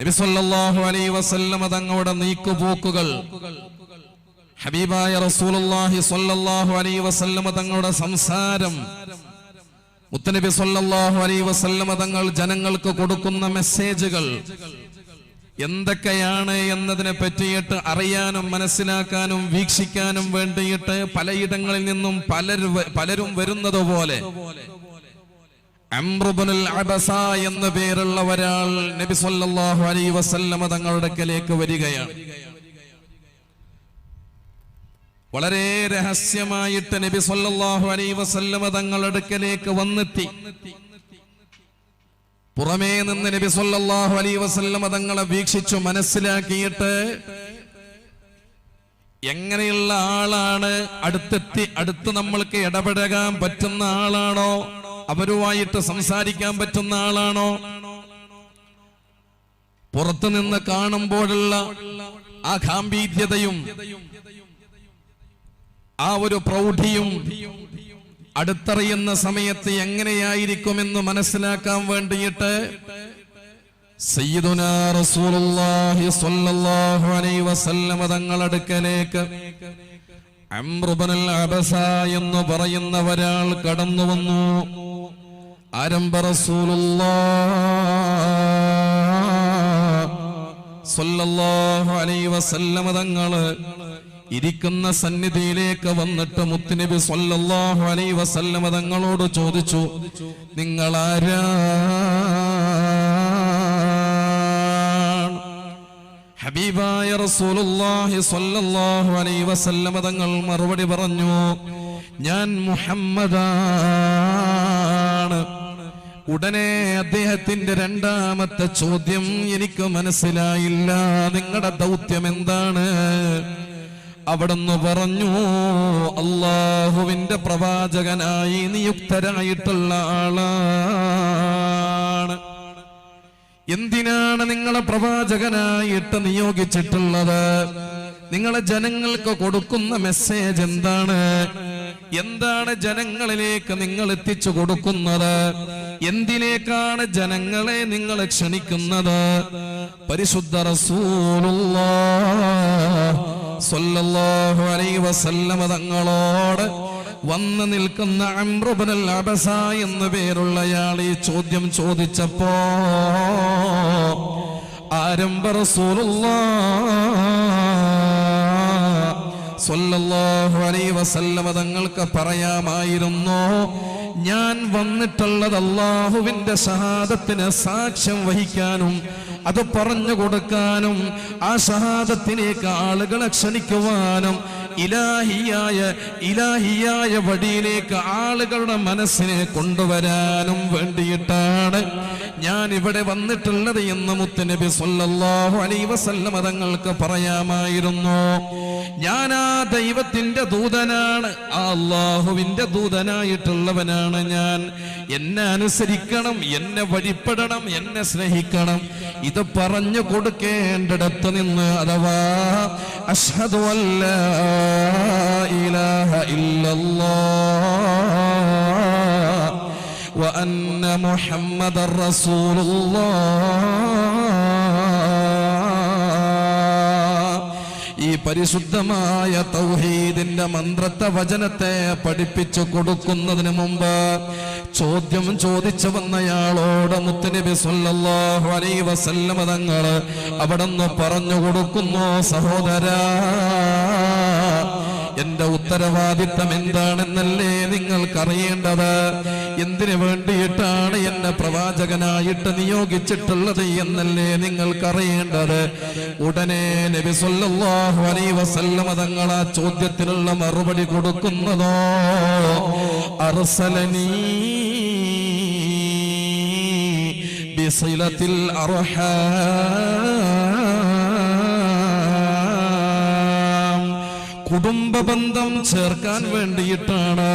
നബി സല്ലല്ലാഹു അലൈഹി വസല്ലമ തങ്ങളുടെ നീക്കുപോക്കുകൾ, ഹബീബായ റസൂലുള്ളാഹി സ്വല്ലല്ലാഹു അലൈഹി വസല്ലമ തങ്ങളുടെ സംസാരം, മുത്തനബി സ്വല്ലല്ലാഹു അലൈഹി വസല്ലമ തങ്ങൾ ജനങ്ങൾക്ക് കൊടുക്കുന്ന മെസ്സേജുകൾ എന്തൊക്കെയാണ് എന്നതിനെ പറ്റിയിട്ട് അറിയാനും മനസ്സിലാക്കാനും വീക്ഷിക്കാനും വേണ്ടിയിട്ട് പലയിടങ്ങളിൽ നിന്നും പലരും വരുന്നത് പോലെ അംർ ഇബ്നുൽ അബസ എന്ന പേരുള്ള ഒരാൾ നബി സല്ലല്ലാഹു അലൈഹി വസല്ലമ തങ്ങളുടെ അടുക്കലേക്ക് വരികയാണ്. വളരെ രഹസ്യമായിട്ട് നബി സല്ലല്ലാഹു അലൈഹി വസല്ലമ തങ്ങളുടെ അടുക്കലേക്ക് വന്നെത്തി. പുറമേ നിന്ന് നബി സല്ലല്ലാഹു അലൈഹി വസല്ലമ തങ്ങളെ വീക്ഷിച്ചു മനസ്സിലാക്കിയിട്ട് എങ്ങനെയുള്ള ആളാണ്, അടുത്ത് നമ്മൾക്ക് ഇടപെടാൻ പറ്റുന്ന ആളാണോ, അവരുമായിട്ട് സംസാരിക്കാൻ പറ്റുന്ന ആളാണോ, പുറത്തുനിന്ന് കാണുമ്പോഴുള്ള ആ ഗാംഭീര്യതയും ആ ഒരു പ്രൗഢിയും അടുത്തറിയുന്ന സമയത്ത് എങ്ങനെയായിരിക്കുമെന്ന് മനസ്സിലാക്കാൻ വേണ്ടിയിട്ട് സയ്യിദുനാ റസൂലുള്ളാഹി സ്വല്ലല്ലാഹു അലൈഹി വസല്ലമ തങ്ങളുടെ അടുക്കലേക്ക് അംർ ഇബ്നുൽ അബസ എന്ന് പറയുന്ന ഒരാൾ കടന്നു വന്നു. ആരംഭ റസൂലുള്ളാഹി സ്വല്ലല്ലാഹു അലൈഹി വസല്ലമ തങ്ങള് ഇരിക്കുന്ന സന്നിധിയിലേക്ക് വന്നിട്ട് മുത്തുനബി സ്വല്ലല്ലാഹു അലൈഹി വസല്ലമ തങ്ങളോട് ചോദിച്ചു, നിങ്ങൾ ആരാണ്? ഹബീബായ റസൂലുള്ളാഹി സ്വല്ലല്ലാഹു അലൈഹി വസല്ലമ തങ്ങൾ മറുപടി പറഞ്ഞു, ഞാൻ മുഹമ്മദാണ്. ഉടനെ അദ്ദേഹത്തിന്റെ രണ്ടാമത്തെ ചോദ്യം, എനിക്ക് മനസ്സിലായില്ല, നിങ്ങളുടെ ദൗത്യം എന്താണ്? അവിടുന്ന് പറഞ്ഞു, അല്ലാഹുവിന്റെ പ്രവാചകനായി നിയുക്തരായിട്ടുള്ള ആളാണ്. എന്തിനാണ് നിങ്ങളെ പ്രവാചകനായിട്ട് നിയോഗിച്ചിട്ടുള്ളത്? നിങ്ങളെ ജനങ്ങൾക്ക് കൊടുക്കുന്ന മെസ്സേജ് എന്താണ്? എന്താണ് ജനങ്ങളിലേക്ക് നിങ്ങൾ എത്തിച്ചു കൊടുക്കുന്നത്? എന്തിലേക്കാണ് ജനങ്ങളെ നിങ്ങൾ ക്ഷണിക്കുന്നത്? പരിശുദ്ധ റസൂലുള്ളാഹി സ്വല്ലല്ലാഹു അലൈഹി വസല്ലമ തങ്ങളോട് വന്നു നിൽക്കുന്ന അംർ ഇബ്നുൽ അബസ എന്ന പേരുള്ളയാൾ ഈ ചോദ്യം ചോദിച്ചപ്പോ ആരംഭ റസൂലുള്ളാഹി സ്വല്ലല്ലാഹു അലൈഹി വസല്ലമ തങ്ങൾക്ക് പറയാമായിരുന്നു, ഞാൻ വന്നിട്ടുള്ളത് അല്ലാഹുവിന്റെ ഷഹാദത്തിന് സാക്ഷ്യം വഹിക്കാനും അത് പറഞ്ഞു കൊടുക്കാനും ആ ഷഹാദത്തിലേക്ക് ആളുകളെ ക്ഷണിക്കുവാനും ഇലാഹിയായ വഴിയിലേക്ക് ആളുകളുടെ മനസ്സിനെ കൊണ്ടുവരാനും വേണ്ടിയിട്ടാണ് ഞാൻ ഇവിടെ വന്നിട്ടുള്ളത് എന്ന് മുത്തുനബി സ്വല്ലല്ലാഹു അലൈഹി വസല്ലമ തങ്ങൾക്ക് പറയാമായിരുന്നു. ഞാൻ ആ ദൈവത്തിന്റെ ദൂതനാണ്, ആ അല്ലാഹുവിന്റെ ദൂതനായിട്ടുള്ളവനാണ് ഞാൻ. എന്നെ അനുസരിക്കണം, എന്നെ വഴിപ്പെടണം, എന്നെ സ്നേഹിക്കണം. ഇത് പറഞ്ഞു കൊടുക്കേണ്ടിടത്ത് നിന്ന്, അഥവാ അശ്ഹദു അല്ലാ ഇലാഹ ഇല്ലല്ലാഹ് വ അന്ന മുഹമ്മദർ റസൂലുള്ളാഹ്, ഈ പരിശുദ്ധമായ തൗഹീദിന്റെ മന്ത്രത്തെ വചനത്തെ പഠിപ്പിച്ചു കൊടുക്കുന്നതിന് മുമ്പ് ചോദ്യം ചോദിച്ചു വന്നയാളോട് മുത്തുനബി സ്വല്ലല്ലാഹു അലൈഹി വസല്ലമ തങ്ങള് അവിടുന്ന് പറഞ്ഞു കൊടുക്കുന്നു, സഹോദരാ, എന്റെ ഉത്തരവാദിത്തം എന്താണെന്നല്ലേ നിങ്ങൾക്കറിയേണ്ടത്? എന്തിനു വേണ്ടിയിട്ടാണ് എന്നെ പ്രവാചകനായിട്ട് നിയോഗിച്ചിട്ടുള്ളത് എന്നല്ലേ നിങ്ങൾക്കറിയേണ്ടത്? ഉടനെ നബി സല്ലല്ലാഹു അലൈഹി വസല്ലമ തങ്ങൾ ആ ചോദ്യത്തിനുള്ള മറുപടി കൊടുക്കുന്നതോ, അർസലനീ ബിസിലത്തിൽ അർഹാം, കുടുംബ ബന്ധം ചേർക്കാൻ വേണ്ടിയിട്ടാണ്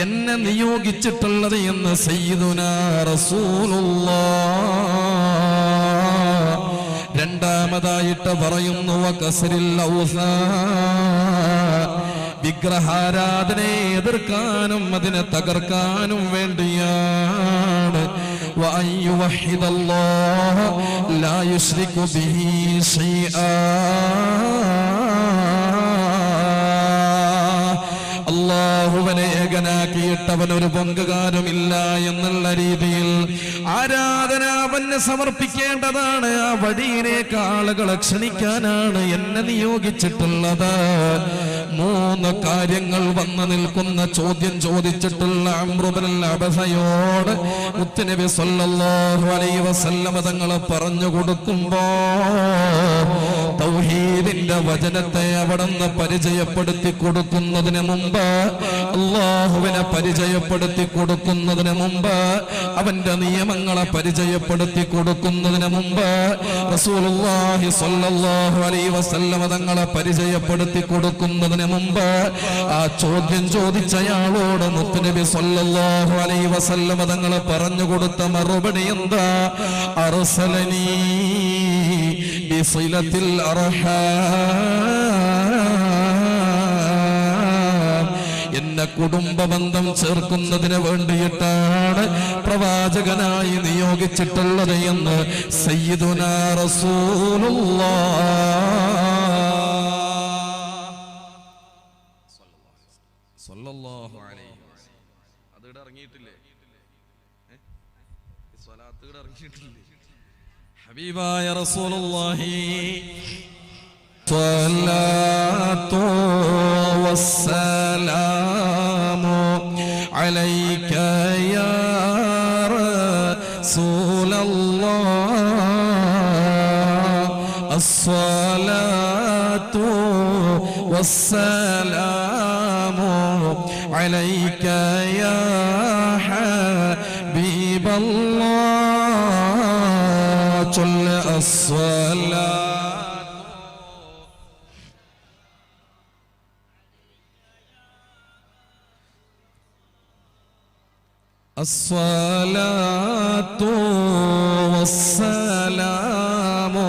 എന്നെ നിയോഗിച്ചിട്ടുള്ളത് എന്ന് സയ്യിദുനാ റസൂലുള്ളാഹി രണ്ടാമതായിട്ട് പറയുന്നു. വകസ്രിൽ ഔസാൻ, വിഗ്രഹാരാധനയെ എതിർക്കാനും അതിനെ തകർക്കാനും വേണ്ടിയാണ്. وأن يوحد الله لا يشرك به شيئا അല്ലാഹുവിനെ ഏകനാക്കിയിട്ട് അവനൊരു പങ്കുകാരുമില്ല എന്നുള്ള രീതിയിൽ ആരാധന അവന് സമർപ്പിക്കേണ്ടതാണ്. ആ വഴിയിലേക്ക് ആളുകളെ ക്ഷണിക്കാനാണ് എന്നെ നിയോഗിച്ചിട്ടുള്ളത്. 3 കാര്യങ്ങൾ വന്നു നിൽക്കുന്ന ചോദ്യം ചോദിച്ചിട്ടുള്ള അംറു ഇബ്നുൽ അബസയോട് മുത്തുനബി സല്ലല്ലാഹു അലൈഹി വസല്ലം തങ്ങൾ പറഞ്ഞു കൊടുക്കുമ്പോ തൗഹീദിന്റെ വചനത്തെ അവിടുന്ന് പരിചയപ്പെടുത്തി കൊടുക്കുന്നതിന് മുമ്പ്, അല്ലാഹുവിനെ പരിചയപ്പെടുത്തി കൊടുക്കുന്നതിന് മുമ്പ്, അവന്റെ നിയമങ്ങളെ പരിചയപ്പെടുത്തി കൊടുക്കുന്നതിന് മുമ്പ്, റസൂലുള്ളാഹി സ്വല്ലല്ലാഹു അലൈഹി വസല്ലം തങ്ങളെ പരിചയപ്പെടുത്തി കൊടുക്കുന്നതിന് മുമ്പ് ആ ചോദ്യം ചോദിച്ചയാളോട് മുത്തുനബി സ്വല്ലല്ലാഹു അലൈഹി വസല്ലം തങ്ങൾ പറഞ്ഞു കൊടുത്ത മറുപടി എന്താ? അർസലനീ ബിസിലത്തിൽ അർഹാം, എന്നെ കുടുംബബന്ധം ചേർക്കുന്നതിന് വേണ്ടിയിട്ടാണ് പ്രവാചകനായി നിയോഗിച്ചിട്ടുള്ളത് എന്ന് സയ്യിദുനാ സ്വല്ലല്ലാഹു അലൈഹി വസല്ലം. അതിവിടെ ഇറങ്ങിയിട്ടില്ലേ? സ്വലാത്ത് ഇവിടെ ഇറങ്ങിയിട്ടില്ലേ? ഹബീബായ റസൂലുള്ളാഹി സ്വല്ലല്ലാഹു വസ്സലാമു അലൈക യാ റസൂലല്ലാഹ്, അസ്സലാത്തു വസ്സലാമു അലൈക യാ ഹബീബല്ലാഹ്, ചൊല്ല അസ്സലാത്തു അസ്സലാത്തു വസ്സലാമു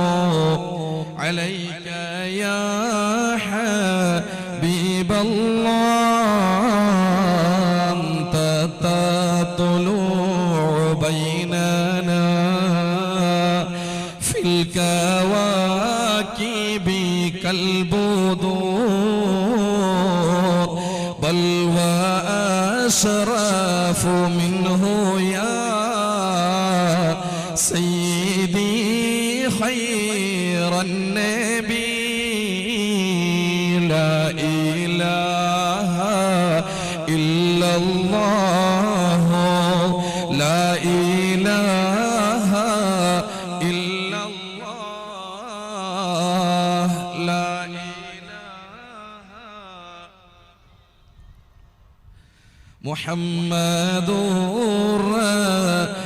അലൈക യാ ഹബീബല്ലാഹ്, അൻത തത്ലുഉ ബൈനനാ ഫിൽ കവാകിബി കൽബുദൂർ ബൽ وأشرف منه يا سيدي خير النبي لا إله إلا الله لا إله إلا الله لا മുഹമ്മദുർ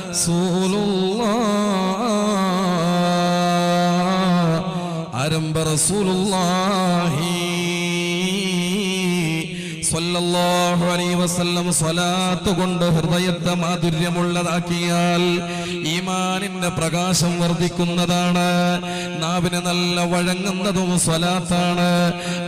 റസൂലുള്ളാഹ്, ആരംഭ റസൂലുള്ളാഹി സ്വല്ലല്ലാഹു അലൈഹി വസല്ലം സ്വലാത്ത് കൊണ്ട് ഹൃദയത്തെ മാധുര്യമുള്ളതാക്കിയാൽ ഈമാനിന്റെ പ്രകാശം വർദ്ധിക്കുന്നതാണ്. നാവിന് നല്ല വഴങ്ങുന്നതും സ്വലാത്താണ്.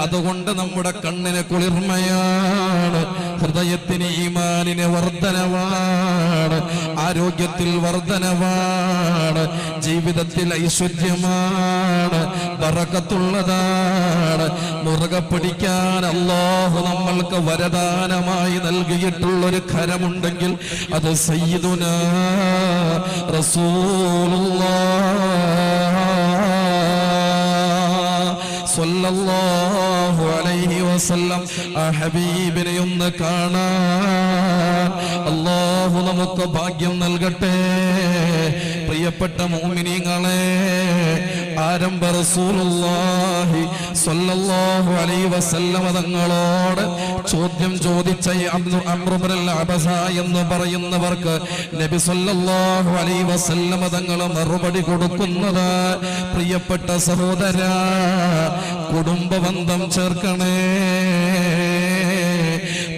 അതുകൊണ്ട് നമ്മുടെ കണ്ണിന് കുളിർമയാണ്, ഹൃദയത്തിന് ഈമാനിന് വർധനവാണ്, ആരോഗ്യത്തിൽ വർധനവാണ്, ജീവിതത്തിൽ ഐശ്വര്യമാണ്, ബറക്കത്തുള്ളതാണ്. മുറുകെ പിടിക്കാൻ അല്ലാഹു നമ്മൾക്ക് വരദാനമായി നൽകിയിട്ടുള്ളൊരു കരമുണ്ടെങ്കിൽ അത് സയ്യിദുനാ റസൂലുള്ളാഹ് സ്വല്ലല്ലാഹു അലൈഹി വസല്ലം. ആ ഹബീബിനെ ഒന്ന് കാണാൻ അല്ലാഹു നമുക്ക് ഭാഗ്യം നൽകട്ടെ. പ്രിയപ്പെട്ട മുഅ്മിനീങ്ങളെ, ആരംഭ റസൂലുള്ളാഹി സ്വല്ലല്ലാഹു അലൈഹി വസല്ലം തങ്ങളോട് ചോദ്യം ചോദിച്ച അംറു ഇബ്നുൽ അബസ എന്ന് പറയുന്നവർക്ക് നബി സ്വല്ലല്ലാഹു അലൈഹി വസല്ലം തങ്ങൾ മറുപടി കൊടുക്കുന്നത്, പ്രിയപ്പെട്ട സഹോദര, കുടുംബബന്ധം ചേർക്കണേ.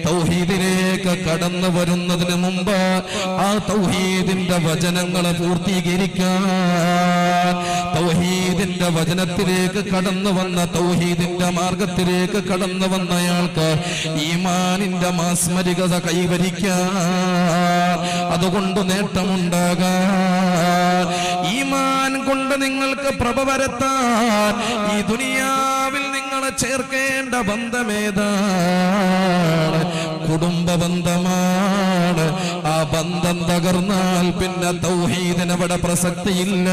തൗഹീദിലേക്ക് കടന്നു വരുന്നതിന് മുമ്പ് ആ തൗഹീദിന്റെ വചനങ്ങളെ പൂർത്തീകരിക്കാൻ, തൗഹീദ് തൗഹീദിന്റെ വചനത്തിലേക്ക് കടന്നു വന്ന തൗഹീദിന്റെ മാർഗത്തിലേക്ക് കടന്നു വന്നയാൾക്ക് ഈമാനിന്റെ മാസ്മരികത കൈവരിക്കാൻ, അതുകൊണ്ട് നേട്ടമുണ്ടാകാൻ, ഈമാൻ കൊണ്ട് നിങ്ങൾക്ക് പ്രഭ വരുത്താൻ ഈ ദുനിയാവിൽ നിങ്ങളെ ചേർക്കേണ്ട ബന്ധമേതാണ്? കുടുംബ ബന്ധമാണ്. ആ ബന്ധം തകർന്നാൽ പിന്നെ തൗഹീദിന് അവിടെ പ്രസക്തിയില്ല,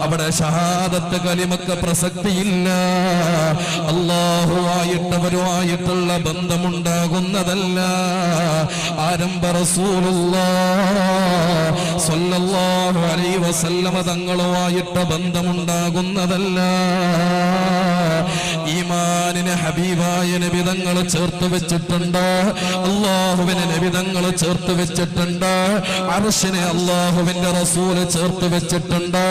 അവിടെ ഷഹാദത്ത് കലിമക്ക് പ്രസക്തിയില്ല. അല്ലാഹുവായിട്ടവരുമായിട്ടുള്ള ബന്ധമുണ്ടാകുന്നതല്ല. ആരംഭ റസൂലുള്ളാഹി സ്വല്ലല്ലാഹു അലൈഹി വസല്ലമ തങ്ങളുമായിട്ട് ബന്ധമുണ്ടാകുന്നതല്ല. ഈമാനിനെ ഹബീബായ നബി തങ്ങൾ ചേർത്ത് വെച്ചിട്ടുണ്ട്, അല്ലാഹുവിനെ നബി തങ്ങൾ ചേർത്ത് വെച്ചിട്ടുണ്ട്, അർശിനെ അല്ലാഹുവിന്റെ റസൂല് ചേർത്ത് വെച്ചിട്ടുണ്ട്,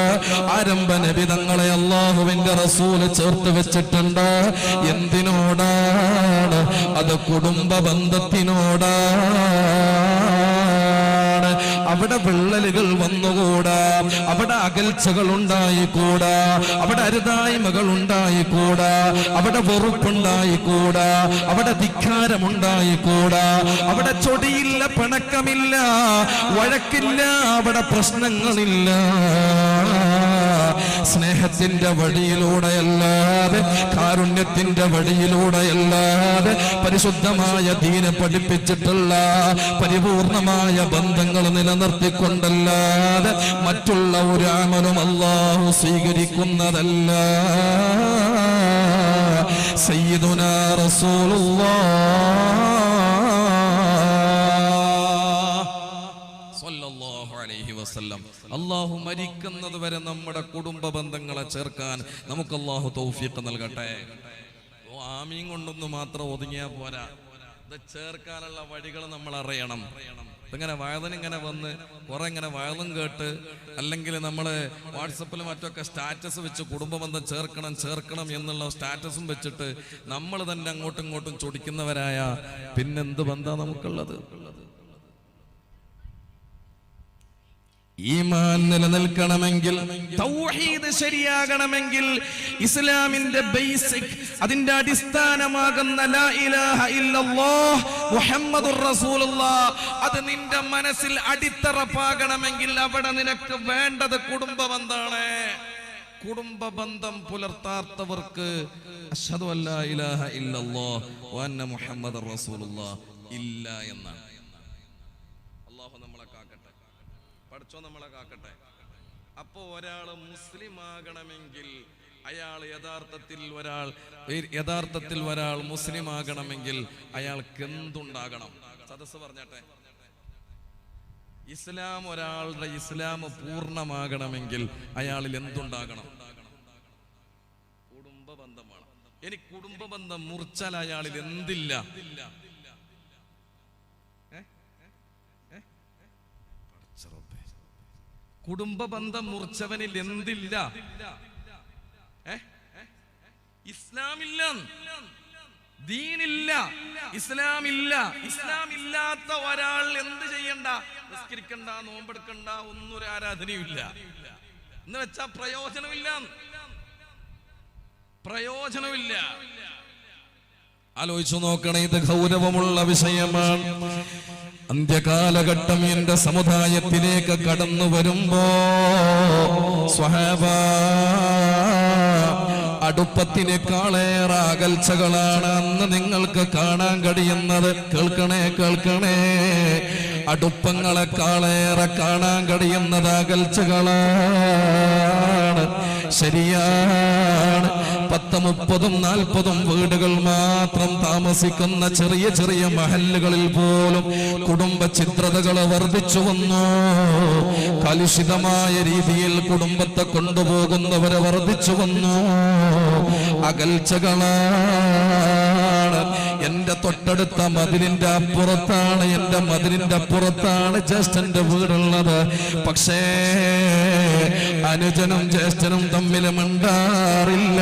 ആരംഭ നബി തങ്ങളെ അല്ലാഹുവിന്റെ റസൂല് ചേർത്ത് വെച്ചിട്ടുണ്ട്. എന്തിനോടാണ്? അത് കുടുംബ ബന്ധത്തിനോടാണ്. അവിടെ വിള്ളലുകൾ വന്നുകൂടാ, അവിടെ അകൽച്ചകൾ ഉണ്ടായിക്കൂടാ, അവിടെ അരുതായ്മകൾ ഉണ്ടായിക്കൂടാ, അവിടെ വെറുപ്പുണ്ടായിക്കൂടാ, അവിടെ ധിക്കാരമുണ്ടായിക്കൂടാ, അവിടെ ചൊടിയില്ല, പിണക്കമില്ല, വഴക്കില്ല, അവിടെ പ്രശ്നങ്ങളില്ല. സ്നേഹത്തിന്റെ വഴിയിലൂടെയല്ലാതെ, കാരുണ്യത്തിന്റെ വഴിയിലൂടെയല്ലാതെ, പരിശുദ്ധമായ ദീനെ പഠിപ്പിച്ചിട്ടുള്ള പരിപൂർണമായ ബന്ധങ്ങൾ നിലനിർത്തിക്കൊണ്ടല്ലാതെ മറ്റുള്ള ഒരു അമലും അല്ലാഹു സ്വീകരിക്കുന്നതല്ല. സയ്യിദുനാ റസൂലുള്ളാഹി സ്വല്ലല്ലാഹു അലൈഹി വസല്ലം അല്ലാഹു മരിക്കുന്നത് വരെ നമ്മുടെ കുടുംബ ബന്ധങ്ങളെ ചേർക്കാൻ നമുക്ക് അല്ലാഹു തൗഫീഖ് നൽകട്ടെ. ആമീൻ കൊണ്ടൊന്നും മാത്രം ഒതുങ്ങിയാ പോരാ, ഇത് ചേർക്കാനുള്ള വഴികൾ നമ്മൾ അറിയണം. ഇങ്ങനെ വയലിനിങ്ങനെ വന്ന് കുറെ ഇങ്ങനെ വയലും കേട്ട്, അല്ലെങ്കിൽ നമ്മൾ വാട്സപ്പിൽ മറ്റൊക്കെ സ്റ്റാറ്റസ് വെച്ച് കുടുംബബന്ധം ചേർക്കണം എന്നുള്ള സ്റ്റാറ്റസും വെച്ചിട്ട് നമ്മൾ തന്നെ അങ്ങോട്ടും ഇങ്ങോട്ടും ചൊടിക്കുന്നവരായ പിന്നെന്ത് ബന്ധമാണ് നമുക്കുള്ളത്? ഈമാൻ നിലനിൽക്കണമെങ്കിൽ, തൗഹീദ് ശരിയാകണമെങ്കിൽ, ഇസ്ലാമിന്റെ ബേസിക്, അതിന്റെ അടിസ്ഥാനമാകുന്ന ലാ ഇലാഹ ഇല്ലല്ലാഹ് മുഹമ്മദുർ റസൂലുള്ളാഹ്, അത് നിന്റെ മനസ്സിൽ അടിത്തറപ്പാകണമെങ്കിൽ അവിടെ നിനക്ക് വേണ്ടത് കുടുംബ ബന്ധമാണ്. കുടുംബ ബന്ധം പുലർത്താത്തവർക്ക് അശ്ഹദു അല്ലാ ഇലാഹ ഇല്ലല്ലാഹ് വ അന്ന മുഹമ്മദുർ റസൂലുള്ളാഹ് ഇല്ല എന്നാണ്. അല്ലാഹു നമ്മളെ കാക്കട്ടെ, പഠിച്ചോ നമ്മളെ കാക്കട്ടെ. അപ്പോ ഒരാള് മുസ്ലിം ആകണമെങ്കിൽ, അയാൾ യഥാർത്ഥത്തിൽ ഒരാൾ മുസ്ലിം ആകണമെങ്കിൽ അയാൾക്ക് എന്തുണ്ടാകണം? സദസ്സ് പറഞ്ഞട്ടെ. ഇസ്ലാം, ഒരാളുടെ ഇസ്ലാം പൂർണ്ണമാകണമെങ്കിൽ അയാളിൽ എന്തുണ്ടാകണം? കുടുംബ ബന്ധമാണ്. ഇനി കുടുംബ ബന്ധം മുറിച്ചാൽ അയാളിൽ എന്തില്ല? കുടുംബ ബന്ധം മുറിച്ചവനിൽ എന്തില്ല? ഇസ്ലാമില്ല, ദീനില്ല, ഇസ്ലാമില്ല. ഇസ്ലാമില്ലാത്ത ഒരാൾ എന്ത് ചെയ്യണ്ട? നിസ്കരിക്കണ്ട, നോമ്പെടുക്കണ്ട, ഒന്നും ഒരു ആരാധനയും ഇല്ല എന്ന് വെച്ചാ പ്രയോജനമില്ല. ആലോചിച്ചു നോക്കണേ, ഇത് ഗൗരവമുള്ള വിഷയമാണ്. അന്ത്യകാലഘട്ടം എന്റെ സമുദായത്തിലേക്ക് കടന്നു വരുമ്പോ സ്വഹാബാ, അടുപ്പത്തിനേക്കാളേറെ അകൽച്ചകളാണ് അന്ന് നിങ്ങൾക്ക് കാണാൻ കഴിയുന്നത്. കേൾക്കണേ, അടുപ്പങ്ങളെക്കാളേറെ കാണാൻ കഴിയുന്നത് അകൽച്ചകളാണ്. ശരിയാണ്, 10, 30, 40 വീടുകൾ മാത്രം താമസിക്കുന്ന ചെറിയ ചെറിയ മഹല്ലുകളിൽ പോലും കുടുംബ ചിത്രതകൾ വർദ്ധിച്ചു വന്നു. കലുഷിതമായ രീതിയിൽ കുടുംബത്തെ കൊണ്ടുപോകുന്നവരെ വർദ്ധിച്ചു വന്നു. അകൽച്ചകളാണ്. എന്റെ തൊട്ടടുത്ത മതിലിന്റെ അപ്പുറത്താണ്, എന്റെ മതിലിന്റെ അപ്പുറത്താണ് ജ്യേഷ്ഠന്റെ വീടുള്ളത്. പക്ഷേ അനുജനും ജ്യേഷ്ഠനും തമ്മിൽ മിണ്ടാറില്ല.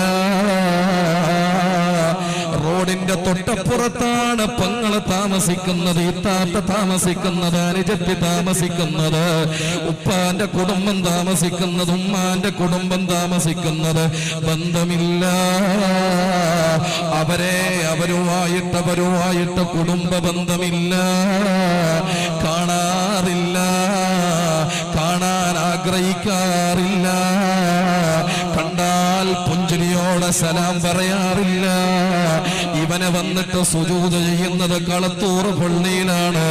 റോഡിന്റെ തൊട്ടപ്പുറത്താണ് പെങ്ങള് താമസിക്കുന്നത്, ഇത്താത്ത താമസിക്കുന്നത്, അനുജത്തി താമസിക്കുന്നത്, ഉപ്പാന്റെ കുടുംബം താമസിക്കുന്നത്, ഉമ്മാന്റെ കുടുംബം താമസിക്കുന്നത്. ബന്ധമില്ല. അവരുമായിട്ട് കുടുംബ ബന്ധമില്ല, കാണാറില്ല, കാണാൻ ആഗ്രഹിക്കാറില്ല, കണ്ടാൽ പുഞ്ചിരിയോടെ സലാം പറയാറില്ല. ഇവനെ വന്നിട്ട് സുജൂദ് ചെയ്യുന്നത് കളത്തൂർ പള്ളിയിലാണ്,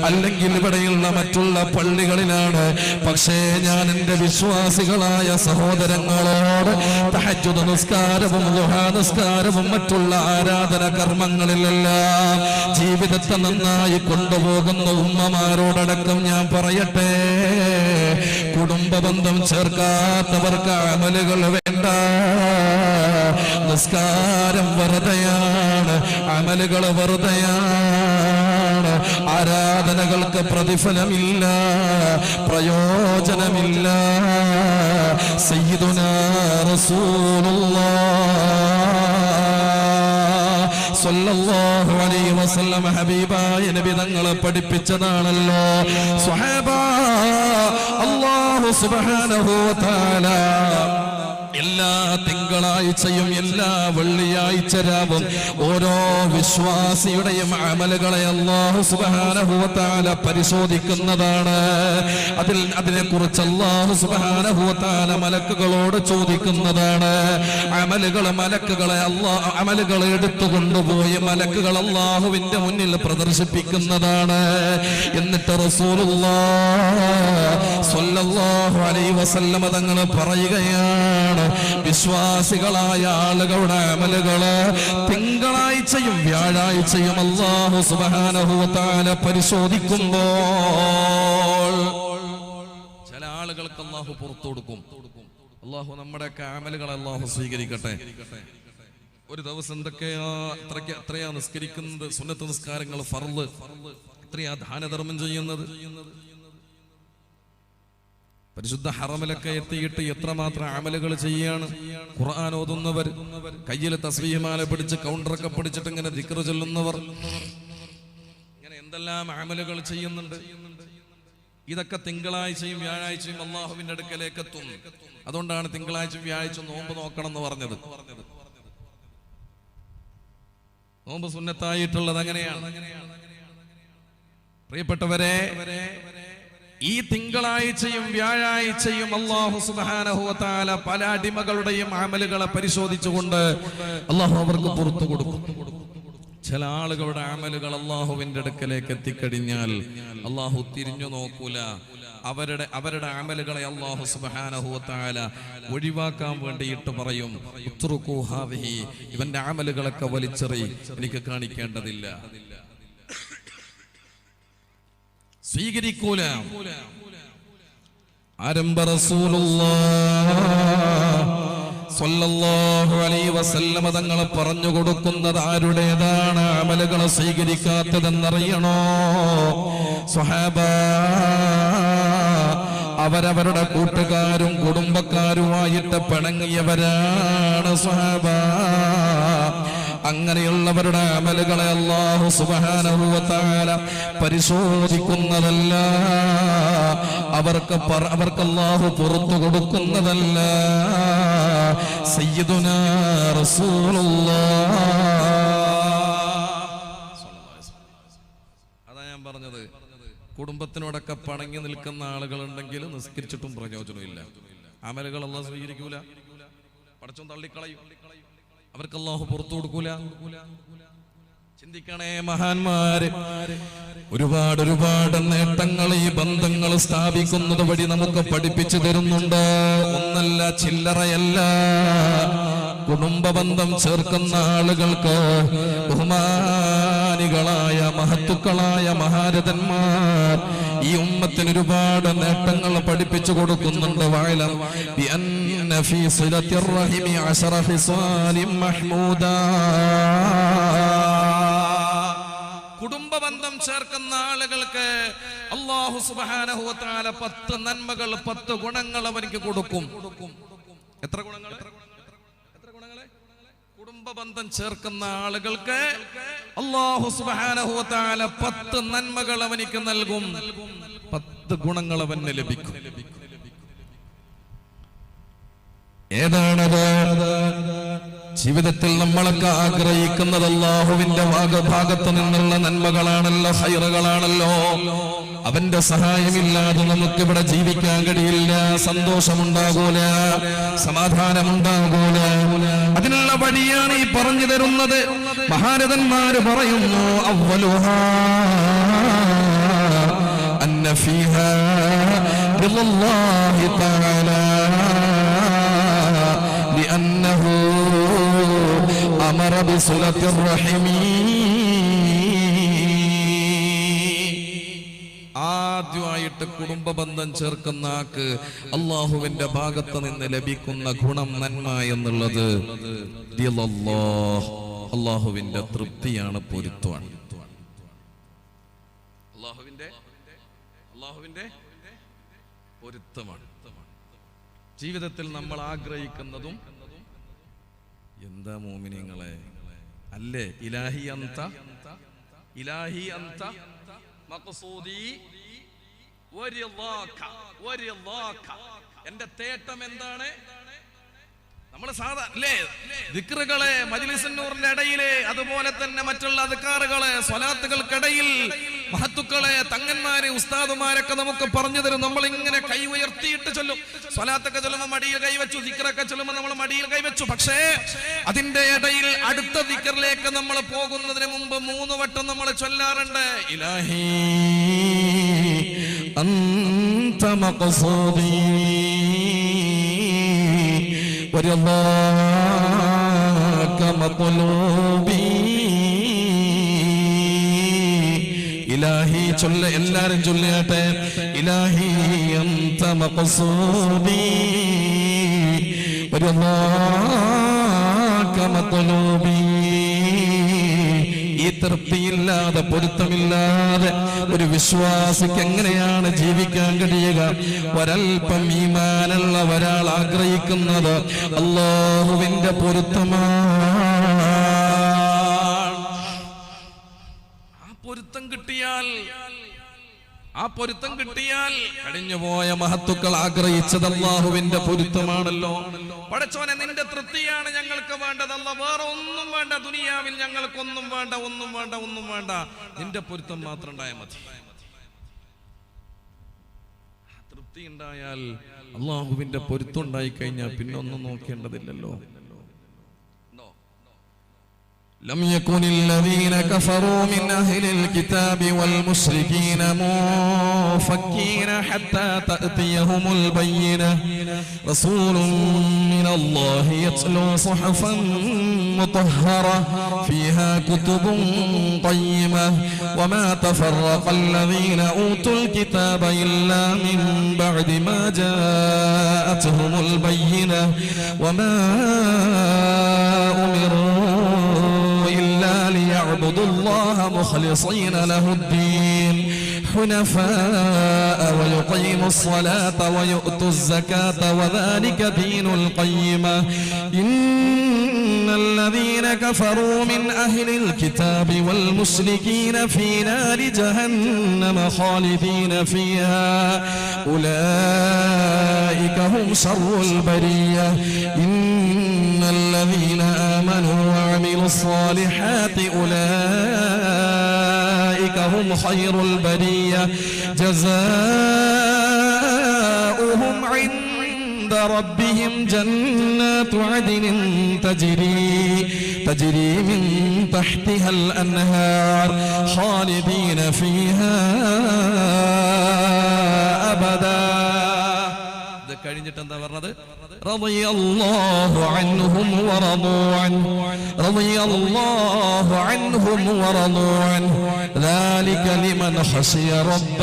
അല്ലെങ്കിൽ ഇവിടെയുള്ള മറ്റുള്ള പള്ളികളിലാണ്. പക്ഷേ ഞാൻ എൻ്റെ വിശ്വാസികളായ സഹോദരങ്ങളോട് തഹജ്ജുദ് നിസ്കാരവും ദുഹാ നിസ്കാരവും മറ്റുള്ള ആരാധന കർമ്മങ്ങളിലെല്ലാം ജീവിതത്തെ നന്നായി കൊണ്ടുപോകുന്ന ഉമ്മമാരോടടക്കം ഞാൻ പറയട്ടെ, കുടുംബ ബന്ധം ചേർക്കാത്തവർക്ക് അമലുകൾ വേണ്ട. നിസ്കാരം വെറുതെയാണ്, അമലുകൾ വെറുതെയാണ്, ആരാധനകൾക്ക് പ്രതിഫലമില്ല, പ്രയോജനമില്ല. സയ്യിദുനാ റസൂലുള്ളാഹ് സ്വല്ലല്ലാഹു അലൈഹി വസല്ലം ഹബീബായ നബി തങ്ങളെ പഠിപ്പിച്ചതാണല്ലോ. സ്വഹാബ, അല്ലാഹു സുബ്ഹാനഹു വ തആല എല്ലാ തിങ്കളാഴ്ചയും എല്ലാ വെള്ളിയാഴ്ച രാവും ഓരോ വിശ്വാസിയുടെയും അമലുകളെ അല്ലാഹു സുബ്ഹാനഹു വ തആല പരിശോധിക്കുന്നതാണ്. അതിനെക്കുറിച്ച് അല്ലാഹു സുബ്ഹാനഹു വ തആല മലക്കുകളോട് ചോദിക്കുന്നതാണ്. അമലുകളെ എടുത്തുകൊണ്ടുപോയി മലക്കുകൾ അല്ലാഹുവിന്റെ മുന്നിൽ പ്രദർശിപ്പിക്കുന്നതാണ്. എന്നിട്ട് റസൂലുള്ളാഹി സ്വല്ലല്ലാഹു അലൈഹി വസല്ലം തങ്ങൾ പറയുകയാണ്, വിശ്വാസികളായ ആളുകളുടെ അമലുകള് തിങ്കളാഴ്ചയും വ്യാഴാഴ്ചയും അല്ലാഹു സുബ്ഹാനഹു വ തആല പരിശോധിക്കുമ്പോൾ ചില ആളുകൾക്ക് അല്ലാഹു പുറത്തു കൊടുക്കും. അല്ലാഹു നമ്മുടെ അമലുകളെ അല്ലാഹു സ്വീകരിക്കട്ടെ. ഒരു ദിവസം എത്രയാ നിസ്കരിക്കുന്നത്, സുന്നത്ത് നിസ്കാരങ്ങൾ, ഫർള്, എത്രയാ ദാനധർമ്മം ചെയ്യുന്നത്, പരിശുദ്ധ ഹറമിലൊക്കെ എത്തിയിട്ട് എത്രമാത്രം അമലുകൾ ചെയ്യാണ്. ഖുർആൻ ഓതുന്നവർ, കയ്യിൽ തസ്ബീഹ്മാല പിടിച്ച് കൗണ്ടറൊക്കെ പിടിച്ചിട്ട് ഇങ്ങനെ ദിക്ർ ചൊല്ലുന്നവർ, ഇങ്ങനെ എന്തെല്ലാം അമലുകൾ ചെയ്യുന്നുണ്ട്. ഇതൊക്കെ തിങ്കളാഴ്ചയും വ്യാഴാഴ്ചയും അല്ലാഹുവിന്റെ അടുക്കലേക്ക് എത്തും. അതുകൊണ്ടാണ് തിങ്കളാഴ്ചയും വ്യാഴാഴ്ചയും നോമ്പ് നോക്കണം എന്ന് പറഞ്ഞത്. നോമ്പ് സുന്നത്തായിട്ടുള്ളത് അങ്ങനെയാണ്. പ്രിയപ്പെട്ടവരെ, ഈ തിങ്കളാഴ്ചയും വ്യാഴാഴ്ചയും അല്ലാഹു സുബ്ഹാനഹു വ തആല പല അടിമകളുടെയും അമലുകളെ പരിശോധിച്ചുകൊണ്ട് അല്ലാഹു അവർക്ക് പുറത്തു കൊടുക്കും. ചില ആളുകളുടെ അമലുകൾ അല്ലാഹുവിന്റെ അടുക്കലേക്ക് എത്തിക്കഴിഞ്ഞാൽ അല്ലാഹു തിരിഞ്ഞു നോക്കൂല. അവരുടെ അമലുകളെ അല്ലാഹു സുബ്ഹാനഹു വ തആല ഒഴിവാക്കാൻ വേണ്ടിയിട്ട് പറയും, ഉത്റുകൂ ഹാദിഹി, ഇവന്റെ അമലുകളൊക്കെ വലിച്ചെറി, എനിക്ക് കാണിക്കേണ്ടതില്ല, സ്വീകരിക്കൂല. ആരംഭ റസൂലുള്ളാഹി സ്വല്ലല്ലാഹു അലൈഹി വസല്ലം തങ്ങൾ പറഞ്ഞു കൊടുക്കുന്നത് ആരുടേതാണ് അമലുകൾ സ്വീകരിക്കാത്തതെന്നറിയണോ? സ്വഹാബ, അവരവരുടെ കൂട്ടുകാരും കുടുംബക്കാരുമായിട്ട് പിണങ്ങിയവരാണ് സ്വഹാബ. അങ്ങനെയുള്ളവരുടെ അമലുകളെ അല്ലാഹു സുബ്ഹാനഹു വ തആല പരിശോധിക്കുന്നതല്ല, അവർക്ക് അല്ലാഹു പുറത്തു കൊടുക്കുന്നതല്ല. സയ്യിദുനാ റസൂലുള്ളാഹി, അതാ ഞാൻ പറഞ്ഞത്, കുടുംബത്തിനോടൊക്കെ പണങ്ങി നിൽക്കുന്ന ആളുകളുണ്ടെങ്കിൽ നിസ്കരിച്ചിട്ടും പ്രയോജനമില്ല. അമലുകൾ അല്ലാഹു സ്വീകരിക്കൂല, പടച്ചോൻ തള്ളിക്കളയും, അവർക്ക് അല്ലാഹു പുറത്തു കൊടുക്കൂല. ചിന്തിക്കണേ മഹാന്മാര്, ഒരുപാട് നേട്ടങ്ങൾ ഈ ബന്ധങ്ങൾ സ്ഥാപിക്കുന്നത് വഴി നമുക്ക് പഠിപ്പിച്ചു തരുന്നുണ്ട്. ഒന്നല്ല, ചില്ലറയല്ല. കുടുംബ ബന്ധം ചേർക്കുന്ന ആളുകൾക്ക് ബഹുമാനികളായ മഹത്തുക്കളായ മഹാരഥന്മാർ ഈ ഉമ്മത്തിന് ഒരുപാട് നേട്ടങ്ങൾ പഠിപ്പിച്ചു കൊടുക്കുന്നുണ്ട്. വഅലം ബിഅന്ന ഫീ സിലത്തിർ റഹിമി 10 ഖിസാലിൻ മഹ്മൂദാ. കുടുംബ ബന്ധം ചേർക്കുന്ന ആളുകൾക്ക് അല്ലാഹു സുബ്ഹാനഹു വ തആല 10 നന്മകൾ, 10 ഗുണങ്ങൾ അവർക്ക് കൊടുക്കും. എത്ര ഗുണങ്ങൾ? കുടുംബ ബന്ധം ചേർക്കുന്ന ആളുകൾക്ക് അല്ലാഹു സുബ്ഹാനഹു വ തആല 10 നന്മകൾ അവനിക്ക് നൽകും, 10 ഗുണങ്ങൾ അവന് ലഭിക്കും. ഏതാണത്? ജീവിതത്തിൽ നമ്മളൊക്കെ ആഗ്രഹിക്കുന്നത് അല്ലാഹുവിന്റെ ഭാഗത്ത് നിന്നുള്ള നന്മകളാണല്ലോ, ഖൈറുകളാണല്ലോ. അവന്റെ സഹായമില്ലാതെ നമുക്കിവിടെ ജീവിക്കാൻ കഴിയില്ല, സന്തോഷമുണ്ടാകൂല, സമാധാനമുണ്ടാകൂല. അതിനുള്ള വഴിയാണ് ഈ പറഞ്ഞു തരുന്നത്. മഹാരഥന്മാര് പറയുന്നു, അവ്വലുഹാ അന്ന ഫീഹാ റിളല്ലാഹി തആല ലിഅന്നഹു അമറ ബിസിലത്തിർ റഹിമി. ആദ്യമായിട്ട് കുടുംബ ബന്ധം ചേർക്കുന്ന ആൾക്ക് അള്ളാഹുവിന്റെ ഭാഗത്ത് നിന്ന് ലഭിക്കുന്ന ഗുണം, നന്മ എന്നുള്ളത് അള്ളാഹുവിന്റെ തൃപ്തിയാണ്, പൊരുത്തമാണ്. അള്ളാഹുവിന്റെ പൊരുത്തമാണ്. ജീവിതത്തിൽ നമ്മൾ ആഗ്രഹിക്കുന്നതും എന്താ മോമിനിങ്ങളെ അല്ലേ? ഇലാഹി അന്ത, ഇലാഹി അന്ത മഖ്സൂദി വരിളാക. എന്റെ തേട്ടം എന്താണ്? നമ്മൾ സാധാരണ ദിക്റുകളെ മജ്ലിസുൻ നൂറിന്റെ ഇടയിലെ, അതുപോലെ തന്നെ മറ്റുള്ള അദ്കാറുകളെ, സ്വലാത്തുകൾക്കിടയിൽ മഹത്തുക്കളെ, തങ്ങന്മാരെ, ഉസ്താദുമാരൊക്കെ നമുക്ക് പറഞ്ഞു തരും. നമ്മൾ ഇങ്ങനെ കൈ ഉയർത്തിയിട്ട് ചൊല്ലും. സ്വലാത്തൊക്കെ ചൊല്ലുമ്പോൾ മടിയിൽ കൈവച്ചു, ദിക്റൊക്കെ ചൊല്ലുമ്പോൾ നമ്മൾ മടിയിൽ കൈവച്ചു. പക്ഷേ അതിന്റെ ഇടയിൽ അടുത്ത ദിക്റിലേക്ക് നമ്മൾ പോകുന്നതിന് മുമ്പ് 3 വട്ടം നമ്മൾ ചൊല്ലാറുണ്ട്. ഇലാഹി അന്ത മഖ്സൂദി വരിളാക മത്ലൂബി. ഇലാഹി ചൊല്ല, എല്ലാരും ചൊല്ലട്ടെ. ഇലാഹി അന്ത മഖ്സൂദി വരിളാക മത്ലൂബി. ഈ തൃപ്തിയില്ലാതെ, പൊരുത്തമില്ലാതെ ഒരു വിശ്വാസിക്ക് എങ്ങനെയാണ് ജീവിക്കാൻ കഴിയുക? ഒരൽപ്പം ഈമാനുള്ള ഒരാൾ ആഗ്രഹിക്കുന്നത് അല്ലാഹുവിന്റെ പൊരുത്തമാണ്. ആ പൊരുത്തം കിട്ടിയാൽ കഴിഞ്ഞുപോയ മഹത്തുക്കൾ ആഗ്രഹിച്ചത് അല്ലാഹുവിന്റെ പൊരുത്തമാണല്ലോ. പടച്ചോനെ, നിന്റെ തൃപ്തിയാണ് ഞങ്ങൾക്ക് വേണ്ടതല്ല, വേറെ ഒന്നും വേണ്ട ദുനിയാവിൽ, ഞങ്ങൾക്കൊന്നും വേണ്ട, ഒന്നും വേണ്ട, ഒന്നും വേണ്ട, നിന്റെ പൊരുത്തം മാത്രം ഉണ്ടായാൽ മതി. തൃപ്തി ഉണ്ടായാൽ, അല്ലാഹുവിന്റെ പൊരുത്തം ഉണ്ടായി കഴിഞ്ഞാൽ പിന്നെ ഒന്നും നോക്കേണ്ടതില്ലല്ലോ. لم يكن الذين كفروا من أهل الكتاب والمشركين منفكين حتى تأتيهم البينة رسول من الله يتلو صحفا مطهرة فيها كتب قيمة وما تفرق الذين أوتوا الكتاب إلا من بعد ما جاءتهم البينة وما أمروا ليعبدوا الله مخلصين له الدين حنفاء ويقيموا الصلاة ويؤتوا الزكاة وذلك دين القيمة إن الذين كفروا من أهل الكتاب والمشركين في نار جهنم خالدين فيها أولئك هم شر البرية إن الذين آمنوا وعملوا الصالحات أولئك هم خير البرية جزاؤهم عند ربهم جنات عدن تجري من تحتها الأنهار خالدين فيها أبدا. കഴിഞ്ഞിട്ട് എന്താ പറഞ്ഞത്? റളിയല്ലാഹു അൻഹും വറദൂ അൻഹു റളിയല്ലാഹു അൻഹും വറദൂ അൻഹു ദാലിക ലിമൻ ഖശിയ റബ്ബ.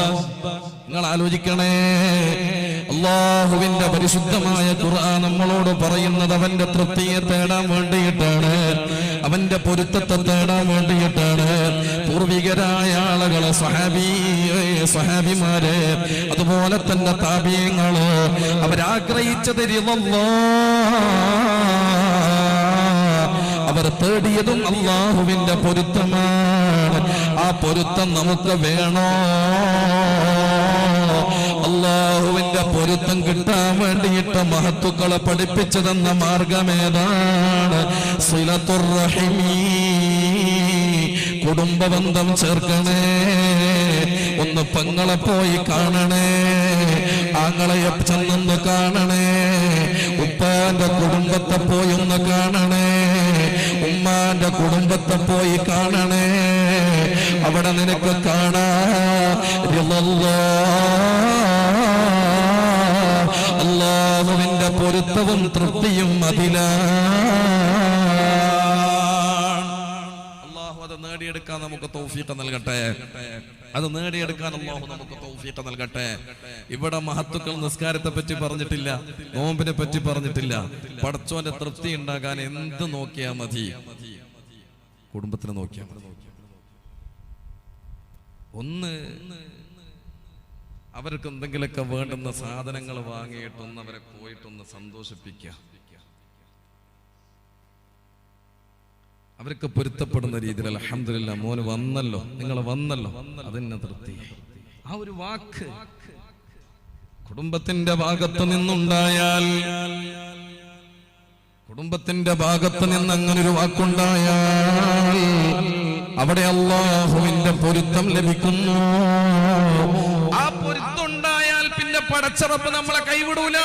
നിങ്ങൾ ആലോചിക്കണേ, അല്ലാഹുവിന്റെ പരിശുദ്ധമായ ഖുർആൻ നമ്മളോട് പറയുന്നത് അവന്റെ തൃപ്തിയെ തേടാൻ വേണ്ടിയിട്ടാണ്, അവന്റെ പൊരുത്തത്തെ തേടാൻ വേണ്ടിയിട്ടാണ്. പൂർവികരായ ആളുകളെ, സ്വഹാബിമാരെ, അതുപോലെ തന്നെ താബിഈങ്ങള്, അവരാഗ്രഹിച്ചത് റിളല്ലാഹ്, നേടിയതും അല്ലാഹുവിന്റെ പൊരുത്തമാണ്. ആ പൊരുത്തം നമുക്ക് വേണോ? അല്ലാഹുവിന്റെ പൊരുത്തം കിട്ടാൻ വേണ്ടിയിട്ട് മഹത്തുക്കളെ പഠിപ്പിച്ചു തന്ന മാർഗമേതാണ്? സിലത്തുർ റഹിമി, കുടുംബബന്ധം ചേർക്കണേ. ഒന്ന് പെങ്ങളെ പോയി കാണണേ, ആങ്ങളെ ചെന്നൊന്ന് കാണണേ, ഉപ്പാന്റെ കുടുംബത്തെ പോയി ഒന്ന് കാണണേ, ഉമ്മാന്റെ കുടുംബത്തെ പോയി കാണണേ. അവിടെ നിനക്ക് കാണാ അല്ലാഹുവിന്റെ പൊരുത്തവും തൃപ്തിയും അല്ലാഹു അത് നേടിയെടുക്കാൻ നമുക്ക് തൗഫീഖ് നൽകട്ടെ. അത് നേടിയെടുക്കാൻ അല്ലാഹു നമുക്ക് തൗഫീഖ് നൽകട്ടെ. ഇവിടെ മഹത്തുക്കൾ നിസ്കാരത്തെ പറ്റി പറഞ്ഞിട്ടില്ല, നോമ്പിനെ പറ്റി പറഞ്ഞിട്ടില്ല. പടച്ചോന്റെ തൃപ്തി ഉണ്ടാകാൻ എന്ത് നോക്കിയാ മതി? കുടുംബത്തിനെ നോക്കിയാ മതി. ഒന്ന് അവർക്ക് എന്തെങ്കിലുമൊക്കെ വേണ്ടുന്ന സാധനങ്ങൾ വാങ്ങിയിട്ടൊന്ന് അവരെ പോയിട്ടൊന്ന് സന്തോഷിപ്പിക്കുക. അവർക്ക് പൊരുത്തപ്പെടുന്ന രീതിയിൽ അൽഹംദുലില്ലാഹ് മോന് വന്നല്ലോ, നിങ്ങൾ വന്നല്ലോ, അതിന് തൃപ്തി. ആ ഒരു വാക്ക് കുടുംബത്തിന്റെ ഭാഗത്ത് നിന്നുണ്ടായാൽ, കുടുംബത്തിന്റെ ഭാഗത്ത് നിന്ന് അങ്ങനെ ഒരു വാക്കുണ്ടായാൽ അവിടെ അല്ലാഹുവിന്റെ പൊരുത്തം ലഭിക്കുന്നു. ആ പൊരുത്തം ഉണ്ടായാൽ പിന്നെ പടച്ചറപ്പ് നമ്മളെ കൈവിടൂല.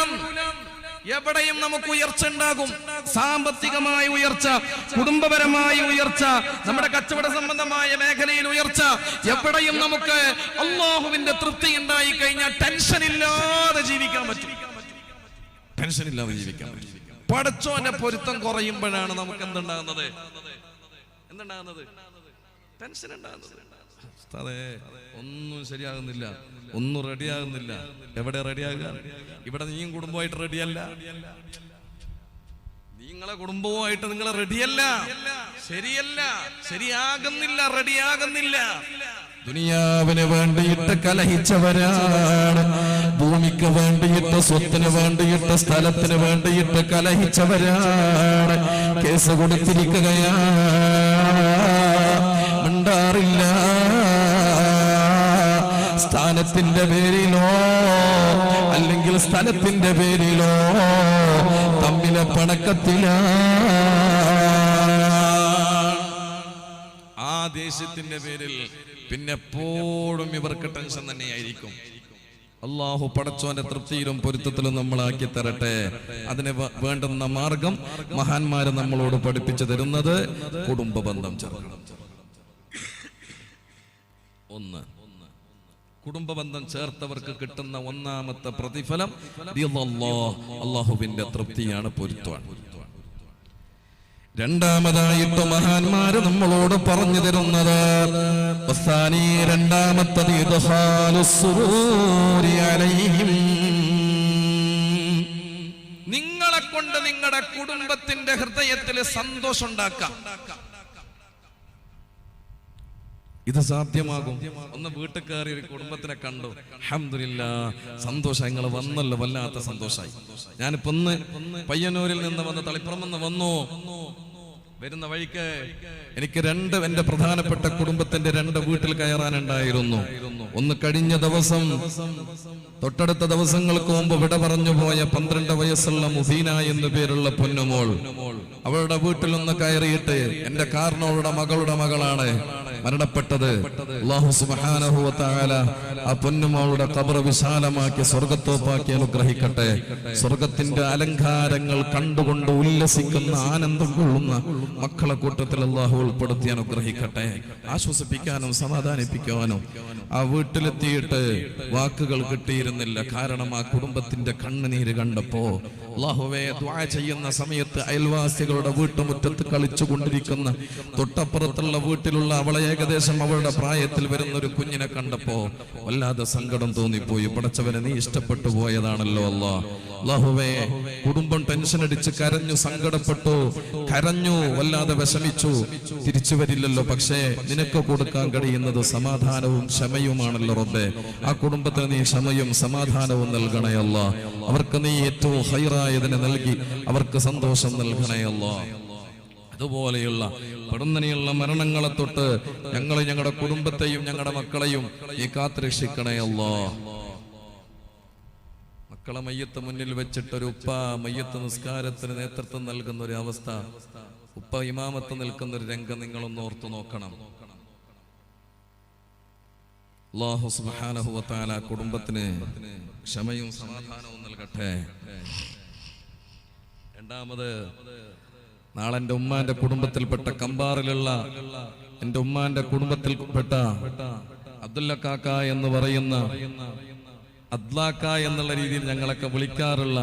എവിടെയും നമുക്ക് ഉയർച്ച ഉണ്ടാകും. സാമ്പത്തികമായ ഉയർച്ച, കുടുംബപരമായ ഉയർച്ച, നമ്മുടെ കച്ചവട സംബന്ധമായ മേഖലയിൽ ഉയർച്ച, എവിടെയും നമുക്ക് അല്ലാഹുവിന്റെ തൃപ്തി ഉണ്ടായി കഴിഞ്ഞാൽ ടെൻഷൻ ഇല്ലാതെ ജീവിക്കാൻ പറ്റും. ടെൻഷൻ ഇല്ലാതെ ജീവിക്കാൻ പറ്റും. പടച്ചോന്റെ പൊരുത്തം കുറയുമ്പോഴാണ് നമുക്ക് എന്തുണ്ടാകുന്നത്? ടെൻഷൻ ഉണ്ടാകുന്നത്. അതെ, ഒന്നും ശരിയാകുന്നില്ല, ഒന്നും റെഡിയാകുന്നില്ല. എവിടെ റെഡിയാകുക? ഇവിടെ നീയും കുടുംബമായിട്ട് റെഡിയല്ല, നിങ്ങളെ കുടുംബവുമായിട്ട് നിങ്ങൾ റെഡിയല്ല, ശരിയല്ല, ശരിയാകുന്നില്ല, റെഡിയാകുന്നില്ല. ദുനിയാവിന് വേണ്ടിയിട്ട് കലഹിച്ചവരാണ്, ഭൂമിക്ക് വേണ്ടിയിട്ട്, സ്വത്തിന് വേണ്ടിയിട്ട്, സ്ഥലത്തിന് വേണ്ടിയിട്ട് കലഹിച്ചവരാണ്. കേസ് കൊടുത്തിരിക്കുകയാണ്, മിണ്ടാറില്ല. സ്ഥാനത്തിന്റെ പേരിലോ അല്ലെങ്കിൽ സ്ഥലത്തിന്റെ പേരിലോ തമ്മിലെ പണക്കത്തിലാണ്. ആ ദേഷ്യത്തിന്റെ പേരിൽ പിന്നെ എപ്പോഴും ഇവർക്ക് ടെൻഷൻ തന്നെയായിരിക്കും. അല്ലാഹു പടച്ചോന്റെ തൃപ്തിയിലും പൊരുത്തത്തിലും നമ്മളാക്കി തരട്ടെ. അതിന് വേണ്ടുന്ന മാർഗം മഹാന്മാര് നമ്മളോട് പഠിപ്പിച്ചു തരുന്നത് കുടുംബ ബന്ധം ചേർക്കണം. ഒന്ന്, കുടുംബ ബന്ധം ചേർത്തവർക്ക് കിട്ടുന്ന ഒന്നാമത്തെ പ്രതിഫലം അല്ലാഹുവിന്റെ തൃപ്തിയാണ്, പൊരുത്തമാണ്. രണ്ടാമതായിട്ട് മഹാന്മാര് നമ്മളോട് പറഞ്ഞു തരുന്നത് രണ്ടാമത്തത് നിങ്ങളെ കൊണ്ട് നിങ്ങളുടെ കുടുംബത്തിന്റെ ഹൃദയത്തിൽ സന്തോഷം ഉണ്ടാക്കാം. ഇത് സാധ്യമാകും. ഒന്ന് വീട്ടിൽ കയറി ഒരു കുടുംബത്തിനെ കണ്ടു, അൽഹംദുലില്ലാഹ്, സന്തോഷം, നിങ്ങൾ വന്നല്ലോ, വല്ലാത്ത സന്തോഷായി. ഞാനിപ്പോ ഒന്ന് പയ്യന്നൂരിൽ നിന്ന് വന്ന് തളിപ്പുറമെന്ന് വന്നു. വരുന്ന വഴിക്ക് എനിക്ക് എന്റെ പ്രധാനപ്പെട്ട കുടുംബത്തിന്റെ 2 വീട്ടിൽ കയറാനുണ്ടായിരുന്നു. ഒന്ന് കഴിഞ്ഞ ദിവസം, തൊട്ടടുത്ത ദിവസങ്ങൾക്ക് മുമ്പ് വിട പറഞ്ഞു പോയ 12 വയസ്സുള്ള മുബീന എന്നു പേരുള്ള പൊന്നുമോൾ, അവളുടെ വീട്ടിലൊന്ന് കയറിയിട്ട്, എന്റെ കാരണവളുടെ മകളുടെ മകളാണ് മരണപ്പെട്ടത്. അല്ലാഹു സുബ്ഹാനഹു വ തആല ആ പൊന്നുമോളുടെ ഖബർ വിശാലമാക്കി സ്വർഗ്ഗത്തോപ്പാക്കി അനുഗ്രഹിക്കട്ടെ. സ്വർഗ്ഗത്തിന്റെ അലങ്കാരങ്ങൾ കണ്ടുകൊണ്ട് ഉല്ലസിക്കുന്ന, ആനന്ദം കൊള്ളുന്ന മക്കളെ കൂട്ടത്തിൽ അല്ലാഹു ഉൾപ്പെടുത്തി അനുഗ്രഹിക്കട്ടെ. ആശ്വസിപ്പിക്കാനും സമാധാനിപ്പിക്കാനും ആ വീട്ടിലെത്തിയിട്ട് വാക്കുകൾ കിട്ടിയിരുന്നില്ല. കാരണം ആ കുടുംബത്തിന്റെ കണ്ണുനീര് കണ്ടപ്പോ, അല്ലാഹുവേ, ദുആ ചെയ്യുന്ന സമയത്ത് അയൽവാസികളുടെ വീട്ടുമുറ്റത്ത് കളിച്ചു കൊണ്ടിരിക്കുന്ന തൊട്ടപ്പുറത്തുള്ള വീട്ടിലുള്ള അവളെ ഏകദേശം അവളുടെ പ്രായത്തിൽ വരുന്ന ഒരു കുഞ്ഞിനെ കണ്ടപ്പോ വല്ലാതെ സങ്കടം തോന്നിപ്പോയി. പടച്ചവനെ, നീ ഇഷ്ടപ്പെട്ടു പോയതാണല്ലോ അല്ലാഹുവേ. കുടുംബം ടെൻഷൻ അടിച്ച് കരഞ്ഞു, സങ്കടപ്പെട്ടു, കരഞ്ഞു, വല്ലാതെ വിഷമിച്ചു. തിരിച്ചു വരില്ലല്ലോ, പക്ഷേ നിനക്ക് കൊടുക്കാൻ കഴിയുന്നത് സമാധാനവും ക്ഷമയുമാണല്ലോ റബ്ബേ. ആ കുടുംബത്തിന് നീ ക്ഷമയും സമാധാനവും നൽകണേ അല്ലാ. അവർക്ക് നീ ഏറ്റവും ഹൈറായതിനെ നൽകി അവർക്ക് സന്തോഷം നൽകണേ അല്ലാ. ഇതുപോലെയുള്ള പെടുന്നനെയുള്ള മരണങ്ങളെ തൊട്ട് ഞങ്ങളെ, ഞങ്ങളുടെ കുടുംബത്തെയും ഞങ്ങളുടെ മക്കളെയും നീ കാത്തുരക്ഷിക്കണേ അല്ലാഹ്. മക്കളെ മയ്യത്ത് മുന്നിൽ വെച്ചിട്ടൊരു ഉപ്പ മയ്യത്ത് നിസ്കാരത്തിന് നേതൃത്വം നൽകുന്ന ഒരു അവസ്ഥ, ഉപ്പ ഇമാമത്ത് നിൽക്കുന്ന ഒരു രംഗം നിങ്ങളൊന്ന് ഓർത്തു നോക്കണം. അല്ലാഹു സുബ്ഹാനഹു വ തആല കുടുംബത്തിന് ക്ഷമയും സമാധാനവും നൽകട്ടെ. രണ്ടാമത്, നാളെ എൻ്റെ ഉമ്മാന്റെ കുടുംബത്തിൽപ്പെട്ട കമ്പാറിലുള്ള എൻ്റെ ഉമ്മാന്റെ കുടുംബത്തിൽപ്പെട്ട അബ്ദുല്ല കാക്ക എന്ന് പറയുന്ന അദ്ലാക്ക എന്നുള്ള രീതിയിൽ ഞങ്ങളൊക്കെ വിളിക്കാറുള്ള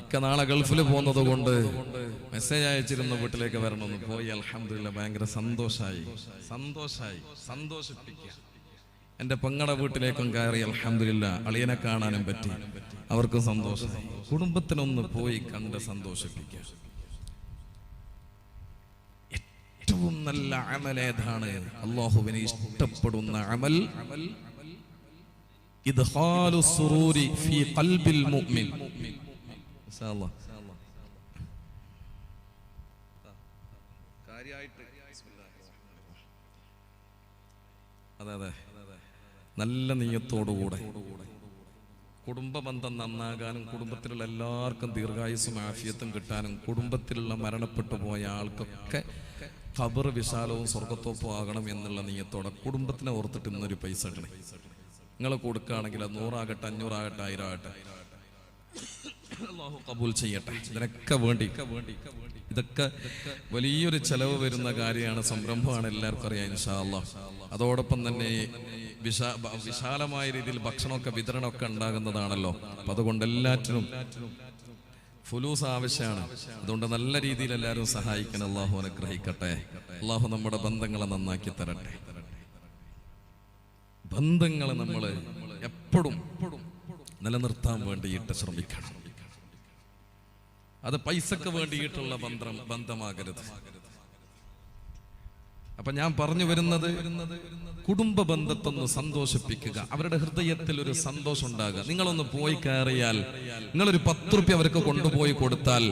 ഇക്ക നാളെ ഗൾഫിൽ പോകുന്നത് കൊണ്ട് മെസ്സേജ് അയച്ചിരുന്നു വീട്ടിലേക്ക് വരണമെന്ന്. പോയി അൽഹംദുലില്ലാ, ഭയങ്കര സന്തോഷിപ്പിക്കുക. എൻ്റെ പെങ്ങളുടെ വീട്ടിലേക്കും കയറി അൽഹംദുലില്ലാ, അളിയനെ കാണാനും പറ്റി, അവർക്കും സന്തോഷം. കുടുംബത്തിനൊന്ന് പോയി കണ്ട് സന്തോഷിപ്പിക്കുക. ഏറ്റവും നല്ല അമലേതാണ്? അല്ലാഹുവിനെ ഇഷ്ടപ്പെടുന്ന അമൽ ഇദ്ഖാലു സുറൂരി ഫീ ഖൽബിൽ മുഅ്മിൻ. ഇൻഷാഅല്ലാഹ് കാര്യായിട്ട് അതെ നല്ല നിയ്യത്തോടുകൂടെ കുടുംബ ബന്ധം നന്നാകാനും കുടുംബത്തിലുള്ള എല്ലാവർക്കും ദീർഘായുസ്സും ആഫിയത്തും കിട്ടാനും കുടുംബത്തിലുള്ള മരണപ്പെട്ടു പോയ ആൾക്കൊക്കെ ഖബർ വിശാലവും സ്വർഗത്തോപ്പും ആകണം എന്നുള്ള നിയ്യത്തോടെ കുടുംബത്തിനെ ഓർത്തിട്ട് ഇന്നൊരു പൈസ ഇടണേ. നിങ്ങൾ കൊടുക്കുകയാണെങ്കിൽ അത് 100 ആകട്ടെ, 500 ആകട്ടെ, 1000 ആകട്ടെ, അല്ലാഹു ഖബൂൽ ചെയ്യട്ടെ. ഇതിനൊക്കെ വേണ്ടി ഇതൊക്കെ വലിയൊരു ചെലവ് വരുന്ന കാര്യമാണ്, സംരംഭമാണ്, എല്ലാവർക്കും അറിയാം ഇൻഷാ അല്ലാഹ്. അതോടൊപ്പം തന്നെ വിശാലമായ രീതിയിൽ ഭക്ഷണമൊക്കെ വിതരണമൊക്കെ ഉണ്ടാകുന്നതാണല്ലോ. അപ്പൊ അതുകൊണ്ട് എല്ലാറ്റിനും ഫുലൂസ് ആവശ്യമാണ്. അതുകൊണ്ട് നല്ല രീതിയിൽ എല്ലാവരും സഹായിക്കണം. അല്ലാഹു അനുഗ്രഹിക്കട്ടെ. അല്ലാഹു നമ്മുടെ ബന്ധങ്ങളെ നന്നാക്കി തരട്ടെ. ബന്ധങ്ങളെ നമ്മൾ എപ്പോഴും നിലനിർത്താൻ വേണ്ടിയിട്ട് ശ്രമിക്കണം. അത് പൈസക്ക് വേണ്ടിയിട്ടുള്ള ബന്ധമാകരുത്. അപ്പൊ ഞാൻ പറഞ്ഞു വരുന്നത്, കുടുംബ ബന്ധത്തൊന്ന് സന്തോഷിപ്പിക്കുക, അവരുടെ ഹൃദയത്തിൽ ഒരു സന്തോഷം ഉണ്ടാകുക. നിങ്ങളൊന്ന് പോയി കയറിയാൽ, നിങ്ങളൊരു 10 റുപ്യ അവർക്ക് കൊണ്ടുപോയി കൊടുത്താൽ,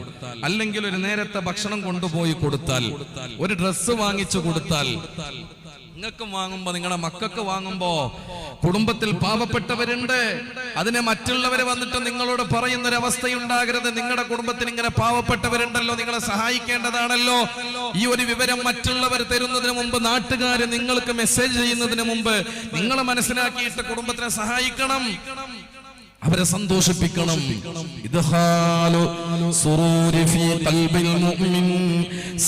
അല്ലെങ്കിൽ ഒരു നേരത്തെ ഭക്ഷണം കൊണ്ടുപോയി കൊടുത്താൽ, ഒരു ഡ്രസ്സ് വാങ്ങിച്ചു കൊടുത്താൽ, നിങ്ങൾക്ക് വാങ്ങുമ്പോ, നിങ്ങളുടെ മക്കൾക്ക് വാങ്ങുമ്പോ, കുടുംബത്തിൽ പാവപ്പെട്ടവരുണ്ട്, അതിനെ മറ്റുള്ളവരെ വന്നിട്ട് നിങ്ങളോട് പറയുന്നൊരവസ്ഥയുണ്ടാകരുത്. നിങ്ങളുടെ കുടുംബത്തിന് ഇങ്ങനെ പാവപ്പെട്ടവരുണ്ടല്ലോ, നിങ്ങളെ സഹായിക്കേണ്ടതാണല്ലോ. ഈ ഒരു വിവരം മറ്റുള്ളവർ തരുന്നതിന് മുമ്പ്, നാട്ടുകാര് നിങ്ങൾക്ക് മെസ്സേജ് ചെയ്യുന്നതിന് മുമ്പ് നിങ്ങൾ മനസ്സിലാക്കിയിട്ട് കുടുംബത്തിനെ സഹായിക്കണം, അവരെ സന്തോഷിപ്പിക്കണം. ഇദ്ഖാലു സുറൂരി ഫീ ഖൽബിൽ മുഅ്മിൻ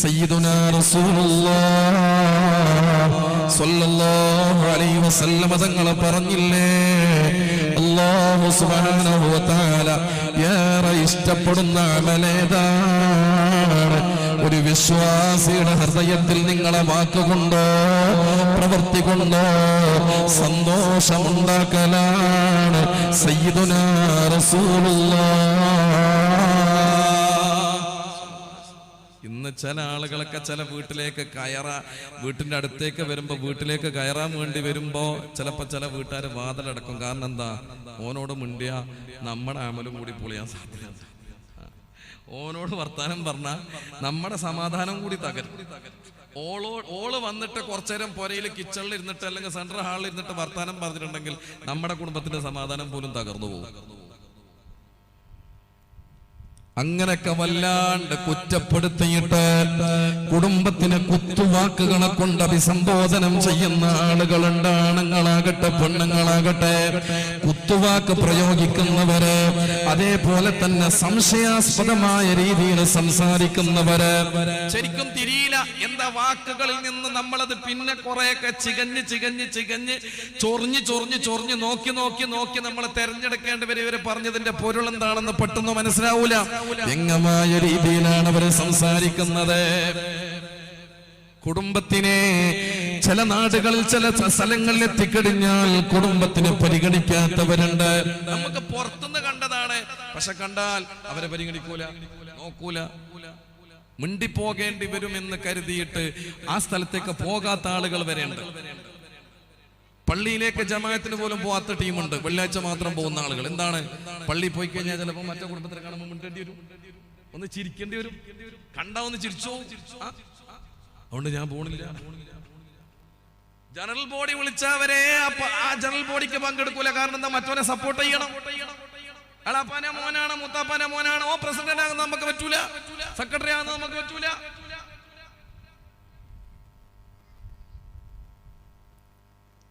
സയ്യിദുനാ റസൂലുള്ളാഹ് സ്വല്ലല്ലാഹു അലൈഹി വസല്ലം തങ്ങൾ പറഞ്ഞില്ലേ, അല്ലാഹു സുബ്ഹാനഹു വ തആല ഏറെ ഇഷ്ടപ്പെടുന്ന അമലേതാണ്? ഒരു വിശ്വാസിയുടെ ഹൃദയത്തിൽ നിങ്ങളെ വാക്കുകൊണ്ടോ പ്രവൃത്തി കൊണ്ടോ സന്തോഷമുണ്ടാക്കലാണ് സയ്യിദുനാ റസൂലുള്ളാഹ്. ഇന്ന് ചില ആളുകളൊക്കെ ചില വീട്ടിലേക്ക് വീട്ടിന്റെ അടുത്തേക്ക് വരുമ്പോ, വീട്ടിലേക്ക് കയറാൻ വേണ്ടി വരുമ്പോ ചിലപ്പോ ചില വീട്ടുകാർ വാതിലടക്കും. കാരണം എന്താ? ഓനോട് മിണ്ടിയ നമ്മുടെ അമലും കൂടി പൊളിയാൻ സാധ്യത. ഓനോട് വർത്താനം പറഞ്ഞ നമ്മുടെ സമാധാനം കൂടി തകരും. ഓള് വന്നിട്ട് കുറച്ചേരം പുരയിൽ കിച്ചണിൽ ഇരുന്നിട്ട് അല്ലെങ്കിൽ സെൻട്രൽ ഹാളിൽ ഇരുന്നിട്ട് വർത്താനം പറഞ്ഞിട്ടുണ്ടെങ്കിൽ നമ്മുടെ കുടുംബത്തിന്റെ സമാധാനം പോലും തകർന്നു പോകും. അങ്ങനെയൊക്കെ വല്ലാണ്ട് കുറ്റപ്പെടുത്തിയിട്ട് കുടുംബത്തിന് കുത്തുവാക്കുകളെ കൊണ്ട് അഭിസംബോധനം ചെയ്യുന്ന ആളുകളുണ്ട്. ആണുങ്ങളാകട്ടെ പെണ്ണുങ്ങളാകട്ടെ, കുത്തുവാക്ക് പ്രയോഗിക്കുന്നവര്, അതേപോലെ തന്നെ സംശയാസ്പദമായ രീതിയിൽ സംസാരിക്കുന്നവര്. ശരിക്കും തിരിയില്ല എന്താ വാക്കുകളിൽ നിന്ന് നമ്മളത് പിന്നെ കുറെയൊക്കെ ചികഞ്ഞ് ചൊറിഞ്ഞ് നോക്കി നമ്മൾ തെരഞ്ഞെടുക്കേണ്ടി വരും. ഇവര് പറഞ്ഞതിന്റെ പൊരുൾ എന്താണെന്ന് പെട്ടെന്ന് മനസ്സിലാവൂല. വ്യംഗ്യമായ രീതിയിലാണ് അവർ സംസാരിക്കുന്നത്. കുടുംബത്തിനെ ചില നാടുകളിൽ ചില സ്ഥലങ്ങളിൽ എത്തിക്കഴിഞ്ഞാൽ കുടുംബത്തിനെ പരിഗണിക്കാത്തവരുണ്ട്. നമുക്ക് പുറത്തുനിന്ന് കണ്ടതാണ്, പക്ഷെ കണ്ടാൽ അവരെ പരിഗണിക്കൂല, നോക്കൂല, മിണ്ടിപ്പോകേണ്ടി വരുമെന്ന് കരുതിയിട്ട് ആ സ്ഥലത്തേക്ക് പോകാത്ത ആളുകൾ വരെയുണ്ട്. പള്ളിയിലേക്ക് ജമാഅത്തിന് പോലും പോകാത്ത ടീമുണ്ട്. വെള്ളിയാഴ്ച മാത്രം പോകുന്ന ആളുകൾ. എന്താണ്? പള്ളി പോയി കഴിഞ്ഞാൽ ചിലപ്പോൾ മറ്റേ കുടുംബത്തിനെ കാണുമ്പോൾ മിണ്ടേണ്ടി വരും. ഒന്ന് ചിരിക്കേണ്ടി വരും, കണ്ടാ ഒന്ന് ചിരിച്ചോ. അതുകൊണ്ട് ഞാൻ പോണില്ല. ജനറൽ ബോഡി വിളിച്ചവരെ ആ ജനറൽ ബോഡിക്ക് പങ്കെടുക്കൂല. കാരണം എന്താ? മറ്റവനെ സപ്പോർട്ട് ചെയ്യണം. അളാപ്പാന്റെ മോനാണ്, മുത്താപ്പാന്റെ മോനാണ്. ഓ പ്രസിഡന്റ് ആകുന്ന നമുക്ക് പറ്റൂല, സെക്രട്ടറി ആകുന്ന നമുക്ക് പറ്റൂല.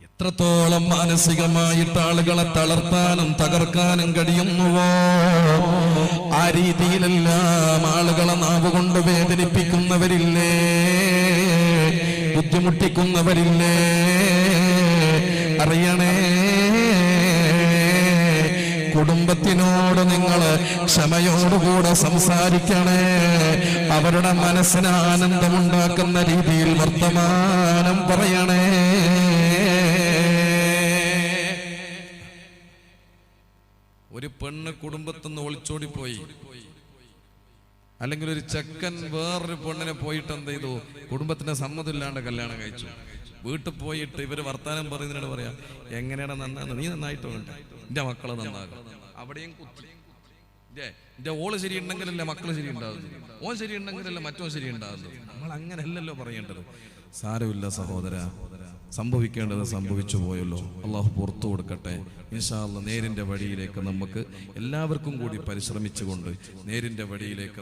എത്രത്തോളം മാനസികമായിട്ട് ആളുകളെ തളർത്താനും തകർക്കാനും കഴിയുന്നുവോ ആ രീതിയിലെല്ലാം ആളുകളെ നാവ് കൊണ്ട് വേദനിപ്പിക്കുന്നവരില്ലേ, ബുദ്ധിമുട്ടിക്കുന്നവരില്ലേ? അറിയണേ, കുടുംബത്തിനോട് നിങ്ങൾ ക്ഷമയോടുകൂടെ സംസാരിക്കണേ. അവരുടെ മനസ്സിന് ആനന്ദമുണ്ടാക്കുന്ന രീതിയിൽ വർത്തമാനം പറയണേ. ഒരു പെണ്ണ് കുടുംബത്തിന്ന് ഒളിച്ചോടിപ്പോയി, അല്ലെങ്കിൽ ഒരു ചെക്കൻ വേറൊരു പെണ്ണിനെ പോയിട്ട് എന്ത് ചെയ്തു? കുടുംബത്തിന്റെ സമ്മതമില്ലാണ്ട് കല്യാണം കഴിച്ചു. വീട്ടിൽ പോയിട്ട് ഇവര് വർത്താനം പറയുന്നതിനോട് പറയാ, എങ്ങനെയാണ് നന്നാകുന്നത്? നീ നന്നായിട്ട് വേണ്ട, എന്റെ മക്കളെ നന്നാകും. അവിടെയും കുത്തി. എന്റെ ഓള് ശരിയുണ്ടെങ്കിലല്ലേ മക്കള് ശരി ഉണ്ടാകുന്നു, ഓൻ ശരിയുണ്ടെങ്കിലല്ലേ മറ്റോ ശരി ഉണ്ടാകുന്നു. നമ്മൾ അങ്ങനെയല്ലല്ലോ പറയേണ്ടത്. സാരമില്ല സഹോദര, സംഭവിക്കേണ്ടത് സംഭവിച്ചു പോയല്ലോ. അള്ളാഹു പുറത്തു കൊടുക്കട്ടെ. ഇൻഷാ അല്ലാഹ് നേരിന്റെ വഴിയിലേക്ക് നമുക്ക് എല്ലാവർക്കും കൂടി പരിശ്രമിച്ചുകൊണ്ട് നേരിന്റെ വഴിയിലേക്ക്,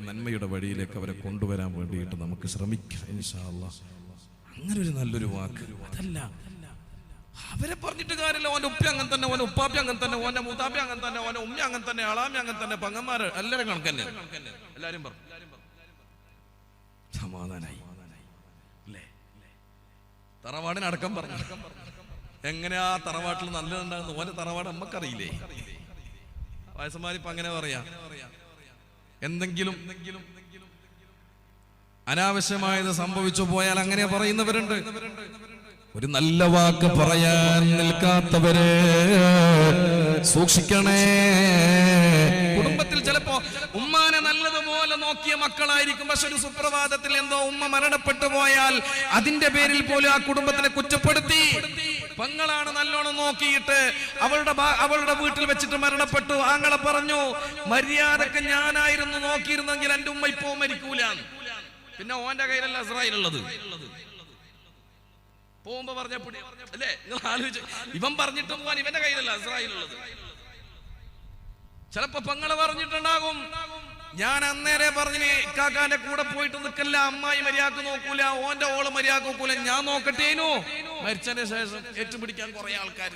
നന്മയുടെ വഴിയിലേക്ക് അവരെ കൊണ്ടുവരാൻ വേണ്ടിയിട്ട് നമുക്ക് ശ്രമിക്കാം. ഇൻഷാ അല്ലാഹ് അങ്ങനെ ഒരു നല്ലൊരു വാക്ക് അതല്ല. അവരെ പറഞ്ഞിട്ട് കാര്യമില്ല. ഓന്റെ ഉപ്പ അങ്ങനെ തന്നെ, ഓന്റെ ഉപ്പാപ്പി അങ്ങനെ തന്നെ, ഓന്റെ മൂത്താപ്പി അങ്ങനെ തന്നെ, ഓന്റെ ഉമ്മ അങ്ങനെ തന്നെ, ആളാമ്മ അങ്ങനെ തന്നെ, പങ്ങന്മാര് എല്ലാവരും കണക്കന്നെ. എല്ലാരും പറഞ്ഞു സമാധാനായി അല്ലേ? തറവാടിനടക്കം പറഞ്ഞു. എങ്ങനെയാ തറവാട്ടിൽ നല്ലതുണ്ടാകുന്നു? ഓന്റെ തറവാട് നമ്മക്കറിയില്ലേ? വയസ്സന്മാരിപ്പോ അങ്ങനെ പറയാ. എന്തെങ്കിലും അനാവശ്യമായത് സംഭവിച്ചു പോയാൽ അങ്ങനെ പറയുന്നവരുണ്ട്. ഒരു നല്ല വാക്ക് പറയാൻ നിൽക്കാത്തവരെ സൂക്ഷിക്കണേ. കുടുംബത്തിൽ ചിലപ്പോ ഉമ്മാനെ നല്ലതുപോലെ നോക്കിയ മക്കളായിരിക്കും. പക്ഷെ ഒരു സുപ്രഭാതത്തിൽ എന്തോ ഉമ്മ മരണപ്പെട്ടു പോയാൽ അതിന്റെ പേരിൽ പോലും ആ കുടുംബത്തിനെ കുറ്റപ്പെടുത്തി. പെങ്ങളാണ് നല്ലോണം നോക്കിയിട്ട് അവളുടെ വീട്ടിൽ വെച്ചിട്ട് മരണപ്പെട്ടു. ആങ്ങളെ പറഞ്ഞു, മര്യാദക്ക് ഞാനായിരുന്നു നോക്കിയിരുന്നെങ്കിൽ എന്റെ ഉമ്മ ഇപ്പോ മരിക്കൂല. പിന്നെ ഓന്റെ കയ്യിലല്ല ഇസ്രായേലുള്ളത്. പോകുമ്പോ പറഞ്ഞപ്പോ അല്ലേ, നിങ്ങൾ ആലോചിച്ച്, ഇവൻ പറഞ്ഞിട്ട് പോവാൻ ഇവന്റെ കയ്യിലല്ല ഇസ്രായേലുള്ളത്. ചിലപ്പോ പെങ്ങള് പറഞ്ഞിട്ടുണ്ടാകും, ഞാൻ അന്നേരെ പറഞ്ഞിന് കാക്കാന്റെ കൂടെ പോയിട്ട് നിൽക്കല്ല, അമ്മായി മര്യാദക്ക് നോക്കൂല, ഓന്റെ ഓള് മര്യാദക്ക് നോക്കൂല, ഞാൻ നോക്കട്ടേനു. മരിച്ചതിന് ശേഷം ഏറ്റുപിടിക്കാൻ കുറെ ആൾക്കാർ.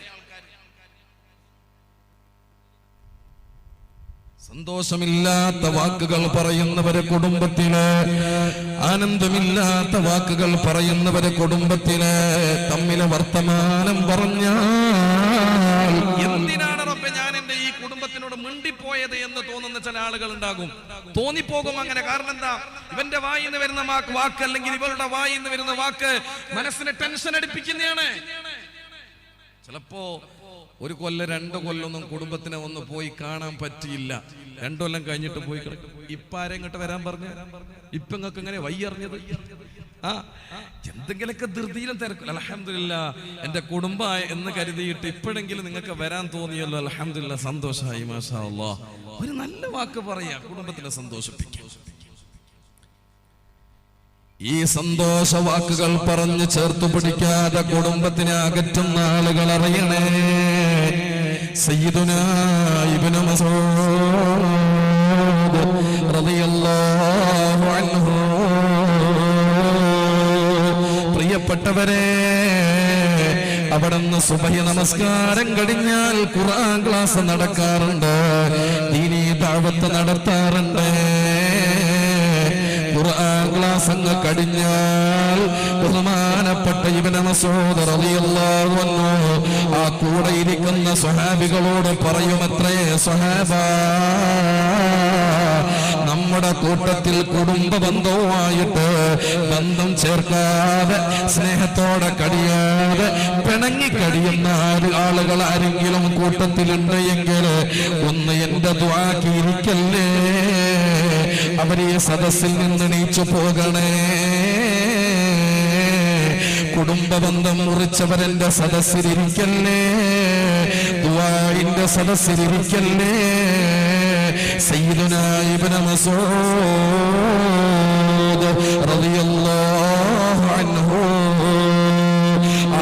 സന്തോഷമില്ലാത്ത വാക്കുകൾ പറയുന്നവരെ കുടുംബത്തില്, ആനന്ദമില്ലാത്ത വാക്കുകൾ പറയുന്നവരെ കുടുംബത്തില് തമ്മിലെ വർത്തമാനം പറഞ്ഞാൽ എന്തിനാണ് റബ്ബേ ഞാൻ എന്റെ ഈ കുടുംബത്തിനോട് മിണ്ടിപ്പോയത് എന്ന് തോന്നുന്ന ചില ആളുകൾ ഉണ്ടാകും. തോന്നിപ്പോകും അങ്ങനെ. കാരണം എന്താ? ഇവന്റെ വായിന്ന് വരുന്ന വാക്ക് അല്ലെങ്കിൽ ഇവളുടെ വായിന്ന് വരുന്ന വാക്ക് മനസ്സിനെ ടെൻഷൻ അടിപ്പിക്കുന്നതാണ്. ചിലപ്പോ ഒരു കൊല്ലം 2 കൊല്ലമൊന്നും കുടുംബത്തിനെ ഒന്ന് പോയി കാണാൻ പറ്റിയില്ല. 2 കൊല്ലം കഴിഞ്ഞിട്ട് പോയി ഇപ്പൊ ആരെ ഇങ്ങോട്ട് വരാൻ പറഞ്ഞു? ഇപ്പൊ നിങ്ങൾക്ക് എങ്ങനെ വയ്യറിഞ്ഞത്? എന്തെങ്കിലുമൊക്കെ ധൃതിയിലും തിരക്കില്ല. അൽഹംദുലില്ലാ എന്റെ കുടുംബ എന്ന് കരുതിയിട്ട് ഇപ്പോഴെങ്കിലും നിങ്ങൾക്ക് വരാൻ തോന്നിയല്ലോ. അൽഹംദുലില്ലാ, സന്തോഷമായി. മാഷാ അല്ലാഹ്. ഒരു നല്ല വാക്ക് പറയാ, കുടുംബത്തിനെ സന്തോഷിപ്പിക്കുക. ഈ സന്തോഷ വാക്കുകൾ പറഞ്ഞു ചേർത്തു പിടിക്കാതെ കുടുംബത്തിനെ അകറ്റുന്ന ആളുകൾ അറിയണേ. സയ്യിദുനാ ഇബ്നു മസ്ഊദ് റളിയല്ലാഹു അൻഹു, പ്രിയപ്പെട്ടവരെ, അവിടുന്ന് സുബഹി നമസ്കാരം കഴിഞ്ഞാൽ ഖുർആൻ ക്ലാസ് നടക്കാറുണ്ട്, ദീനീ ദഅവത്ത് നടത്താറുണ്ട്. ഖുർആൻ ക്ലാസ് അങ്ങ് കഴിഞ്ഞാൽ ബഹുമാനപ്പെട്ട ഇബ്നു മസ്ഊദ് റളിയല്ലാഹു അൻഹു ആ കൂടെ ഇരിക്കുന്ന സ്വഹാബികളോട് പറയുമത്രേ, സ്വഹാബാ, നമ്മുടെ കൂട്ടത്തിൽ കുടുംബ ബന്ധവുമായിട്ട് ബന്ധം ചേർക്കാതെ സ്നേഹത്തോടെ കഴിയാതെ പിണങ്ങിക്കഴിയുന്ന ആളുകൾ ആരെങ്കിലും കൂട്ടത്തിലുണ്ട് എങ്കിൽ ഒന്ന് എന്റെ ദുആക്ക് ഇരിക്കല്ലേ, അവരെ സദസ്സിൽ നിന്ന് നീച്ചു പോകണേ. കുടുംബ ബന്ധം മുറിച്ചവരെന്റെ സദസ്സിലിരിക്കല്ലേ, ദുആഇന്റെ സദസ്സിലിരിക്കല്ലേ. സയ്യിദുനാ ഇബ്നു മസ്ഊദ് റളിയല്ലാഹു അൻഹു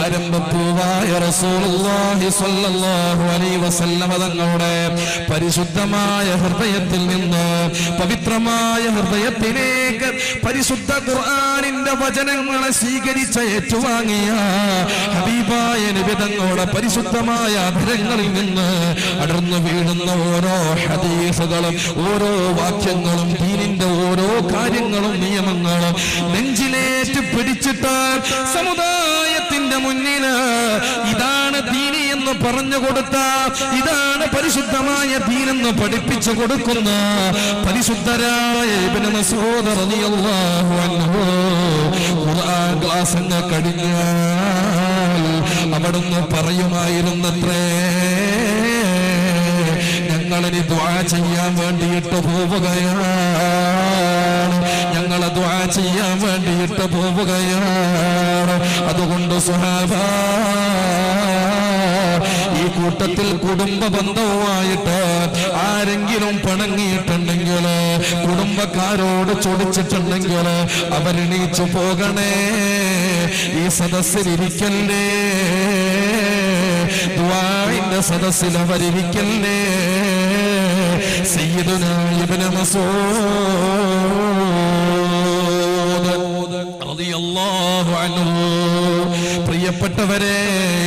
ആരംഭപ്പൂവായ റസൂലുള്ളാഹി സ്വല്ലല്ലാഹു അലൈഹി വസല്ലമ തങ്ങളുടെ പരിശുദ്ധമായ ഹൃദയത്തിൽ നിന്ന് പവിത്രമായ ഹൃദയത്തിലേക്ക് പരിശുദ്ധ ഖുർആനിന്റെ വചനങ്ങളെ സ്വീകരിച്ച ഏറ്റുവാങ്ങിയ ഹബീബായ നബി തങ്ങളുടെ പരിശുദ്ധമായ അധരങ്ങളിൽ നിന്ന് അടർന്നു വീഴുന്ന ഓരോ ഹദീസുകളും ഓരോ വാക്യങ്ങളും ദീനിന്റെ ഓരോ കാര്യങ്ങളും നിയമങ്ങളും നെഞ്ചിലേറ്റ് പിടിച്ചിട്ട് സമുദായത്തിന്റെ മുന്നില് ഇതാണ് ദീനി എന്ന് പറഞ്ഞു കൊടുത്ത, ഇതാണ് പരിശുദ്ധമായ ദീനെന്ന് പഠിപ്പിച്ചു കൊടുക്കുന്ന പരിശുദ്ധരായ ഇബ്നു മസ്ഊദ് റളിയല്ലാഹു അൻഹു ഖുർആൻ ക്ലാസ് കഴിഞ്ഞാൽ അവിടുന്ന് പറയുമായിരുന്നത്രേ, ഞങ്ങളിനി ദുആ ചെയ്യാൻ വേണ്ടിയിട്ട് പോവുകയാണ്, ഞങ്ങളെ ദുആ ചെയ്യാൻ വേണ്ടിയിട്ട് പോവുകയാണ്. അതുകൊണ്ട് സ്വഹാബ, ഈ കൂട്ടത്തിൽ കുടുംബ ബന്ധവുമായിട്ട് ആരെങ്കിലും പിണങ്ങിയിട്ടുണ്ടെങ്കിൽ, കുടുംബക്കാരോട് ചൊടിച്ചിട്ടുണ്ടെങ്കിൽ അവരെണീച്ചു പോകണേ, ഈ സദസ്സിലിരിക്കല്ലേ, ദുആഇന്റെ സദസ്സിൽ അവരിരിക്കല്ലേ. സയ്യിദുനാ ഇബ്നു മസ്ഊദ് റളിയല്ലാഹു അൻഹു. പ്രിയപ്പെട്ടവരെ,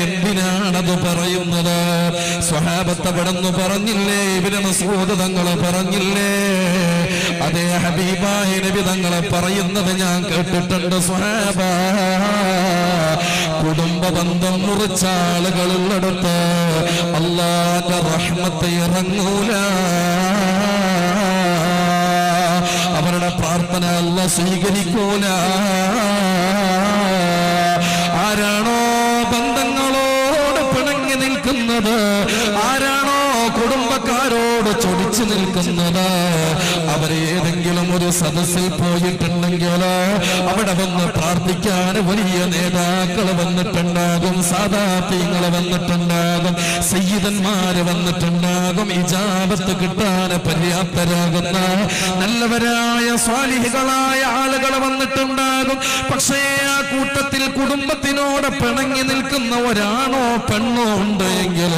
എന്തിനാണത് പറയുന്നത്? സ്വഹാബത്ത് അവിടെന്ന് പറഞ്ഞില്ലേ, ഇബ്നു മസ്ഊദ് തങ്ങളെ പറഞ്ഞില്ലേ, അതേ ഹബീബായ നബി തങ്ങളെ പറയുന്നത് ഞാൻ കേട്ടിട്ടുണ്ട്. സ്വഹാബ, കുടുംബ ബന്ധം മുറിച്ച ആളുകളുള്ളടുത്ത് അല്ലാഹുവിന്റെ റഹ്മത്ത് ഇറങ്ങൂല, അവരുടെ പ്രാർത്ഥന അല്ലാഹു സ്വീകരിക്കൂല. ആരാണോ ബന്ധങ്ങളോട് പിണങ്ങി നിൽക്കുന്നത്, ആരാണോ കുടുംബക്കാരോട് ചൊടിച്ചു നിൽക്കുന്നത്, അവരേതെങ്കിലും ഒരു സദസ്സിൽ പോയിട്ടുണ്ടെങ്കിൽ അവിടെ വന്ന് പ്രാർത്ഥിക്കാൻ വലിയ നേതാക്കൾ വന്നിട്ടുണ്ടാകും, സാദാത്യങ്ങൾ വന്നിട്ടുണ്ടാകും, സയ്യിദന്മാര് വന്നിട്ടുണ്ടാകും, ഇജാബത്ത് കിട്ടാൻ പര്യാപ്തരാകുന്ന നല്ലവരായ സ്വാലിഹികളായ ആളുകൾ വന്നിട്ടുണ്ടാകും. പക്ഷേ ആ കൂട്ടത്തിൽ കുടുംബത്തിനോട് പിണങ്ങി നിൽക്കുന്ന ഒരാണോ പെണ്ണോ ഉണ്ട് എങ്കിൽ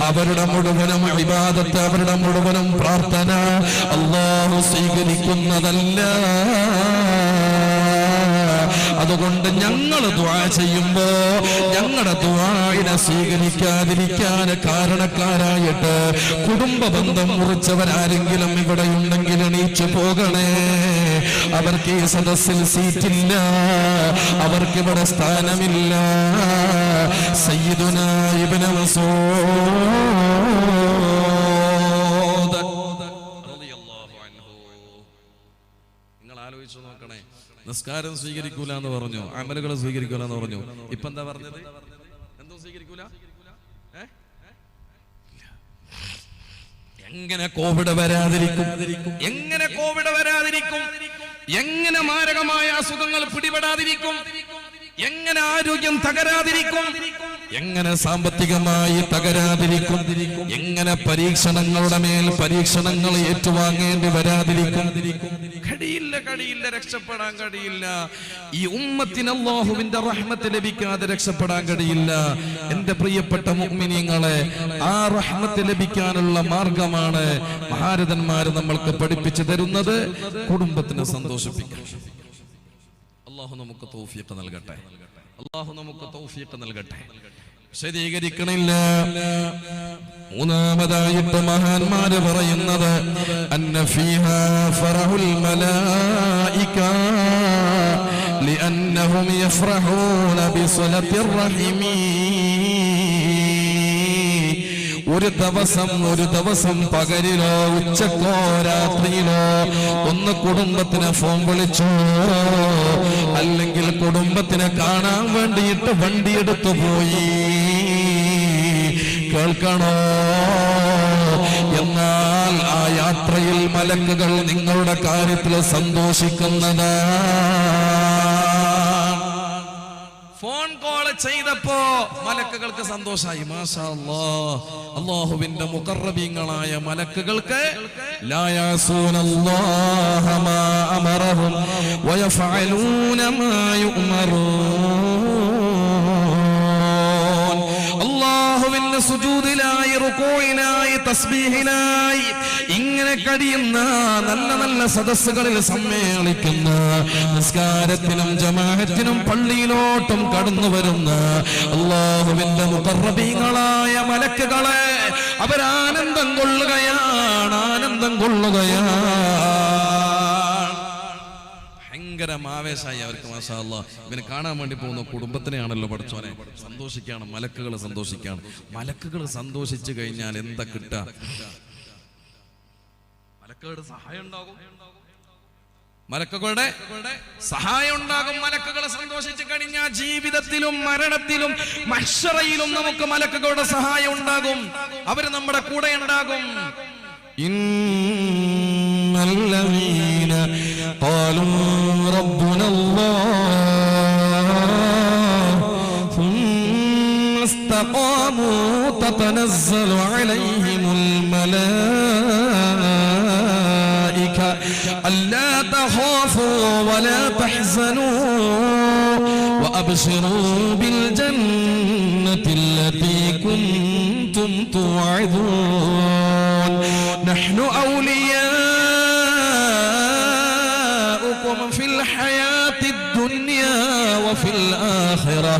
അവരുടെ മുഴുവനും ഇബാദത്ത്, അവരുടെ മുഴുവനും പ്രാർത്ഥന അല്ലാഹു സ്വീകരിക്കുന്നതല്ല. അതുകൊണ്ട് ഞങ്ങൾ ദുആ ചെയ്യുമ്പോ ഞങ്ങളുടെ ദുആഇനെ സ്വീകരിക്കാതിരിക്കാൻ കാരണക്കാരായിട്ട് കുടുംബ ബന്ധം മുറിച്ചവരാരെങ്കിലും ഇവിടെ ഉണ്ടെങ്കിൽ എണീച്ചു പോകണേ. അവർക്ക് ഈ സദസ്സിൽ സീറ്റില്ല, അവർക്കിവിടെ സ്ഥാനമില്ല. സയ്യിദുനാ ഇബ്നു മസ്ഊദ് റളിയല്ലാഹു അൻഹു. നിങ്ങൾ ആലോചിച്ചു നോക്കണേ, നിസ്കാരം സ്വീകരിക്കൂല എന്ന് പറഞ്ഞു, അമലുകൾ സ്വീകരിക്കൂല എന്ന് പറഞ്ഞു. ഇപ്പൊ എന്താ പറഞ്ഞത്? എന്തോ സ്വീകരിക്കൂല. എങ്ങനെ കോവിഡ് വരാതിരിക്കും? എങ്ങനെ കോവിഡ് വരാതിരിക്കും? എങ്ങനെ മാരകമായ അസുഖങ്ങൾ പിടിപെടാതിരിക്കും? എങ്ങനെ ആരോഗ്യം തകരാതിരിക്കും? എങ്ങനെ സാമ്പത്തികമായി തകരാതിരിക്കും? എങ്ങനെ പരീക്ഷണങ്ങളുടെ മേൽ പരീക്ഷണങ്ങൾ ഏറ്റുവാങ്ങേണ്ടി വരാതിരിക്കും? കഴിയില്ല, കഴിയില്ല, രക്ഷപ്പെടാൻ കഴിയില്ല. ഈ ഉമ്മത്തിന് അല്ലാഹുവിന്റെ റഹ്മത്ത് ലഭിക്കാതെ രക്ഷപ്പെടാൻ കഴിയില്ല. എന്റെ പ്രിയപ്പെട്ട മുഅ്മിനീങ്ങളെ, ആ റഹ്മത്ത് ലഭിക്കാനുള്ള മാർഗമാണ് മഹാരഥന്മാര് നമ്മൾക്ക് പഠിപ്പിച്ചു തരുന്നത്. കുടുംബത്തിനെ സന്തോഷിപ്പിക്കാൻ അല്ലാഹു നമുക്ക് തൗഫീഖ് നൽകട്ടെ, അല്ലാഹു നമുക്ക് തൗഫീഖ് നൽകട്ടെ. ശരീകരിക്കണില്ല. മൂന്നാമതായിട്ട് മഹാന്മാര് പറയുന്നത് അന്ന ഫീഹാ ഫറഹുൽ മലായിക ലിഅന്നഹും യഫ്റഹൂന ബിസ്വലത്തിർ റഹിമി. ഒരു ദിവസം പകലിലോ ഉച്ചക്കോ രാത്രിയിലോ ഒന്ന് കുടുംബത്തിനെ ഫോൺ വിളിച്ചോ, അല്ലെങ്കിൽ കുടുംബത്തിനെ കാണാൻ വേണ്ടിയിട്ട് വണ്ടിയെടുത്തു പോയി, കേൾക്കണോ? എന്നാൽ ആ യാത്രയിൽ മലക്കുകൾ നിങ്ങളുടെ കാര്യത്തിൽ സന്തോഷിക്കുന്നതാണ്. ഫോൺ കോൾ ചെയ്തപ്പോ മലക്കുകൾക്ക് സന്തോഷായി. മാഷാ അല്ലാഹ്, അല്ലാഹുവിന്റെ മുഖറബീങ്ങളായ മലക്കുകൾക്ക് ലാ യഅസൂനല്ലാഹ മാ അമറഹും വയഫഅലൂന മാ യുഅമറൂൻ. അല്ലാഹുവിന്റെ സുജൂദിലായി, റുകൂഇലായി, തസ്ബീഹിലായി ഇങ്ങനെ കഴിയുന്ന നല്ല നല്ല സദസ്സുകളിൽ സമ്മേളിക്കുന്ന, നിസ്കാരത്തിനും ജമാഅത്തിനും പള്ളിയിലോട്ടും കടന്നു വരുന്ന അല്ലാഹുവിന്റെ മുഖറബീങ്ങളായ മലക്കുകളെ അവരാനന്ദം കൊള്ളുകയാണ്, ആനന്ദം കൊള്ളുകയാണ്. ഭയങ്കര ആവേശമായി അവർക്ക്. മാഷാ അല്ലാഹ്, ഇവനെ കാണാൻ വേണ്ടി പോകുന്ന കുടുംബത്തിനെയാണല്ലോ പഠിച്ചോനെ. സന്തോഷിക്കാണ് മലക്കുകൾ, സന്തോഷിക്കാണ്. മലക്കുകൾ സന്തോഷിച്ചു കഴിഞ്ഞാൽ എന്താ കിട്ടുക? മലക്കുകളുടെ സഹായം ഉണ്ടാകും, മലക്കുകളുടെ സഹായം ഉണ്ടാകും. മലക്കുകൾ സന്തോഷിച്ചു കഴിഞ്ഞാൽ ജീവിതത്തിലും മരണത്തിലും മഹ്ശറയിലും നമുക്ക് മലക്കുകളുടെ സഹായം ഉണ്ടാകും. അവര് നമ്മുടെ കൂടെ ഉണ്ടാകും. ഇന്നല്ലദീന ഖാലൂ റബ്ബുനല്ലാഹ് സുമ്മ ഇസ്തഖാമൂ തതനസ്സലു അലൈഹിമുൽ മലായിക അല്ലാ തഖാഫൂ വലാ തഹ്സനൂ وأبشروا بالجنة التي كنتم توعدون نحن أولياؤكم في الحياة الدنيا وفي الآخرة.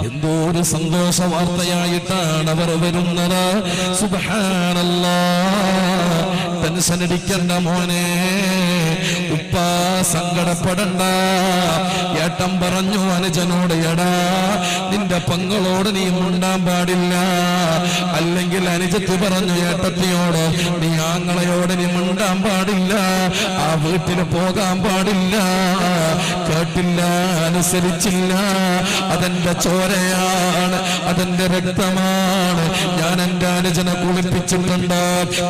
എന്തോരു സന്തോഷ വാർത്തയായിട്ടാണ് അവർ വരുന്നത്. സുബ്ഹാനല്ലാഹ്. ടെൻഷൻ അടിക്കണ്ട മോനെ, ഉപ്പ സങ്കടപ്പെടണ്ട. ഏട്ടൻ പറഞ്ഞു അനുജനോട്, എടാ നിന്റെ പെങ്ങളോട് നീ മുണ്ടാൻ പാടില്ല. അല്ലെങ്കിൽ അനുജത്തി പറഞ്ഞു ഏട്ടത്തിയോട്, നീ ആങ്ങളയോട് നീ മുണ്ടാൻ പാടില്ല, ആ വീട്ടിൽ പോകാൻ പാടില്ല. കേട്ടില്ല, അനുസരിച്ചില്ല. അതെന്റെ ചോരയാണ്, അതെന്റെ രക്തമാണ്. ഞാൻ എന്റെ അനുജനെ കുളിപ്പിച്ചിട്ടുണ്ട്,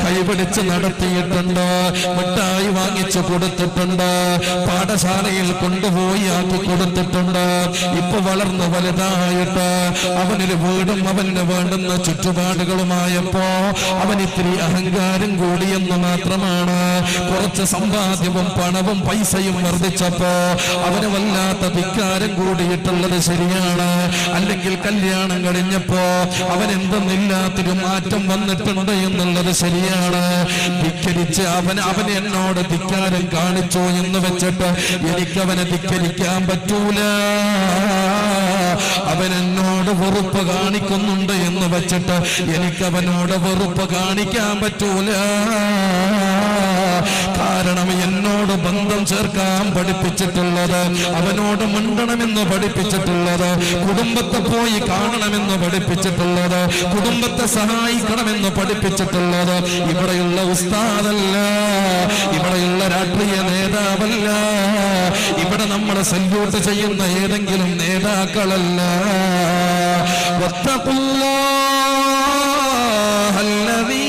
കൈപിടിച്ച് നടത്തിയിട്ടുണ്ട്, മിഠായി വാങ്ങിച്ചു കൊടുത്തിട്ടുണ്ട്, പാഠശാലയിൽ കൊണ്ടുപോയി ആക്കി കൊടുത്തിട്ടുണ്ട്. ഇപ്പൊ വളർന്ന് വലുതായിട്ട് അവനൊരു വീടും അവന് വേണ്ടുന്ന ചുറ്റുപാടുകളുമായപ്പോ അവൻ ഇത്തിരി അഹങ്കാരം കൂടിയെന്ന് മാത്രമാണ്. കുറച്ച് സമ്പാദ്യവും പണവും പൈസയും വർദ്ധിച്ചപ്പോ അവന് വല്ലാത്ത ധിക്കാരം കൂടിയിട്ടുള്ളത് ശരിയാണ്. അല്ലെങ്കിൽ കല്യാണം കഴിഞ്ഞപ്പോ അവൻ എന്തെന്നില്ലാത്തൊരു മാറ്റം വന്നിട്ടുണ്ട് എന്നുള്ളത് ശരിയാണ്. ധിക്കരിച്ച് അവൻ എന്നോട് ധിക്കാരം കാണിച്ചോ എന്ന് വെച്ചിട്ട് എനിക്കവനെ ധിക്കരിക്കാൻ പറ്റൂല. അവൻ എന്നോട് വെറുപ്പ് കാണിക്കുന്നുണ്ട് എന്ന് വെച്ചിട്ട് എനിക്കവനോട് വെറുപ്പ് കാണിക്കാൻ പറ്റൂല. കാരണം എന്നോട് ബന്ധം ചേർക്കാൻ പഠിപ്പിച്ചിട്ടുള്ളത്, അവനോട് മിണ്ടണമെന്ന് പഠിപ്പിച്ചിട്ടുള്ളത്, കുടുംബത്തെ പോയി കാണണമെന്ന് പഠിപ്പിച്ചിട്ടുള്ളത്, കുടുംബത്തെ സഹായിക്കണമെന്ന് പഠിപ്പിച്ചിട്ടുള്ളത് ഇവിടെയുള്ള ഉസ്താദല്ല, ഇവിടെയുള്ള രാഷ്ട്രീയ നേതാവല്ല, ഇവിടെ നമ്മൾ സല്യൂട്ട് ചെയ്യുന്ന ഏതെങ്കിലും നേതാക്കളല്ല. വത്തഖുല്ലാഹല്ലദീ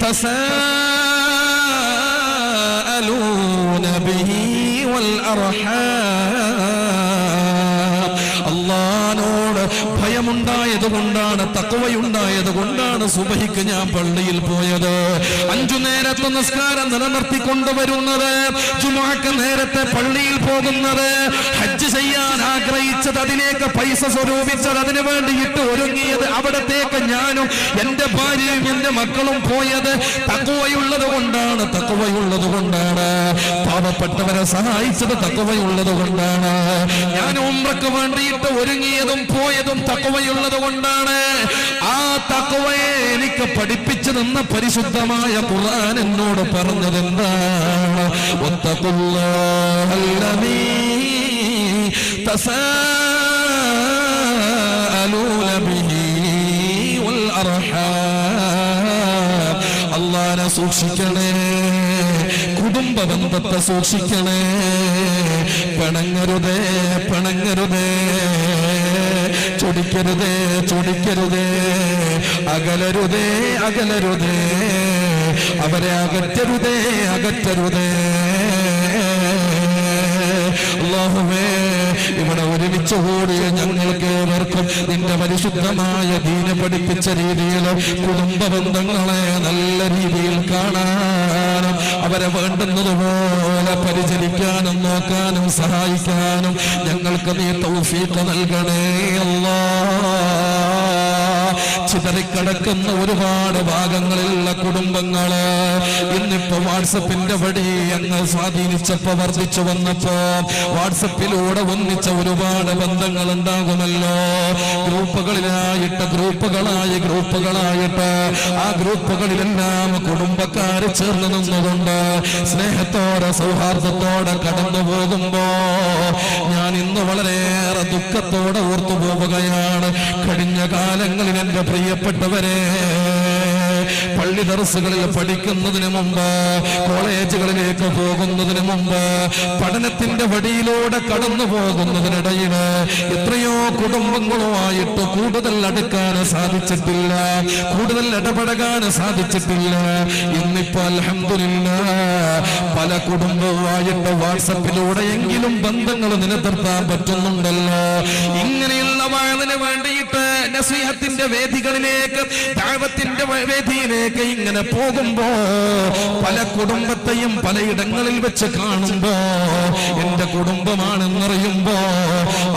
തസാഅലൂന ബിഹി വൽ അർഹാം. അല്ലാഹുവോട് ഭയമുണ്ടായത് കൊണ്ടാണ്, തഖ്വയുണ്ടായത് കൊണ്ടാണ് സുബഹിക്ക് ഞാൻ പള്ളിയിൽ പോയത്. 5 നേരത്തെ നിസ്കാരം നിലനിർത്തിക്കൊണ്ടുവരുന്നത്, ജുമുഅക്ക് നേരത്തെ പള്ളിയിൽ പോകുന്നത്, ഹജ്ജ് ചെയ്യാൻ ആഗ്രഹിച്ചത്, അതിലേക്ക് പൈസ സ്വരൂപിച്ചത്, അതിനു വേണ്ടിയിട്ട് ഒരുങ്ങിയത്, അവിടത്തേക്ക് ഞാനും എന്റെ ഭാര്യയും എന്റെ മക്കളും പോയത് തഖ്വയുള്ളത് കൊണ്ടാണ്, തഖ്വയുള്ളത് കൊണ്ടാണ്. പാവപ്പെട്ടവരെ സഹായിച്ചത് തഖ്വയുള്ളത് കൊണ്ടാണ്. ഞാൻ ഉംറക്ക് വേണ്ടിയിട്ട് ഒരുങ്ങിയതും പോയതും തഖ്വയുള്ളത് കൊണ്ടാണ്. ആ തഖ്വയെ എനിക്ക് പഠിപ്പിച്ചു തന്ന പരിശുദ്ധമായ ഖുർആൻ എന്നോട് പറഞ്ഞത് എന്താണ്? വത്തഖുല്ലാഹല്ലദീ തസാഅലൂന ബിഹി വൽ അർഹാം. അല്ലാഹനെ സൂക്ഷിക്കണേ, കുടുംബ ബന്ധത്തെ സൂക്ഷിക്കണേ. പിണങ്ങരുതേ, പിണങ്ങരുതേ, ചൊടിക്കരുതേ, ചൊടിക്കരുതേ, അകലരുതേ, അകലരുതേ, അവരെ അകറ്റരുതേ, അകറ്റരുതേ. അല്ലാഹുവേ, ഇവിടെ ഒരുമിച്ച് ഒരുമിച്ചുകൂടിയ ഞങ്ങൾക്ക് ഏവർക്കും നിന്റെ പരിശുദ്ധമായ ദീന് പഠിപ്പിച്ച രീതിയിൽ കുടുംബ ബന്ധങ്ങളെ നല്ല രീതിയിൽ കാണാനും അവരെ വേണ്ടുന്നതുപോലെ പരിചരിക്കാനും നോക്കാനും സഹായിക്കാനും ഞങ്ങൾക്ക് നീ തൗഫീഖ് നൽകണേ അല്ലാഹ്. ചിതറിക്കിടക്കുന്ന ഒരുപാട് ഭാഗങ്ങളിലുള്ള കുടുംബങ്ങള് ഇന്നിപ്പോ വാട്സപ്പിന്റെ വഴി അങ്ങ് സ്വാധീനിച്ചപ്പോ വർദ്ധിച്ചു വന്നപ്പോ വാട്സപ്പിലൂടെ ഒന്നിച്ച ഒരുപാട് ബന്ധങ്ങൾ ഉണ്ടാകുമല്ലോ. ഗ്രൂപ്പുകളായിട്ട് ആ ഗ്രൂപ്പുകളിലെല്ലാം കുടുംബക്കാര് ചേർന്ന് നിന്നുകൊണ്ട് സ്നേഹത്തോടെ സൗഹാർദ്ദത്തോടെ കടന്നു പോകുമ്പോ ഞാൻ ഇന്ന് വളരെയേറെ ദുഃഖത്തോടെ ഓർത്തു പോവുകയാണ്. കഴിഞ്ഞ കാലങ്ങളിൽ എന്റെ പ്രിയപ്പെട്ടവരെ, പള്ളി ദർസുകളിൽ പഠിക്കുന്നതിന് മുമ്പ്, കോളേജുകളിലേക്ക് പോകുന്നതിന് മുമ്പ്, പഠനത്തിന്റെ വഴിയിലൂടെ കടന്നു പോകുന്നതിനിടയിൽ എത്രയോ കുടുംബങ്ങളുമായിട്ട് കൂടുതൽ അടുക്കാൻ സാധിച്ചിട്ടില്ല, കൂടുതൽ ഇടപെടാൻ സാധിച്ചിട്ടില്ല. ഇന്നിപ്പോ അൽഹംദുലില്ലാഹ് പല കുടുംബവുമായിട്ട് വാട്സപ്പിലൂടെയെങ്കിലും ബന്ധങ്ങൾ നിലനിർത്താൻ പറ്റുന്നുണ്ടല്ലോ. ഇങ്ങനെയുള്ള വാഴന് വേണ്ടിയിട്ട് നസീഹത്തിന്റെ വേദികളിലേക്ക്, ദഅവത്തിന്റെ വേദിയിലേക്ക് ഇങ്ങനെ പോകുമ്പോ പല കുടുംബത്തെയും പലയിടങ്ങളിൽ വെച്ച് കാണുമ്പോ എന്റെ കുടുംബമാണെന്നറിയുമ്പോ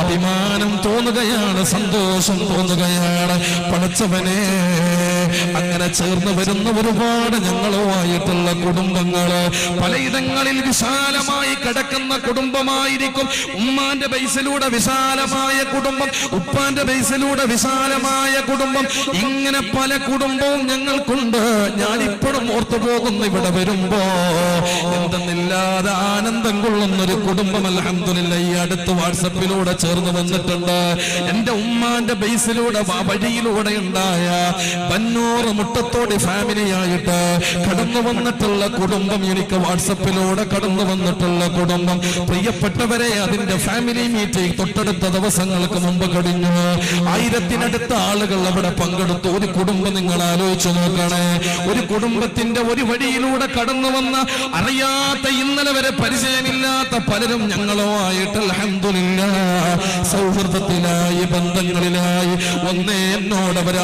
അഭിമാനം തോന്നുകയാണ്, സന്തോഷം തോന്നുകയാണ്. പടച്ചവനെ, അങ്ങനെ ചേർന്ന് വരുന്ന ഒരുപാട് ഞങ്ങളുമായിട്ടുള്ള കുടുംബങ്ങള് പലയിടങ്ങളിൽ വിശാലമായി കിടക്കുന്ന കുടുംബമായിരിക്കും. ഉമ്മാന്റെ ബൈസിലൂടെ വിശാലമായ കുടുംബം, ഉപ്പാന്റെ ബൈസിലൂടെ വിശാലമായ കുടുംബം, ഇങ്ങനെ പല കുടുംബവും ഞങ്ങൾക്കുണ്ട്. ഞാനിപ്പോഴും ഓർത്തു പോകുന്നു, ഇവിടെ വരുമ്പോ എന്തെന്നില്ലാതെ ആനന്ദം കൊള്ളുന്നൊരു കുടുംബം അൽഹംദുലില്ലാഹ് ഈ അടുത്ത് വാട്സപ്പിലൂടെ ചേർന്ന് വന്നിട്ടുണ്ട്. എന്റെ ഉമ്മാന്റെ ബേസിലൂടെ വഴിയിലൂടെ ഉണ്ടായ ബന്നൂർ മുട്ടത്തോടി ഫാമിലിയായിട്ട് കടന്നു വന്നിട്ടുള്ള കുടുംബം, എനിക്ക് വാട്സപ്പിലൂടെ കടന്നു വന്നിട്ടുള്ള കുടുംബം. പ്രിയപ്പെട്ടവരെ, അതിന്റെ ഫാമിലി മീറ്റിംഗ് തൊട്ടടുത്ത ദിവസങ്ങൾക്ക് മുമ്പ് കഴിഞ്ഞു. 1000-നടുത്ത ആളുകൾ അവിടെ പങ്കെടുത്തു. ഒരു കുടുംബം നിങ്ങൾ ആലോചിച്ചു നോക്കണേ. ഒരു കുടുംബത്തിന്റെ ഒരു വഴിയിലൂടെ കടന്നു വന്ന, അറിയാത്ത, ഇന്നലെ വരെ പരിചയമില്ലാത്ത പലരും ഞങ്ങളുമായിട്ട് അൽഹംദുലില്ലാഹ് സൗഹൃദത്തിലായി, ബന്ധങ്ങളിലായി. ഒന്നേ എന്നോട് അവർ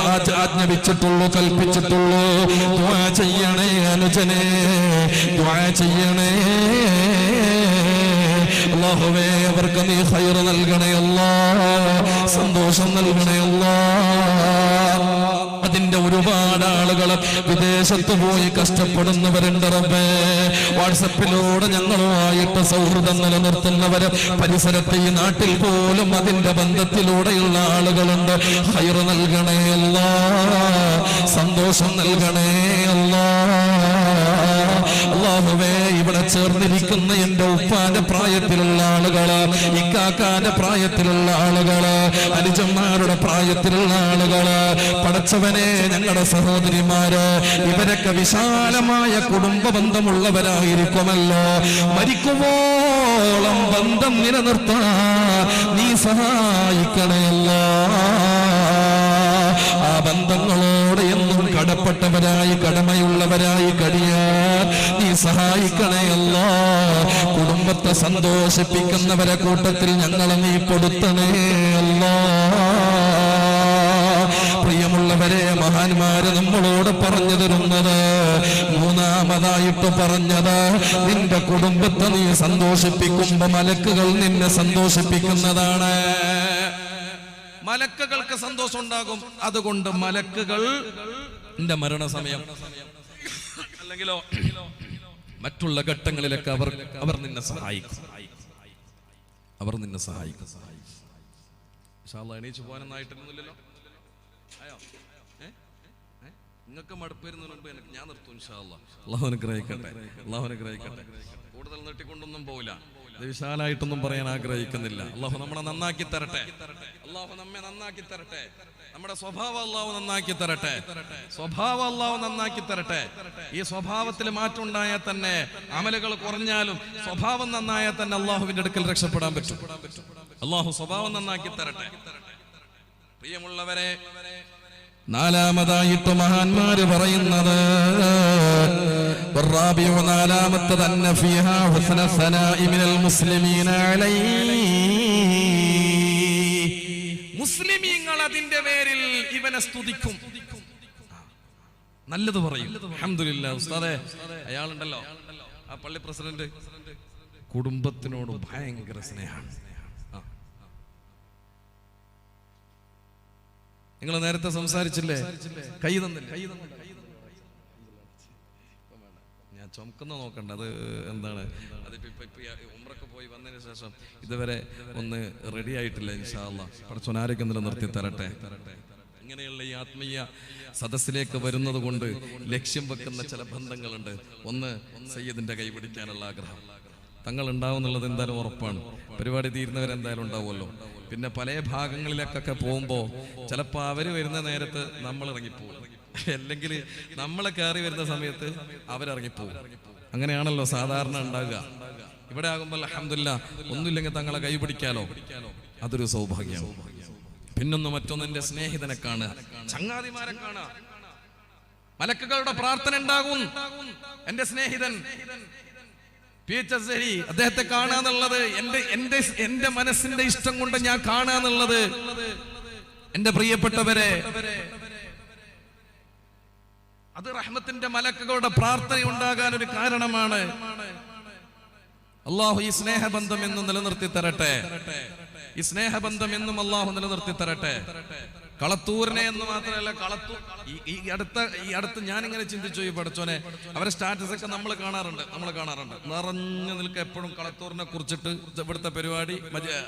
ആജ്ഞാപിച്ചിട്ടുള്ളൂ, കൽപ്പിച്ചിട്ടുള്ളൂ, ദുആ ചെയ്യണേ അനുജനെ, ദുആ ചെയ്യണേ അല്ലാഹുവേ, അവർക്ക് നീ ഖൈർ നൽകണേ അല്ലാഹ്, സന്തോഷം നൽകണേ അല്ലാഹ്. അതിന്റെ ഒരുപാട് ആളുകൾ വിദേശത്ത് പോയി കഷ്ടപ്പെടുന്നവരുണ്ട് റബ്ബേ. വാട്സപ്പിലൂടെ ഞങ്ങളുമായിട്ട് സൗഹൃദം നിലനിർത്തുന്നവര് പരിസരത്ത്, ഈ നാട്ടിൽ പോലും അതിന്റെ ബന്ധത്തിലൂടെയുള്ള ആളുകളുണ്ട്. ഖൈർ നൽകണേ അല്ലാഹ്, സന്തോഷം നൽകണേ അല്ലാഹ്. അല്ലാഹുവേ, ഇവിടെ ചേർന്നിരിക്കുന്ന എന്റെ ഉപ്പാന്റെ പ്രായത്തിലുള്ള ആളുകള്, ഇക്കാക്കാന്റെ പ്രായത്തിലുള്ള ആളുകള്, അനുജന്മാരുടെ പ്രായത്തിലുള്ള ആളുകള്, പടച്ചവനെ, ഞങ്ങളുടെ സഹോദരിമാര്, ഇവരൊക്കെ വിശാലമായ കുടുംബ ബന്ധമുള്ളവരായിരിക്കുമല്ലോ. മരിക്കുവോളം ബന്ധം നിലനിർത്താൻ നീ സഹായിക്കണമല്ലോ. ആ ബന്ധങ്ങളോട് എന്നും കടപ്പെട്ടവരായി, കടമയുള്ളവരായി കഴിയാൻ നീ സഹായിക്കണമല്ലോ. കുടുംബത്തെ സന്തോഷിപ്പിക്കുന്നവരെ കൂട്ടത്തിൽ ഞങ്ങളെ നീ കൊടുത്തണേ അല്ലാ. പ്രിയമുള്ളവരെ, മഹാന്മാര് നമ്മളോട് പറഞ്ഞു തരുന്നത്, മൂന്നാമതായിട്ട് പറഞ്ഞത്, നിന്റെ കുടുംബത്തെ നീ സന്തോഷിപ്പിക്കുമ്പോ മലക്കുകൾ നിന്നെ സന്തോഷിപ്പിക്കുന്നതാണ്. മലക്കുകൾക്ക് സന്തോഷം ഉണ്ടാകും. അതുകൊണ്ട് മലക്കുകൾ എന്റെ മരണസമയം അല്ലെങ്കിലോ മറ്റുള്ള ഘട്ടങ്ങളിലൊക്കെ അവർ നിന്നെ സഹായിക്കും, അവർ നിന്നെ സഹായിക്കും. ഇൻഷാ അല്ലാഹ് എണീച്ചു പോകാനൊന്നായിട്ടൊന്നുമില്ലല്ലോ. അയ്യോ, നിങ്ങൾക്ക് മടുപ്പ് വരുന്നതിന് മുൻപ് ഞാൻ നിർത്തും ഇൻഷാ അല്ലാഹ്. അല്ലാഹു അനുഗ്രഹിക്കട്ടെ, അല്ലാഹു അനുഗ്രഹിക്കട്ടെ. കൂടുതൽ നീട്ടിക്കൊണ്ടൊന്നും പോവില്ല, ഇത് വിശാലായിട്ടൊന്നും പറയാൻ ആഗ്രഹിക്കുന്നില്ല. അല്ലാഹു നമ്മളെ നന്നാക്കി തരട്ടെ, അല്ലാഹു നമ്മെ നന്നാക്കി തരട്ടെ, നമ്മുടെ സ്വഭാവം അല്ലാഹു നന്നാക്കി തരട്ടെ, സ്വഭാവം അല്ലാഹു നന്നാക്കി തരട്ടെ. ഈ സ്വഭാവത്തിൽ മാറ്റം ഉണ്ടായാൽ തന്നെ, അമലുകൾ കുറഞ്ഞാലും സ്വഭാവം നന്നായാൽ തന്നെ അല്ലാഹുവിന്റെ അടുക്കൽ രക്ഷപ്പെടാൻ പറ്റും. അല്ലാഹു സ്വഭാവം നന്നാക്കി തരട്ടെ. പ്രിയമുള്ളവരെ, നാലാമതായിട്ട് മഹാന്മാര് പറയുന്നത്, നാലാമത്തത്, അന്ന ഫീഹാ ഹുസ്ന സനാഇ മിനൽ മുസ്ലിമീന അലൈഹി. മുസ്ലിമീങ്ങൾ അതിന്റെ പേരിൽ ഇവനെ സ്തുതിക്കും, നല്ലത് പറയും. അൽഹംദുലില്ലാഹ് ഉസ്താദേ, അയാളുണ്ടല്ലോ ആ പള്ളി പ്രസിഡന്റ്, കുടുംബത്തിനോട് ഭയങ്കര സ്നേഹമാണ്. നിങ്ങൾ നേരത്തെ സംസാരിച്ചില്ലേ, കൈ തന്നില്ല, ഞാൻ ചുമക്കുന്ന നോക്കണ്ട, അത് എന്താണ്, അതിപ്പോ ഉംറക്ക് പോയി വന്നതിന് ശേഷം ഇതുവരെ ഒന്ന് റെഡി ആയിട്ടില്ല. ഇൻഷാ അല്ലാഹ് പടച്ചോൻ ആരോഗ്യം നിലനിർത്തി തരട്ടെ. ഇങ്ങനെയുള്ള ഈ ആത്മീയ സദസ്സിലേക്ക് വരുന്നത് കൊണ്ട് ലക്ഷ്യം വെക്കുന്ന ചില ബന്ധങ്ങളുണ്ട്. ഒന്ന്, സയ്യിദിന്റെ കൈ പിടിക്കാനുള്ള ആഗ്രഹം. തങ്ങൾ ഉണ്ടാവും എന്നുള്ളത് എന്തായാലും ഉറപ്പാണ്. പരിപാടി തീരുന്നവരെന്തായാലും ഉണ്ടാവുമല്ലോ. പിന്നെ പല ഭാഗങ്ങളിലേക്കൊക്കെ പോകുമ്പോൾ ചിലപ്പോൾ അവർ വരുന്ന നേരത്ത് നമ്മൾ ഇറങ്ങിപ്പോകും, അല്ലെങ്കിൽ നമ്മളെ കയറി വരുന്ന സമയത്ത് അവരിറങ്ങിപ്പോകും. അങ്ങനെയാണല്ലോ സാധാരണ ഉണ്ടാകുക. ഇവിടെ ആകുമ്പോൾ അൽഹംദുലില്ലാഹ് ഒന്നുമില്ലെങ്കിൽ തങ്ങളെ കൈ പിടിക്കാലോ, അതൊരു സൗഭാഗ്യമാണ്. പിന്നൊന്ന് മറ്റൊന്നിന്റെ സ്നേഹിതനെ കാണുക, ചങ്ങാതിമാരെ കാണുക, മലക്കുകളുടെ പ്രാർത്ഥന ഉണ്ടാകും. എന്റെ സ്നേഹിതൻ PH അദ്ദേഹത്തെ കാണാന്നുള്ളത് എന്റെ മനസ്സിന്റെ ഇഷ്ടം കൊണ്ട് ഞാൻ കാണാന്നുള്ളത്, എന്റെ പ്രിയപ്പെട്ടവരെ, അത് റഹ്മത്തിന്റെ മലക്കുകളുടെ പ്രാർത്ഥന ഉണ്ടാകാൻ ഒരു കാരണമാണ്. അല്ലാഹു ഈ സ്നേഹബന്ധം എന്നും നിലനിർത്തി തരട്ടെ. ഈ സ്നേഹബന്ധം എന്നും അല്ലാഹു നിലനിർത്തി തരട്ടെ. കളത്തൂരിനെ എന്ന് മാത്രമല്ല, ഈ അടുത്ത് ഞാനിങ്ങനെ ചിന്തിച്ചു, ഈ പഠിച്ചോനെ അവരെ സ്റ്റാറ്റസ് ഒക്കെ നമ്മൾ കാണാറുണ്ട് നിറഞ്ഞു നിൽക്കുക എപ്പോഴും കളത്തൂരിനെ കുറിച്ചിട്ട്. ഇവിടുത്തെ പരിപാടി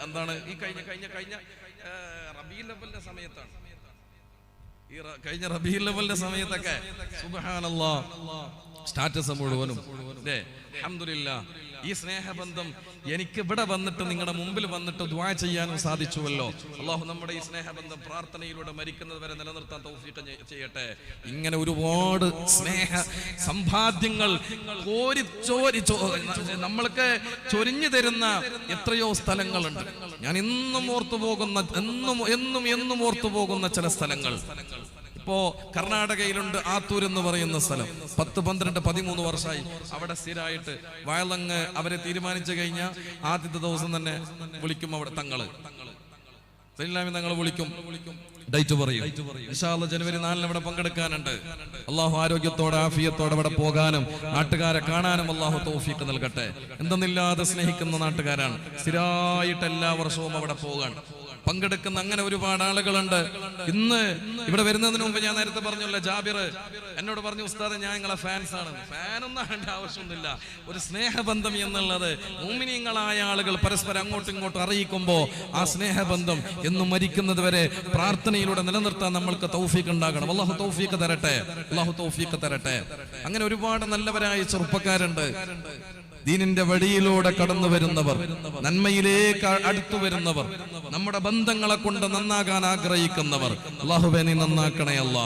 എന്താണ്, ഈ കഴിഞ്ഞ റബീഉൽ അവ്വലിന്റെ സമയത്താണ്, ഈ കഴിഞ്ഞ റബീഉൽ അവ്വലിന്റെ സമയത്തൊക്കെ സുബ്ഹാനല്ലാഹ് സ്റ്റാറ്റസ് മുഴുവനും അല്ലേ. അൽഹംദുലില്ലാഹ് ഈ സ്നേഹബന്ധം എനിക്ക് ഇവിടെ വന്നിട്ട് നിങ്ങളുടെ മുമ്പിൽ വന്നിട്ട് ദുആ ചെയ്യാനും സാധിച്ചുവല്ലോ. അല്ലാഹു നമ്മുടെ ഈ സ്നേഹബന്ധം പ്രാർത്ഥനയിലൂടെ മരിക്കുന്നത് വരെ നിലനിർത്താൻ തൗഫീഖ് ചെയ്യട്ടെ. ഇങ്ങനെ ഒരുപാട് സ്നേഹ സമ്പാദ്യങ്ങൾ നമ്മൾക്ക് ചൊരിഞ്ഞു തരുന്ന എത്രയോ സ്ഥലങ്ങളുണ്ട്. ഞാൻ എന്നും ഓർത്തു പോകുന്ന ചില സ്ഥലങ്ങൾ. ഇപ്പോ കർണാടകയിലുണ്ട് ആത്തൂർ എന്ന് പറയുന്ന സ്ഥലം. 10, 12, 13 വർഷമായി അവിടെ സ്ഥിരമായിട്ട് വയലങ്ങ് അവരെ തീരുമാനിച്ചു കഴിഞ്ഞാൽ ആദ്യത്തെ ദിവസം തന്നെ വിളിക്കും. അവിടെ തങ്ങള് വിളിക്കും, ഡേറ്റ് പറയും. ഇൻഷാ അല്ലാഹ് ജനുവരി 4 അവിടെ പങ്കെടുക്കാനുണ്ട്. അല്ലാഹു ആരോഗ്യത്തോടെ ആഫിയത്തോടെ അവിടെ പോകാനും നാട്ടുകാരെ കാണാനും അല്ലാഹു തൗഫീഖ് നൽകട്ടെ. എന്തെന്നില്ലാതെ സ്നേഹിക്കുന്ന നാട്ടുകാരാണ്. സ്ഥിരമായിട്ട് എല്ലാ വർഷവും അവിടെ പോകാൻ പങ്കെടുക്കുന്ന അങ്ങനെ ഒരുപാട് ആളുകളുണ്ട്. ഇന്ന് ഇവിടെ വരുന്നതിന് മുമ്പ് ഞാൻ നേരത്തെ പറഞ്ഞല്ലോ, ജാബിർ എന്നോട് പറഞ്ഞു, ഉസ്താദ് ഞാൻ നിങ്ങളെ ഫാൻസാണ്. ഫാനൊന്നും ആകേണ്ട ആവശ്യമൊന്നുമില്ല. ഒരു സ്നേഹബന്ധം എന്നുള്ളത് മുഅ്മിനീങ്ങളായ ആളുകൾ പരസ്പരം അങ്ങോട്ടും ഇങ്ങോട്ടും അറിയിക്കുമ്പോൾ ആ സ്നേഹബന്ധം എന്നും മരിക്കുന്നത് വരെ പ്രാർത്ഥനയിലൂടെ നിലനിർത്താൻ നമ്മൾക്ക് തൗഫീഖ് ഉണ്ടാകണം. അല്ലാഹു തൗഫീഖ് തരട്ടെ, അല്ലാഹു തൗഫീഖ് തരട്ടെ. അങ്ങനെ ഒരുപാട് നല്ലവരായ ചെറുപ്പക്കാരുണ്ട്. ദീനിന്റെ വഴിയിലൂടെ കടന്നു വരുന്നവർ, നന്മയിലേക്ക് അടുത്തു വരുന്നവർ, നമ്മുടെ ബന്ധങ്ങളെ കൊണ്ട് നന്നാകാൻ ആഗ്രഹിക്കുന്നവർ. അല്ലാഹുവേ നീ നന്നാക്കണേ അല്ലാ,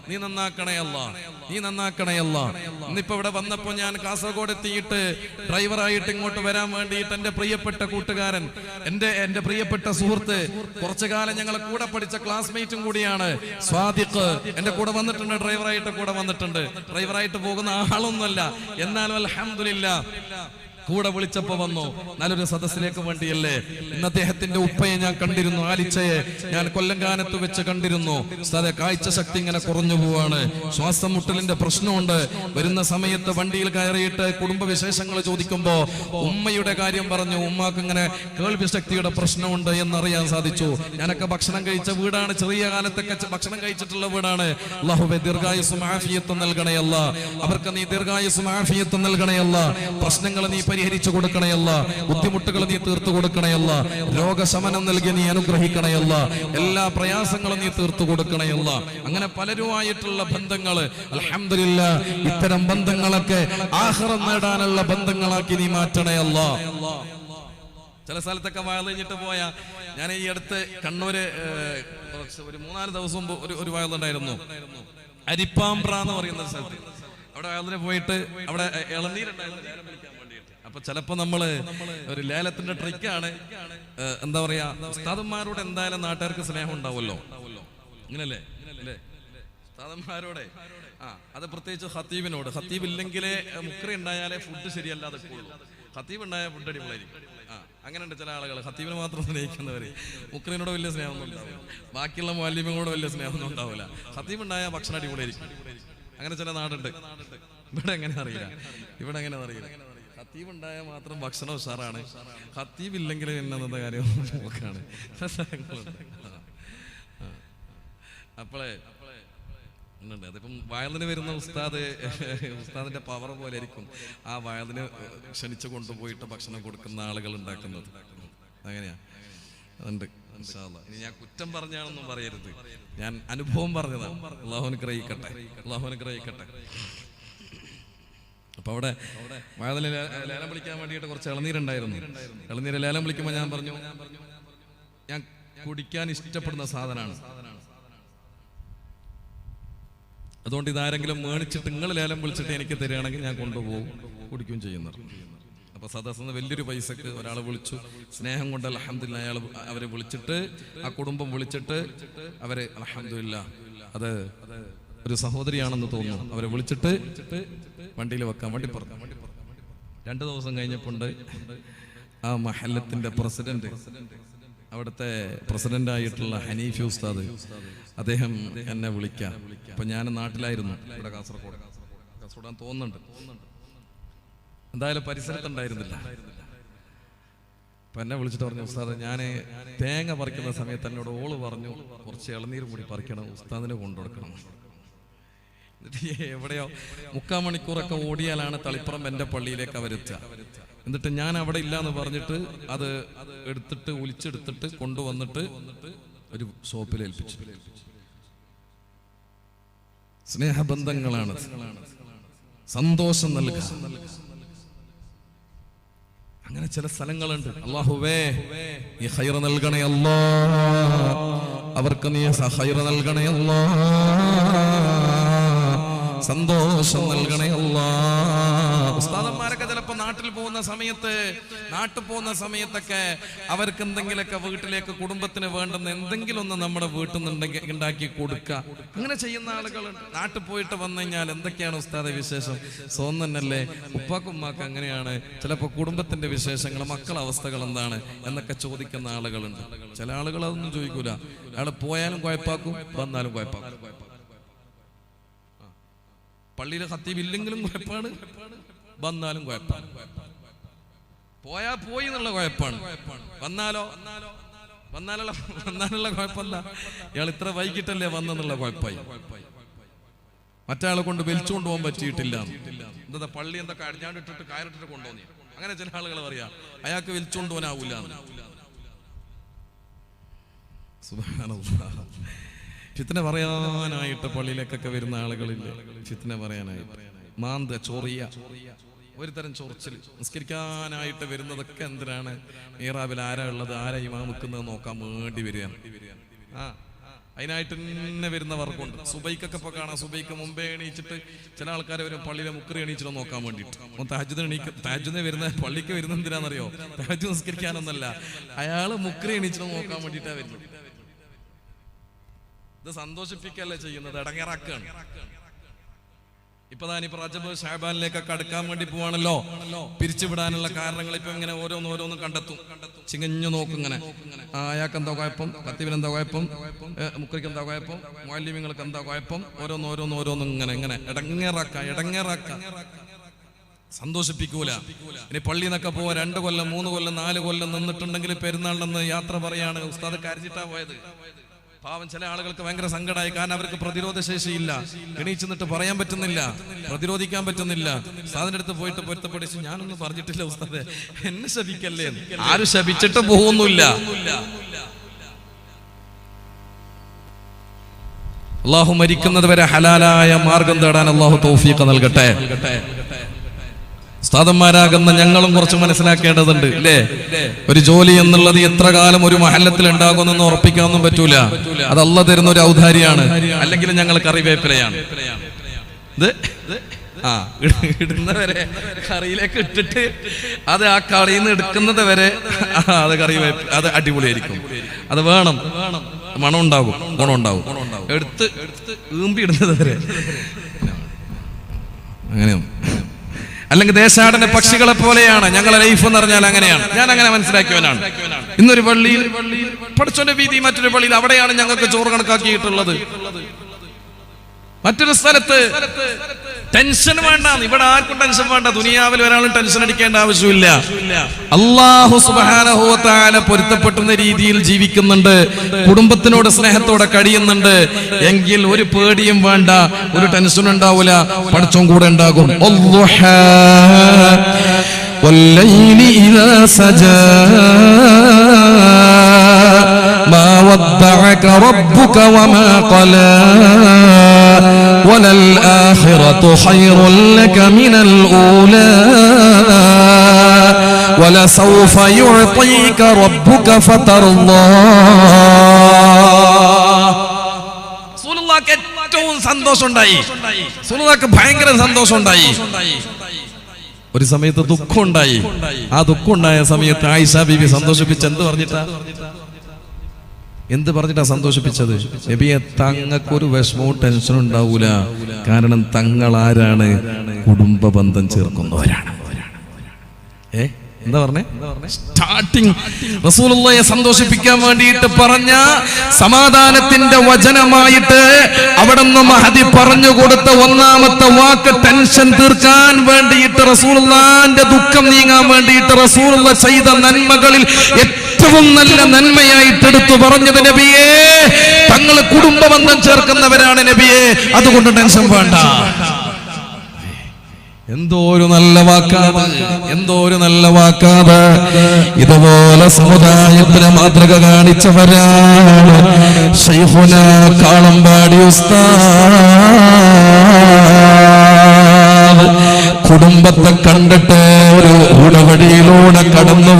നീ നന്നാക്കണേ അല്ലാ, നീ നന്നാക്കണേ അല്ലാ. ഇന്നിപ്പോ ഇവിടെ വന്നപ്പോ ഞാൻ കാസർഗോഡ് എത്തിയിട്ട് ഡ്രൈവറായിട്ട് ഇങ്ങോട്ട് വരാൻ വേണ്ടിയിട്ട് എന്റെ പ്രിയപ്പെട്ട കൂട്ടുകാരൻ, എന്റെ പ്രിയപ്പെട്ട സുഹൃത്ത്, കുറച്ചു കാലം ഞങ്ങളെ കൂടെ പഠിച്ച ക്ലാസ്മേറ്റും കൂടിയാണ് സ്വാദിഖ്, എന്റെ കൂടെ വന്നിട്ടുണ്ട്. ഡ്രൈവറായിട്ട് പോകുന്ന ആളൊന്നുമല്ല, എന്നാലും അൽഹംദുലില്ലാഹ് കൂടെ വിളിച്ചപ്പോ വന്നു. നല്ലൊരു സദസ്സിലേക്ക് വേണ്ടിയല്ലേ. ഇന്ന് അദ്ദേഹത്തിന്റെ ഉപ്പയെ ഞാൻ കണ്ടിരുന്നു, ആലിച്ചയെ ഞാൻ കൊല്ലങ്കാനത്ത് വെച്ച് കണ്ടിരുന്നു. കാഴ്ച ശക്തി ഇങ്ങനെ കുറഞ്ഞു പോവാണ്, ശ്വാസം മുട്ടലിന്റെ പ്രശ്നമുണ്ട്. വരുന്ന സമയത്ത് വണ്ടിയിൽ കയറിയിട്ട് കുടുംബ വിശേഷങ്ങൾ ചോദിക്കുമ്പോ ഉമ്മയുടെ കാര്യം പറഞ്ഞു. ഉമ്മാക്ക് ഇങ്ങനെ കേൾവി ശക്തിയുടെ പ്രശ്നമുണ്ട് എന്നറിയാൻ സാധിച്ചു. ഞാനൊക്കെ ഭക്ഷണം കഴിച്ച വീടാണ്, ചെറിയ കാലത്തൊക്കെ ഭക്ഷണം കഴിച്ചിട്ടുള്ള വീടാണ്. അല്ലാഹുവേ ദീർഘായുസ്സും ആഫിയത്തും നൽകണയല്ല, അവർക്ക് നീ ദീർഘായുസ്സും ആഫിയത്തും നൽകണയല്ല. പ്രശ്നങ്ങൾ നീ പരിഹരിച്ചു കൊടുക്കണയല്ല, ബുദ്ധിമുട്ടുകൾ നീ തീർത്തു കൊടുക്കണയല്ല, രോഗശമനം നൽകി നീ അനുഗ്രഹിക്കണയല്ല, എല്ലാ പ്രയാസങ്ങളും നീ തീർത്തു കൊടുക്കണയല്ല. അങ്ങനെ പലരുമായിട്ടുള്ള ബന്ധങ്ങള് അൽഹംദുലില്ലാഹ് ഇത്തരം ബന്ധങ്ങളൊക്കെ ആഖിറം നേടാനുള്ള ബന്ധങ്ങളാക്കി നീ മാറ്റണയല്ല. ചില സ്ഥലത്തൊക്കെ വയൽ കഴിഞ്ഞിട്ട് പോയാ, ഞാൻ ഈ അടുത്ത് കണ്ണൂര് ഒരു 3-4 ദിവസം മുമ്പ് ഒരു വയലുണ്ടായിരുന്നു, അരിപ്പാമ്പ്ര എന്ന് പറയുന്ന സ്ഥലത്ത്. അവിടെ വയലിന് പോയിട്ട് അവിടെ ഇളനീരുണ്ടായിരുന്നു ലേലം വിളിക്കാൻ വേണ്ടിയിട്ട്. അപ്പൊ ചിലപ്പോ നമ്മള് ഒരു ലേലത്തിന്റെ ട്രിക്കാണ്, എന്താ പറയാ, ഉസ്താദന്മാരോട് എന്തായാലും നാട്ടുകാർക്ക് സ്നേഹം ഉണ്ടാവുമല്ലോ, ഇങ്ങനല്ലേ ഉസ്താദന്മാരോടെ. അത് പ്രത്യേകിച്ച് ഖത്തീബിനോട്. ഖത്തീബ് ഇല്ലെങ്കിലേ മുക്രി ഉണ്ടായാലേ ഫുഡ് ശരിയല്ലാതെ പോകുള്ളൂ. ഖത്തീബ് ഉണ്ടായ ഫുഡ് അടിപൊളിയായിരിക്കും. അങ്ങനെയുണ്ട് ചില ആളുകൾ ഖത്തീബിനെ മാത്രം സ്നേഹിക്കുന്നവര്. മുക്രിനോട് വലിയ സ്നേഹമൊന്നും ഉണ്ടാവില്ല, ബാക്കിയുള്ള മുഅല്ലിമിനോട് വലിയ സ്നേഹമൊന്നും ഉണ്ടാവില്ല. ഖത്തീബ് ഉണ്ടായാൽ ഭക്ഷണം അടിപൊളിയായിരിക്കും. അങ്ങനെ ചില നാടുണ്ട്. ഇവിടെ എങ്ങനെ അറിയില്ല, ഇവിടെ എങ്ങനെ അറിയില്ല. ഖത്തീബ് ഉണ്ടായാൽ മാത്രം ഭക്ഷണം ഉഷാറാണ്, ഖത്തീബ് ഇല്ലെങ്കിൽ എന്നത്തെ കാര്യം നോക്കാണ്. അപ്പോളേ അതിപ്പം വയലിന് വരുന്ന ഉസ്താദിന്റെ പവർ പോലെ ആയിരിക്കും ആ വയലിന് ക്ഷണിച്ചു കൊണ്ടുപോയിട്ട് ഭക്ഷണം കൊടുക്കുന്ന ആളുകൾ ഉണ്ടാക്കുന്നത്. അങ്ങനെയാ അതുണ്ട്. ഇനി ഞാൻ കുറ്റം പറഞ്ഞാണെന്നും പറയരുത്, ഞാൻ അനുഭവം പറഞ്ഞതാണ്. അല്ലാഹു അനുഗ്രഹിക്കട്ടെ, അല്ലാഹു അനുഗ്രഹിക്കട്ടെ. അപ്പൊ അവിടെ വയലിന് ലേലം വിളിക്കാൻ വേണ്ടിയിട്ട് കുറച്ച് ഇളനീരുണ്ടായിരുന്നു. ഇളനീര് ലേലം വിളിക്കുമ്പോൾ ഞാൻ പറഞ്ഞു, ഞാൻ കുടിക്കാൻ ഇഷ്ടപ്പെടുന്ന സാധനമാണ്, അതുകൊണ്ട് ഇതാരെങ്കിലും മേടിച്ചിട്ട് നിങ്ങൾ ലേലം വിളിച്ചിട്ട് എനിക്ക് തരികയാണെങ്കിൽ ഞാൻ കൊണ്ടുപോകും, കുടിക്കുകയും ചെയ്യുന്നത്. അപ്പൊ സദസ്സിന്ന് വലിയൊരു പൈസക്ക് ഒരാളെ വിളിച്ചു, സ്നേഹം കൊണ്ട് അൽഹംദുലില്ലാ അയാൾ അവരെ വിളിച്ചിട്ട്, ആ കുടുംബം വിളിച്ചിട്ട് അവരെ അൽഹംദുലില്ലാ അത് ഒരു സഹോദരിയാണെന്ന് തോന്നുന്നു, അവരെ വിളിച്ചിട്ട് വണ്ടിയിൽ വെക്കാൻ വേണ്ടി പറഞ്ഞു. 2 ദിവസം കഴിഞ്ഞപ്പോണ്ട് ആ മഹല്ലത്തിന്റെ പ്രസിഡന്റ്, അവിടുത്തെ പ്രസിഡന്റായിട്ടുള്ള ഹനീഫി ഉസ്താദ്, അദ്ദേഹം എന്നെ വിളിക്കാം. അപ്പൊ ഞാൻ നാട്ടിലായിരുന്നു, ഇവിടെ കാസർഗോഡ് തോന്നുന്നുണ്ട്, എന്തായാലും പരിസരത്തുണ്ടായിരുന്നില്ല. അപ്പൊ എന്നെ വിളിച്ചിട്ട് പറഞ്ഞു, ഉസ്താദ് ഞാൻ തേങ്ങ പറിക്കുന്ന സമയത്ത് എന്നോട് ഓള് പറഞ്ഞു കുറച്ച് ഇളനീരും കൂടി പറിക്കണം, ഉസ്താദിന് കൊണ്ടുകൊടുക്കണം. എന്നിട്ട് എവിടെയോ 3/4 മണിക്കൂറൊക്കെ ഓടിയാലാണ് തളിപ്പുറം എൻ്റെ പള്ളിയിലേക്ക് അവരെത്തുക. എന്നിട്ട് ഞാൻ അവിടെ ഇല്ലാന്ന് പറഞ്ഞിട്ട് അത് എടുത്തിട്ട് ഒലിച്ചെടുത്തിട്ട് കൊണ്ടുവന്നിട്ട് ഒരു ഷോപ്പിൽ ഏൽപ്പിച്ചു. സ്നേഹബന്ധങ്ങളാണ്, സന്തോഷം നൽകുക. അങ്ങനെ ചില സ്ഥലങ്ങളുണ്ട്. അല്ലാഹുവേ നീ ഖൈർ നൽകണേ അല്ലാ, അവർക്ക് നീ ഖൈർ നൽകണേ അല്ലാ, സന്തോഷം നൽകണേ അല്ലാ. ഉസ്താദന്മാരൊക്കെ ചിലപ്പോ നാട്ടിൽ പോകുന്ന സമയത്തൊക്കെ അവർക്ക് എന്തെങ്കിലുമൊക്കെ വീട്ടിലേക്ക് കുടുംബത്തിന് വേണ്ടുന്ന എന്തെങ്കിലും ഒന്ന് നമ്മുടെ വീട്ടിൽ നിന്ന് ഉണ്ടാക്കി കൊടുക്കുക. അങ്ങനെ ചെയ്യുന്ന ആളുകളുണ്ട്. നാട്ടിൽ പോയിട്ട് വന്നു കഴിഞ്ഞാൽ എന്തൊക്കെയാണ് ഉസ്താദെ വിശേഷം, സോന്നല്ലേ, ഉപ്പാക്കുമ്മാക്ക് അങ്ങനെയാണ്, ചിലപ്പോ കുടുംബത്തിന്റെ വിശേഷങ്ങൾ, മക്കളെ അവസ്ഥകൾ എന്താണ് എന്നൊക്കെ ചോദിക്കുന്ന ആളുകളുണ്ട്. ചില ആളുകൾ അതൊന്നും ചോദിക്കൂല. അയാൾ പോയാലും കുഴപ്പാക്കും, വന്നാലും കുഴപ്പാക്കും. പള്ളിയിലെ ഖത്തീബ് ഇല്ലെങ്കിലും കുഴപ്പമാണ്, വന്നാലും കുഴപ്പമാണ്. പോയാ പോയി എന്നുള്ള കുഴപ്പമാണ്, വന്നാലുള്ള കുഴപ്പമല്ല, ഇയാൾ ഇത്ര വൈകിട്ടല്ലേ വന്നെന്നുള്ള കുഴപ്പമായി. മറ്റാളെ കൊണ്ട് വലിച്ചുകൊണ്ട് പോകാൻ പറ്റിയിട്ടില്ല, എന്താ പള്ളി എന്തൊക്കെ അടിഞ്ഞാണ്ടിട്ടിട്ട് കയറിട്ടിട്ട് കൊണ്ടുപോന്നി, അങ്ങനെ ചില ആളുകൾ പറയാ അയാൾക്ക് വലിച്ചുകൊണ്ട് പോകാനാവൂല. സുബ്ഹാനല്ലാഹ്. ഫിത്ന പറയാനായിട്ട് പള്ളിയിലേക്കൊക്കെ വരുന്ന ആളുകളില്ലേ, ഫിത്ന പറയാനായിട്ട് മാന്ത ചൊറിയ, ഒരു തരം ചൊറിച്ചിൽ. നിസ്കരിക്കാനായിട്ട് വരുന്നതൊക്കെ എന്തിനാണ്, മീറാബിൽ ആരാ ഉള്ളത്, ആരാ ഇമാം നിൽക്കുന്നത് നോക്കാൻ വേണ്ടി വരികയാണ്. അതിനായിട്ട് തന്നെ വരുന്നവർക്കുണ്ട്. സുബൈക്കൊക്കെ ഇപ്പൊ കാണാം, സുബൈക്ക് മുമ്പേ എണീച്ചിട്ട് ചില ആൾക്കാർ വരും പള്ളിയിലെ മുക്കറി എണീച്ചിട്ട് നോക്കാൻ വേണ്ടിയിട്ട്. തഹജ്ജുദിന് വരുന്ന പള്ളിക്ക് വരുന്ന എന്തിനാണെന്നറിയോ, തഹജ്ജുദ് നിസ്കരിക്കാനൊന്നല്ല, അയാള് മുക്കറി എണീച്ചിട്ട് നോക്കാൻ വേണ്ടിയിട്ടാ വരുന്നത്. ഇത് സന്തോഷിപ്പിക്കല്ലേ ചെയ്യുന്നത്, ഇടങ്ങേറാക്കാണ്. ഇപ്പൊ റജബ് ഷഅബാനിലേക്കൊക്കെ അടുക്കാൻ വേണ്ടി പോവാണല്ലോ. പിരിച്ചുവിടാനുള്ള കാരണങ്ങൾ ഇപ്പൊ ഇങ്ങനെ ഓരോന്ന് കണ്ടെത്തും, ചിങ്ങഞ്ഞു നോക്കും ഇങ്ങനെ. അയാൾക്ക് എന്താ കുഴപ്പം, ഖത്തീബിന് എന്താ കുഴപ്പം, മുക്രിക്ക് എന്താ കുഴപ്പം, മുഅല്ലിമീങ്ങൾക്ക് എന്താ കുഴപ്പം, ഓരോന്ന് ഇങ്ങനെ ഇടങ്ങേറാക്ക. സന്തോഷിപ്പിക്കൂല. ഇനി പള്ളിയിൽ നിന്നൊക്കെ പോവാ 2 കൊല്ലം 3 കൊല്ലം 4 കൊല്ലം നിന്നിട്ടുണ്ടെങ്കിൽ പെരുന്നാളിനെന്ന് യാത്ര പറയാണ്. ഉസ്താദ് കരച്ചിട്ടാ പോയത്. പാവം ചില ആളുകൾക്ക് ഭയങ്കര സങ്കടമായി, കാരണം അവർക്ക് പ്രതിരോധ ശേഷിയില്ല, എണീച്ചു നിന്നിട്ട് പറയാൻ പറ്റുന്നില്ല, പ്രതിരോധിക്കാൻ പറ്റുന്നില്ല. ഉസ്താദിന്റെ അടുത്ത് പോയിട്ട് പൊരുത്തപ്പെടിച്ച്, ഞാനൊന്നും പറഞ്ഞിട്ടില്ല ഉസ്താദെ, എന്നെ ശപിക്കല്ലേ. ആരും ശപിച്ചിട്ട് പോകുന്നില്ല. അല്ലാഹു മരിക്കുന്നത് വരെ ഹലാലായ മാർഗം തേടാൻ അല്ലാഹു തൗഫീഖ് നൽകട്ടെ. ഉസ്താദന്മാരാകുന്ന ഞങ്ങളും കുറച്ച് മനസ്സിലാക്കേണ്ടതുണ്ട് അല്ലേ. ഒരു ജോലി എന്നുള്ളത് എത്ര കാലം ഒരു മഹല്ലത്തിൽ ഉണ്ടാകുമെന്ന് ഉറപ്പിക്കാനൊന്നും പറ്റൂല. അത് അല്ലാഹ് തരുന്ന ഒരു ഔദാര്യാണ്. അല്ലെങ്കിൽ ഞങ്ങൾ കറിവേപ്പിലയാണ്. ഇടുന്നവരെ കറിയിലേക്ക് ഇട്ടിട്ട് അത് ആ കളിയിൽ നിന്ന് എടുക്കുന്നത് വരെ അത് കറിവേപ്പില, അത് അടിപൊളിയായിരിക്കും. അത് വേണം, മണം ഉണ്ടാകും, ഗുണം ഉണ്ടാകും. എടുത്ത് ഈമ്പി ഇടുന്നത് വരെ അങ്ങനെയാണ്. അല്ലെങ്കിൽ ദേശാടന പക്ഷികളെ പോലെയാണ് ഞങ്ങളെ ലൈഫ് എന്ന് പറഞ്ഞാൽ. അങ്ങനെയാണ് ഞാൻ അങ്ങനെ മനസ്സിലാക്കിയവനാണ്. ഇന്നൊരു പള്ളിയിൽ പഠിച്ചോന്റെ വീതി, മറ്റൊരു പള്ളിയിൽ അവിടെയാണ് ഞങ്ങൾക്ക് ചോറ് കണക്കാക്കിയിട്ടുള്ളത്. മറ്റൊരു സ്ഥലത്ത് ടെൻഷൻ വേണ്ട, ഇവിടെ ആർക്കും ടെൻഷൻ വേണ്ട. ദുനിയാവിൽ ഒരാളും ടെൻഷൻ അടിക്കേണ്ട ആവശ്യമില്ല. അല്ലാഹു സുബ്ഹാനഹു വ തആല പൊരുത്തപ്പെടുന്ന രീതിയിൽ ജീവിക്കുന്നുണ്ട്, കുടുംബത്തിനോട് സ്നേഹത്തോടെ കഴിയുന്നുണ്ട് എങ്കിൽ ഒരു പേടിയും വേണ്ട, ഒരു ടെൻഷൻ ഉണ്ടാവില്ല, പഠിച്ചോൻ കൂടെ ഉണ്ടാകും. വല്ലൈലി ഇദാ സജാ ما ودعك ربك وما قلى وللآخرة خير لك من الأولى ولسوف يعطيك ربك فترضى. റസൂലുള്ളാഹിക്ക് ഏറ്റവും സന്തോഷമുണ്ടായി, റസൂലുള്ളാഹിക്ക് ഭയങ്കര സന്തോഷമുണ്ടായി. ഒരു സമയത്ത് ദുഃഖം ഉണ്ടായി. ആ ദുഃഖം ഉണ്ടായ സമയത്ത് ആയിഷ ബീവി സന്തോഷിപ്പിച്ച് എന്ത് പറഞ്ഞിട്ടാ സന്തോഷിപ്പിച്ചത്? നബിയെ, തങ്ങൾക്കൊരു വിഷമവും ടെൻഷനും ഉണ്ടാവൂല, കാരണം തങ്ങൾ ആരാണ്? കുടുംബ ബന്ധം ചേർക്കുന്നവരാണ്. എന്താ പറഞ്ഞേ? സ്റ്റാർട്ടിങ് റസൂലുള്ളാഹിയെ സന്തോഷിപ്പിക്കാൻ വേണ്ടിയിട്ട് പറഞ്ഞ സമാധാനത്തിന്റെ വചനമായിട്ട് അവിടുന്ന് മഹദി പറഞ്ഞു കൊടുത്ത ഒന്നാമത്തെ വാക്ക് ടെൻഷൻ തീർക്കാൻ വേണ്ടിയിട്ട്, റസൂലുള്ളാഹിന്റെ ദുഃഖം നീങ്ങാൻ വേണ്ടിയിട്ട് റസൂലുള്ള ചെയ്ത നന്മകളിൽ ഏറ്റവും നല്ല നന്മയായിട്ട് എടുത്തു പറഞ്ഞത്, നബിയേ, തങ്ങൾ കുടുംബ ബന്ധം ചേർക്കുന്നവരാണ് നബിയേ, അതുകൊണ്ട് ടെൻഷൻ വേണ്ട. എന്തോ ഒരു നല്ല വാക്കാത്, എന്തോ ഒരു നല്ല വാക്കാത്. ഇതുപോലെ സമുദായത്തിന് മാതൃക കാണിച്ചവരാണ് ശൈഖുനാ കാളമ്പാടി ഉസ്താദ്. കുടുംബത്തെ കണ്ടിട്ട് ഒരു ഇടവഴിയിലൂടെ കടന്നു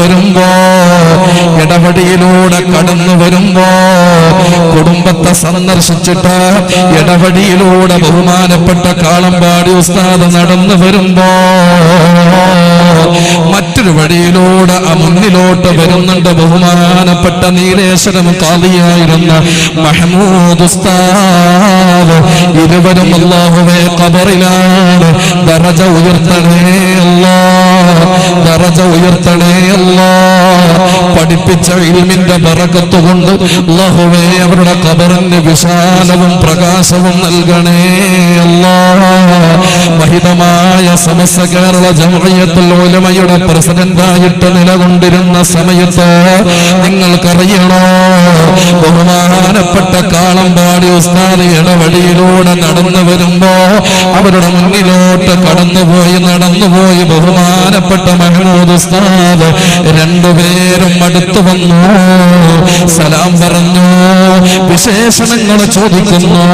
വരുമ്പോ കുടുംബത്തെ സന്ദർശിച്ചിട്ട് ഇടവഴിയിലൂടെ ബഹുമാനപ്പെട്ട കാളമ്പാടി ഉസ്താദ് നടന്നു വരുമ്പോ മറ്റൊരു വഴിയിലൂടെ മുന്നിലോട്ട് വരുന്നുണ്ട് ബഹുമാനപ്പെട്ട നീലേശ്വരം ഖാദിയായിരുന്ന മഹ്മൂദ് ഉസ്താദ്. ഇരുവരും അല്ലാഹുവേ ഖബറിലാണ്, ദറജ ഉയർത്തണേ അല്ലാഹ്, ദറജ ഉയർത്തണേ അല്ലാഹ്. പഠിപ്പിച്ച ഇൽമിന്റെ ബറക്കത്ത് കൊണ്ട് അല്ലാഹുവേ അവരുടെ ഖബറിന് വിശാലവും പ്രകാശവും നൽകണേ അല്ലാഹ്. മഹിതമായ സമസ്ത കേരള ജംഇയ്യത്തുൽ ഉലമയുടെ പ്രസിഡന്റായിട്ട് നിലകൊണ്ടിരുന്ന സമയത്ത് നിങ്ങൾക്കറിയണോ, ബഹുമാനപ്പെട്ട കാളമ്പാടി ഉസ്താദ് ഇടവഴിയിലൂടെ നടന്നു വരുമ്പോ അവരുടെ മുന്നിലോട്ട് നടന്നുപോയി ബഹുമാനപ്പെട്ട മഹ്മൂദ് ഉസ്താദ് രണ്ടുപേരും അടുത്തു വന്നു, സലാം പറഞ്ഞു, വിശേഷണങ്ങൾ ചോദിക്കുന്നു.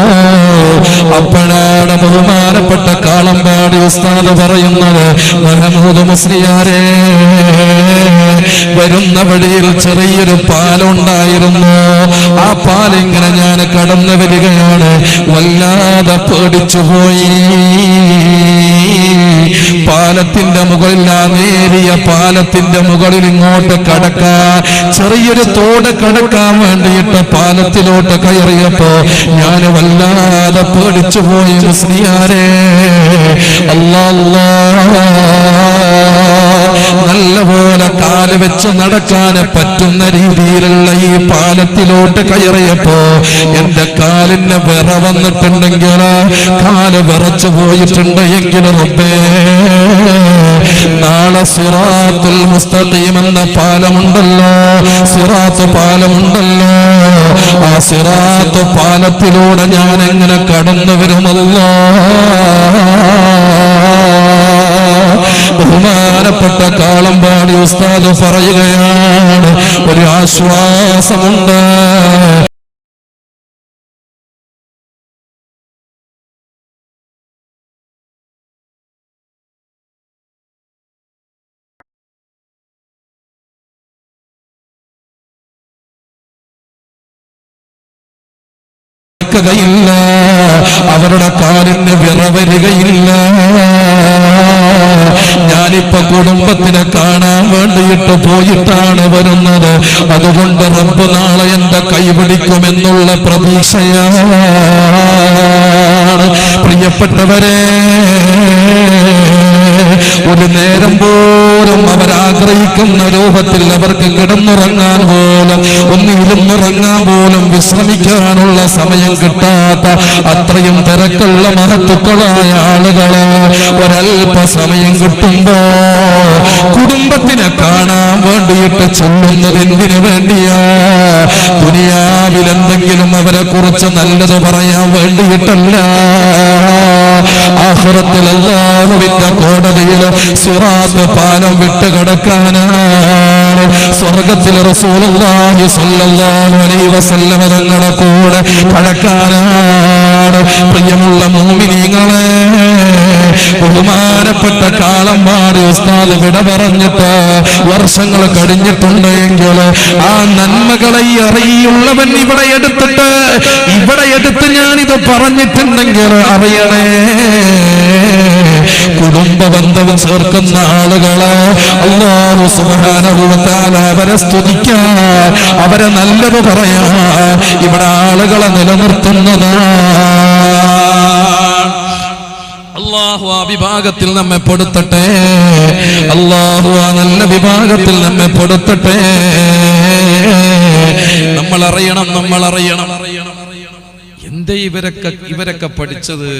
അപ്പോഴാണ് ബഹുമാനപ്പെട്ട കാളമ്പാടി ഉസ്താദ് പറയുന്നത്, മഹ്മൂദ് മുസ്ലിയാരെ, വരുന്ന വഴിയിൽ ചെറിയൊരു പാലുണ്ടായിരുന്നു, ആ പാലിങ്ങനെ ഞാൻ കടന്നു വരികയാണ്, വല്ലാതെ പേടിച്ചുപോയി. പാലത്തിന്റെ മുകളിൽ, ആ നേരിയ പാലത്തിന്റെ മുകളിൽ ഇങ്ങോട്ട് കടക്കാൻ, ചെറിയൊരു തോട് കടക്കാൻ വേണ്ടിയിട്ട് പാലത്തിലോട്ട് കയറിയപ്പോ ഞാൻ വല്ലാതെ പേടിച്ചുപോയി മുസ്ലിയാരെ. നല്ലപോലെ കാല് വെച്ച് നടക്കാൻ പറ്റുന്ന രീതിയിലുള്ള ഈ പാലത്തിലോട്ട് കയറിയപ്പോ എന്റെ കാലിന് വിറ വന്നിട്ടുണ്ടെങ്കിൽ, കാല് വിറച്ചു പോയിട്ടുണ്ട് എങ്കിൽ റബ്ബേ, നാളെ സിറാത്തുൽ മുസ്തഖീം എന്ന പാലമുണ്ടല്ലോ, സിറാത്ത് പാലമുണ്ടല്ലോ, ആ സിറാത്ത് പാലത്തിലൂടെ ഞാൻ എങ്ങനെ കടന്നു വരുമല്ലോ. ബഹുമാനപ്പെട്ട കാളമ്പാടി ഉസ്താദ് പറയുകയാണ്, ഒരു ആശ്വാസമുണ്ട്. അവരുടെ കാലിന് വിറവരുകയില്ല. ഞാനിപ്പോ കുടുംബത്തിനെ കാണാൻ വേണ്ടിയിട്ട് പോയിട്ടാണ് വരുന്നത്, അതുകൊണ്ട് റബ്ബ് നാളെ എന്റെ കൈപിടിക്കുമെന്നുള്ള പ്രതീക്ഷയാണ്. പ്രിയപ്പെട്ടവരെ, ഒരു നേരം പോലും അവരാഗ്രഹിക്കുന്ന രൂപത്തിൽ അവർക്ക് കിടന്നുറങ്ങാൻ പോലും ഒന്നിരുന്നുറങ്ങാൻ പോലും വിശ്രമിക്കാനുള്ള സമയം കിട്ടാത്ത അത്രയും തിരക്കുള്ള മഹത്തുക്കളായ ആളുകളെ ഒരല്പ സമയം കിട്ടുമ്പോ കുടുംബത്തിനെ കാണാൻ വേണ്ടിയിട്ട് ചെല്ലുന്നത് എന്തിനു വേണ്ടിയാ? ദുനിയാവിൽ എന്തെങ്കിലും അവരെ കുറിച്ച് നല്ലത് പറയാൻ വേണ്ടിയിട്ടല്ല, ആഖിറത്തിൽ അല്ലാഹുവിന്റെ കോടതിയിൽ സിറാത്ത് പാലം വിട്ട് കിടക്കാനാണ്, സ്വർഗ്ഗത്തിൽ റസൂലുള്ളാഹി സ്വല്ലല്ലാഹു അലൈഹി വസല്ലം തങ്ങളുടെ കൂടെ കടക്കാനാണ്. പ്രിയമുള്ള മുഅ്മിനീങ്ങളെ, ബഹുമാനപ്പെട്ട കാളമ്പാടി ഉസ്താദ് വിട പറഞ്ഞിട്ട് വർഷങ്ങൾ കഴിഞ്ഞിട്ടുണ്ടെങ്കിൽ ആ നന്മകളെ അറിയുള്ളവൻ ഇവിടെ എടുത്ത് ഞാനിത് പറഞ്ഞിട്ടുണ്ടെങ്കിൽ അറിയണേ, കുടുംബ ബന്ധവും ചേർക്കുന്ന ആളുകളെ അല്ലാഹു സുബ്ഹാനഹു വ തആല അവരെ സ്തുതിക്കാൻ, അവരെ നല്ലത് പറയാൻ ഇവിടെ ആളുകളെ നിലനിർത്തുന്നതാണ്. അല്ലാഹു ആ വിഭാഗത്തിൽ നമ്മെ പെടുത്തട്ടെ, അല്ലാഹു ആ നല്ല വിഭാഗത്തിൽ നമ്മെ പെടുത്തട്ടെ. നമ്മൾ അറിയണം എന്തേ ഇവരൊക്കെ പഠിച്ചത്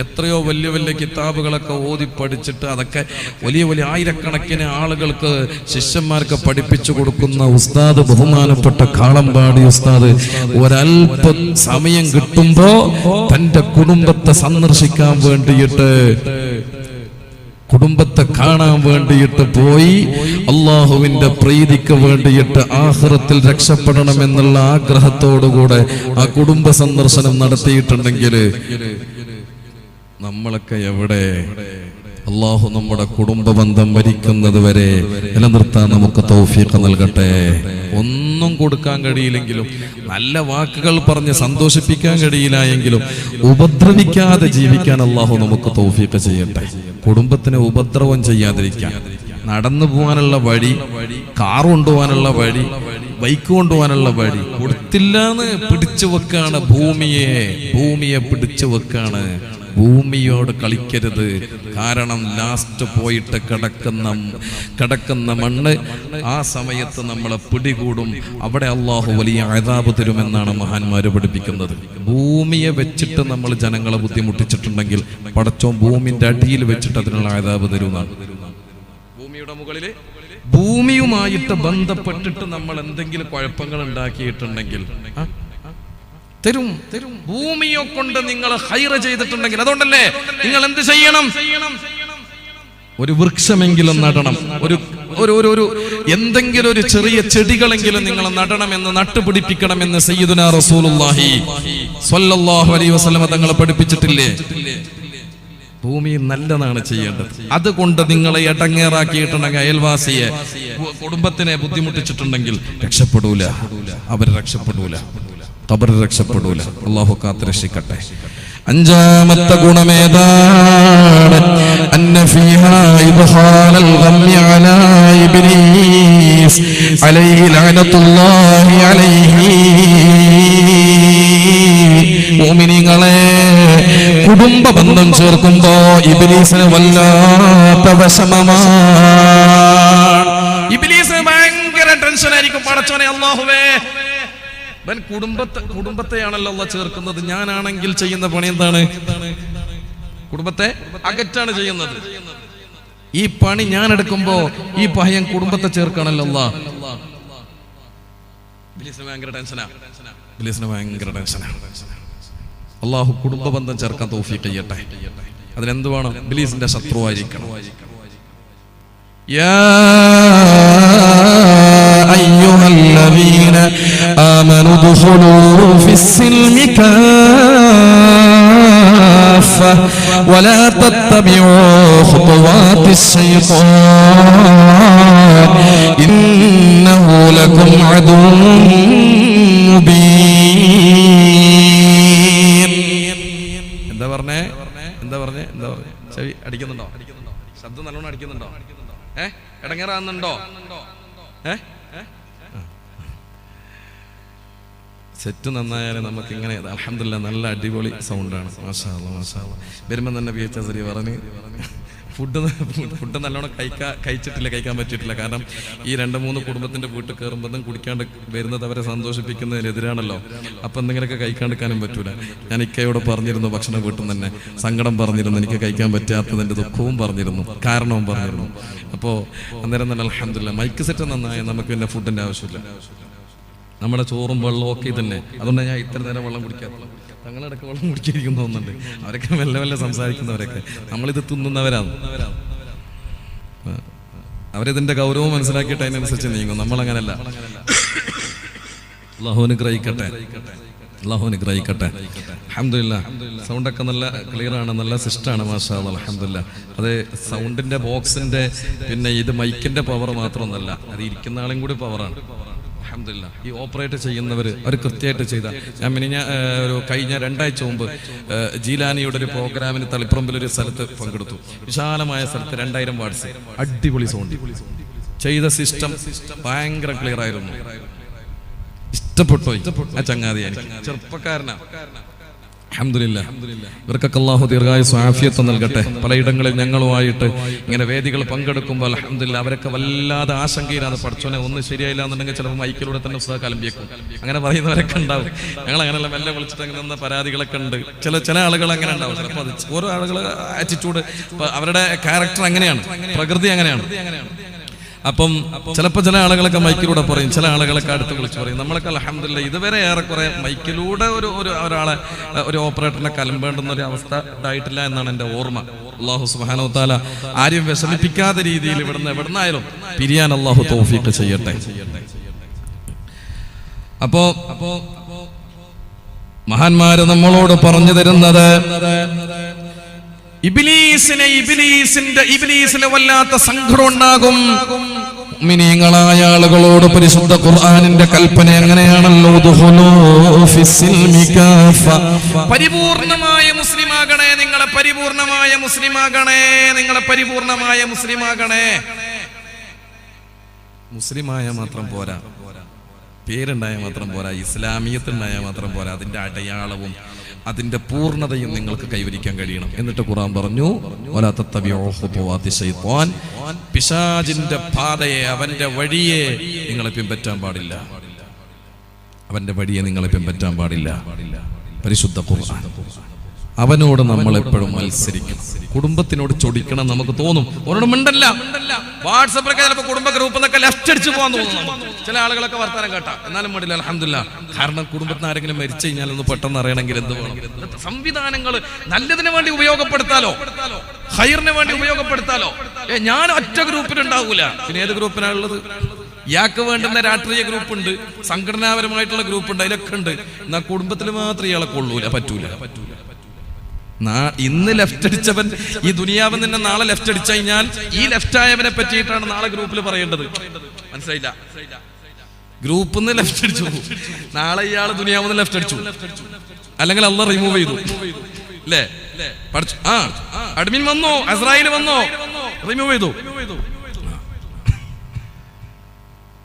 എത്രയോ വലിയ വലിയ കിതാബുകളൊക്കെ ഓതി പഠിച്ചിട്ട് അതൊക്കെ വലിയ വലിയ ആയിരക്കണക്കിന് ആളുകൾക്ക് ശിഷ്യന്മാർക്ക് പഠിപ്പിച്ചു കൊടുക്കുന്ന ഉസ്താദ്, ബഹുമാനപ്പെട്ട കാളമ്പാടി ഉസ്താദ്, ഒരല്പം സമയം കിട്ടുമ്പോ തന്റെ കുടുംബത്തെ സന്ദർശിക്കാൻ വേണ്ടിയിട്ട്, കുടുംബത്തെ കാണാൻ വേണ്ടിയിട്ട് പോയി അള്ളാഹുവിന്റെ പ്രീതിക്ക് വേണ്ടിയിട്ട് ആഖിറത്തിൽ രക്ഷപ്പെടണമെന്നുള്ള ആഗ്രഹത്തോടുകൂടെ ആ കുടുംബ സന്ദർശനം നടത്തിയിട്ടുണ്ടെങ്കിൽ നമ്മളൊക്കെ എവിടെ? അള്ളാഹു നമ്മുടെ കുടുംബ ബന്ധം മരിക്കുന്നത് വരെ നിലനിർത്താൻ നമുക്ക് തൗഫീഖ് നൽകട്ടെ. ഒന്നും കൊടുക്കാൻ കഴിയില്ലെങ്കിലും, നല്ല വാക്കുകൾ പറഞ്ഞ് സന്തോഷിപ്പിക്കാൻ കഴിയില്ല എങ്കിലും ഉപദ്രവിക്കാതെ ജീവിക്കാൻ അള്ളാഹു നമുക്ക് തൗഫീഖ് ചെയ്യട്ടെ. കുടുംബത്തിന് ഉപദ്രവം ചെയ്യാതിരിക്കാൻ, നടന്നു പോകാനുള്ള വഴി, കാർ കൊണ്ടുപോകാനുള്ള വഴി, ബൈക്ക് കൊണ്ടുപോകാനുള്ള വഴി കൊടുത്തില്ലാന്ന് പിടിച്ചു വെക്കാണ്. ഭൂമിയെ പിടിച്ചു വെക്കാണ്. ഭൂമിയോട് കളിക്കരുത്. കാരണം ലാസ്റ്റ് പോയിട്ട് കിടക്കുന്ന മണ്ണ് ആ സമയത്ത് നമ്മളെ പിടികൂടും. അവിടെ അള്ളാഹു വലിയ അദാബ് തരുമെന്നാണ് മഹാന്മാര് പഠിപ്പിക്കുന്നത്. ഭൂമിയെ വെച്ചിട്ട് നമ്മൾ ജനങ്ങളെ ബുദ്ധിമുട്ടിച്ചിട്ടുണ്ടെങ്കിൽ പടച്ചോൻ ഭൂമിന്റെ അടിയിൽ വെച്ചിട്ട് അതിനുള്ള അദാബ് തരുമെന്നാണ്. ഭൂമിയുടെ മുകളില് ഭൂമിയുമായിട്ട് ബന്ധപ്പെട്ടിട്ട് നമ്മൾ എന്തെങ്കിലും കുഴപ്പങ്ങൾ ഉണ്ടാക്കിയിട്ടുണ്ടെങ്കിൽ തരും. ഭൂമിയെ കൊണ്ട് നിങ്ങൾ ഹൈറ ചെയ്തിട്ടുണ്ടെങ്കിൽ, അതുകൊണ്ടല്ലേ നിങ്ങൾ എന്ത് ചെയ്യണം? ഒരു വൃക്ഷമെങ്കിലും നടണം. ഒരു എന്തെങ്കിലും ഒരു ചെറിയ ചെടികളെങ്കിലും നിങ്ങൾ നടണമെന്ന്, നട്ടുപിടിപ്പിക്കണമെന്ന് സയ്യിദുനാ റസൂലുള്ളാഹി സ്വല്ലല്ലാഹു അലൈഹി വസല്ലം തങ്ങൾ പഠിപ്പിച്ചിട്ടില്ലേ? ഭൂമി നല്ലതാണ് ചെയ്യേണ്ടത്. അതുകൊണ്ട് നിങ്ങളെ ഇടങ്ങേറാക്കിയിട്ടുണ്ടെങ്കിൽ, അയൽവാസിയെ, കുടുംബത്തിനെ ബുദ്ധിമുട്ടിച്ചിട്ടുണ്ടെങ്കിൽ രക്ഷപ്പെടൂല, അവർ രക്ഷപ്പെടൂല, ഖബർ രക്ഷപ്പെടൂല. അല്ലാഹു കാത്തുരക്ഷിക്കട്ടെ. അഞ്ചാമത്തെ ഗുണമേതാണ്? അന്ന ഫീഹാ ഇബ്ഹാലൽ ഗമ്മി അലാ ഇബ്ലീസ് അലൈഹി ലഅനത്തുല്ലാഹി അലൈഹി. മുഅ്മിനീങ്ങളെ, കുടുംബ ബന്ധം ചേർക്കുമ്പോ ഇബ്ലീസിന് വല്ലാത്ത വിഷമമാണ്. ഇബ്ലീസിന് ഭയങ്കര ടെൻഷനായിരിക്കും. പടച്ചോനെ അല്ലാഹുവേ, കുടുംബത്തെയാണല്ലോ അല്ലാഹ് ചേർക്കുന്നത്. ഞാനാണെങ്കിൽ ചെയ്യുന്ന പണി എന്താണ്? കുടുംബത്തെ അകറ്റാണ് ചെയ്യുന്നത്. ഈ പണി ഞാൻ എടുക്കുമ്പോ ഈ പഹയൻ കുടുംബത്തെ ചേർക്കാണല്ലോ അല്ലാഹ്. ഇബ്ലീസിന് ഭയങ്കര ടെൻഷനാ. അല്ലാഹു കുടുംബ ബന്ധം ചേർക്കാൻ തൗഫീഖ് ചെയ്യട്ടെ. അതിനെന്ത് വേണം? ഇബ്ലീസിന്റെ ശത്രുവായിരിക്കണം. أيها الذين آمنوا ادخلوا في السلم كافة ولا تتبعوا خطوات الشيطان إنه لكم عدو مبين. എന്താ പറഞ്ഞേ? ചെവി അടിക്കുന്നുണ്ടോ? ശബ്ദം നല്ലോണം അടിക്കുന്നുണ്ടോ? ഇടങ്ങേറാകുന്നുണ്ടോ? സെറ്റ് നന്നായാലും നമുക്ക് ഇങ്ങനെ അൽഹംദുലില്ലാഹ് നല്ല അടിപൊളി സൗണ്ടാണ്. മാഷാ അല്ലാഹ്. വരുമ്പോ തന്നെ PH പറഞ്ഞ് ഫുഡ് നല്ലോണം കഴിക്കാൻ പറ്റിയിട്ടില്ല. കാരണം ഈ 2-3 കുടുംബത്തിന്റെ വീട്ടിൽ കയറുമ്പോഴും കുടിക്കാണ്ട് വരുന്നത് അവരെ സന്തോഷിപ്പിക്കുന്നതിനെതിരാണല്ലോ. അപ്പം എന്തെങ്കിലുമൊക്കെ കഴിക്കാണ്ടിരിക്കാനും പറ്റൂല. ഞാൻ ഇക്കയോട് പറഞ്ഞിരുന്നു, ഭക്ഷണം വീട്ടിൽ നിന്ന് തന്നെ സങ്കടം പറഞ്ഞിരുന്നു, എനിക്ക് കഴിക്കാൻ പറ്റാത്തതിൻ്റെ ദുഃഖവും പറഞ്ഞിരുന്നു, കാരണവും പറഞ്ഞിരുന്നു. അപ്പോൾ അന്നേരം തന്നെ അൽഹംദുലില്ലാ മൈക്ക് സെറ്റ് നന്നായി നമുക്ക് പിന്നെ ഫുഡിൻ്റെ ആവശ്യമില്ല. നമ്മുടെ ചോറും വെള്ളവും ഒക്കെ തന്നെ. അതുകൊണ്ട് ഞാൻ ഇത്ര നേരം വെള്ളം കുടിക്കാത്തത്. തങ്ങളിടക്ക് വെള്ളം കുടിക്കാതിരിക്കും തോന്നുന്നുണ്ട്. അവരൊക്കെ മെല്ലെ മെല്ലെ സംസാരിക്കുന്നവരൊക്കെ. നമ്മളിത് തിന്നുന്നവരാണ്. അവരിതിന്റെ ഗൗരവം മനസ്സിലാക്കിയിട്ട് അതിനനുസരിച്ച് നീങ്ങും. നമ്മളങ്ങനല്ല. അല്ലാഹു അനുഗ്രഹിക്കട്ടെ, അല്ലാഹു അനുഗ്രഹിക്കട്ടെ. അൽഹംദുലില്ലാ സൗണ്ടൊക്കെ നല്ല ക്ലിയർ ആണ്, നല്ല സിസ്റ്റാണ്. മാഷാ അല്ലാഹ് അൽഹംദുലില്ലാ. അത് സൗണ്ടിന്റെ ബോക്സിന്റെ പിന്നെ ഇത് മൈക്കിന്റെ പവർ മാത്രമൊന്നല്ല, അത് ഇരിക്കുന്ന ആളും കൂടി പവറാണ്. അൽഹംദുലില്ലാ ഈ ഓപ്പറേറ്റ് ചെയ്യുന്നവർ അവർ കൃത്യമായിട്ട് ചെയ്ത. ഞാൻ ഒരു കഴിഞ്ഞ 2 ആഴ്ച മുമ്പ് ജീലാനിയുടെ ഒരു പ്രോഗ്രാമിന് തളിപ്പറമ്പിലൊരു സ്ഥലത്ത് പങ്കെടുത്തു. വിശാലമായ സ്ഥലത്ത് 2000 വാട്ട്സ്, അടിപൊളി സൗണ്ട് ചെയ്ത സിസ്റ്റം, ഭയങ്കര ക്ലിയർ ആയിരുന്നു. ഇഷ്ടപ്പെട്ടു ആ ചങ്ങാതി, എനിക്ക് ചെറുപ്പക്കാരനാ. അൽഹംദുലില്ലാ ഇവർക്കൊക്കെ അല്ലാഹു ദീർഘായുസ്സും ആഫിയത്തും നൽകട്ടെ. പലയിടങ്ങളിൽ ഞങ്ങളുമായിട്ട് ഇങ്ങനെ വേദികൾ പങ്കെടുക്കുമ്പോൾ അൽഹംദുലില്ലാ അവരൊക്കെ വല്ലാതെ ആശങ്കയിലാണ്. പഠിച്ചോനെ ഒന്ന് ശരിയായില്ല എന്നുണ്ടെങ്കിൽ ചിലപ്പോൾ മൈക്കിലൂടെ തന്നെ ഉസ്താദ് കലമ്പിയേക്കും. അങ്ങനെ പറയുന്നവരൊക്കെ ഉണ്ടാവും. ഞങ്ങൾ അങ്ങനെയുള്ള മെല്ലെ വിളിച്ചിട്ട് അങ്ങനെ നിന്ന പരാതികളൊക്കെ ഉണ്ട്. ചില ആളുകൾ അങ്ങനെ ഉണ്ടാവും. ചിലപ്പോൾ അത് ഓരോ ആളുകൾ ആറ്റിറ്റ്യൂഡ്, അവരുടെ ക്യാരക്ടർ അങ്ങനെയാണ്, പ്രകൃതി അങ്ങനെയാണ്. അപ്പം ചിലപ്പോൾ ചില ആളുകളൊക്കെ മൈക്കിലൂടെ പറയും, ചില ആളുകളൊക്കെ അടുത്ത് വിളിച്ച് പറയും. നമ്മളൊക്കെ അൽഹംദുലില്ലാ ഇതുവരെ ഏറെക്കുറെ മൈക്കിലൂടെ ഒരാളെ ഒരു ഓപ്പറേറ്ററിനെ കലമ്പേണ്ടുന്ന ഒരു അവസ്ഥ ഉണ്ടായിട്ടില്ല എന്നാണ് എൻ്റെ ഓർമ്മ. അല്ലാഹു സുബ്ഹാനഹു വ തആല ആരെയും വിഷമിപ്പിക്കാത്ത രീതിയിൽ എവിടുന്നായാലും പിരിയാൻ അല്ലാഹു തൗഫീഖ് ചെയ്യട്ടെ. അപ്പോ മഹാന്മാര് നമ്മളോട് പറഞ്ഞു തരുന്നത് ഇബ്ലീസിന് വല്ലാത്ത സങ്കടം ഉണ്ടാകും. മുഅ്മിനീങ്ങളായ ആളുകളോട് പരിശുദ്ധ ഖുർആനിന്റെ കൽപ്പന എങ്ങനെയാണല്ലോ, പരിപൂർണമായ മുസ്ലിമാകണേ, നിങ്ങളെ പരിപൂർണമായ മുസ്ലിമാകണേ, നിങ്ങളെ പരിപൂർണമായ മുസ്ലിമാകണേ. മുസ്ലിമായ മാത്രം പോരാ, പേരുണ്ടായ മാത്രം പോരാ, ഇസ്ലാമിയത്തുണ്ടായ മാത്രം പോരാ, അതിന്റെ അടയാളവും അതിന്റെ പൂർണ്ണതയും നിങ്ങൾക്ക് കൈവരിക്കാൻ കഴിയണം. എന്നിട്ട് ഖുർആൻ പറഞ്ഞു, വലാ തത്തബിഉ ഖുതുവാതി ശൈത്വാൻ, പിശാചിന്റെ പാതയെ, അവന്റെ വഴിയെ നിങ്ങളെ പിൻപറ്റാൻ പാടില്ല. അവന്റെ വഴിയെ നിങ്ങളെ പിൻപറ്റാൻ പാടില്ല. പരിശുദ്ധ ഖുർആൻ. അവനോട് നമ്മൾ എപ്പോഴും മത്സരിക്കണം. കുടുംബത്തിനോട് ചൊടിക്കണം നമുക്ക് തോന്നും, അവനോട് മിണ്ടല്ല. വാട്സപ്പിലൊക്കെ ചിലപ്പോൾ കുടുംബ ഗ്രൂപ്പിൽ നിന്നൊക്കെ ലെഫ്റ്റ് അടിച്ചു പോകാൻ തോന്നുന്നു. ചില ആളുകളൊക്കെ വർത്താനം കേട്ടാ, എന്നാലും വേണ്ടില്ല അൽഹംദുലില്ലാ. കാരണം കുടുംബത്തിന് ആരെങ്കിലും മരിച്ചു കഴിഞ്ഞാൽ ഒന്ന് പെട്ടെന്ന് അറിയണമെങ്കിൽ എന്ത് വേണം? സംവിധാനങ്ങൾ നല്ലതിന് വേണ്ടി ഉപയോഗപ്പെടുത്താലോ, ഖൈറിന് വേണ്ടി ഉപയോഗപ്പെടുത്താലോ. ഞാൻ ഒറ്റ ഗ്രൂപ്പിലുണ്ടാവൂല, പിന്നെ ഏത് ഗ്രൂപ്പിനാണുള്ളത്? ഇയാൾക്ക് വേണ്ടുന്ന രാഷ്ട്രീയ ഗ്രൂപ്പുണ്ട്, സംഘടനാപരമായിട്ടുള്ള ഗ്രൂപ്പുണ്ട്, അതിലൊക്കെ ഉണ്ട്. എന്നാൽ കുടുംബത്തിൽ മാത്രം ഇയാളെ കൊള്ളൂല, പറ്റൂല. ഇന്ന് ലെഫ്റ്റ് അടിച്ചവൻ ഈ ദുനിയാവിൽ നിന്ന് നാളെ ലെഫ്റ്റ് അടിച്ചു കഴിഞ്ഞാൽ ഈ ലെഫ്റ്റ് ആയവനെ പറ്റിയിട്ടാണ് നാളെ ഗ്രൂപ്പിൽ പറയേണ്ടത്. മനസ്സിലായില്ല? ഗ്രൂപ്പിൽ നിന്ന് ലെഫ്റ്റ് അടിച്ചു, നാളെ ഇയാൾ ദുനിയാവിൽ നിന്ന് ലെഫ്റ്റ് അടിച്ചു, അല്ലെങ്കിൽ അള്ളാഹ് റിമൂവ് ചെയ്തു. അല്ലേ? അഡ്മിൻ വന്നോ, അസ്രായേൽ വന്നോ, റിമൂവ് ചെയ്തു.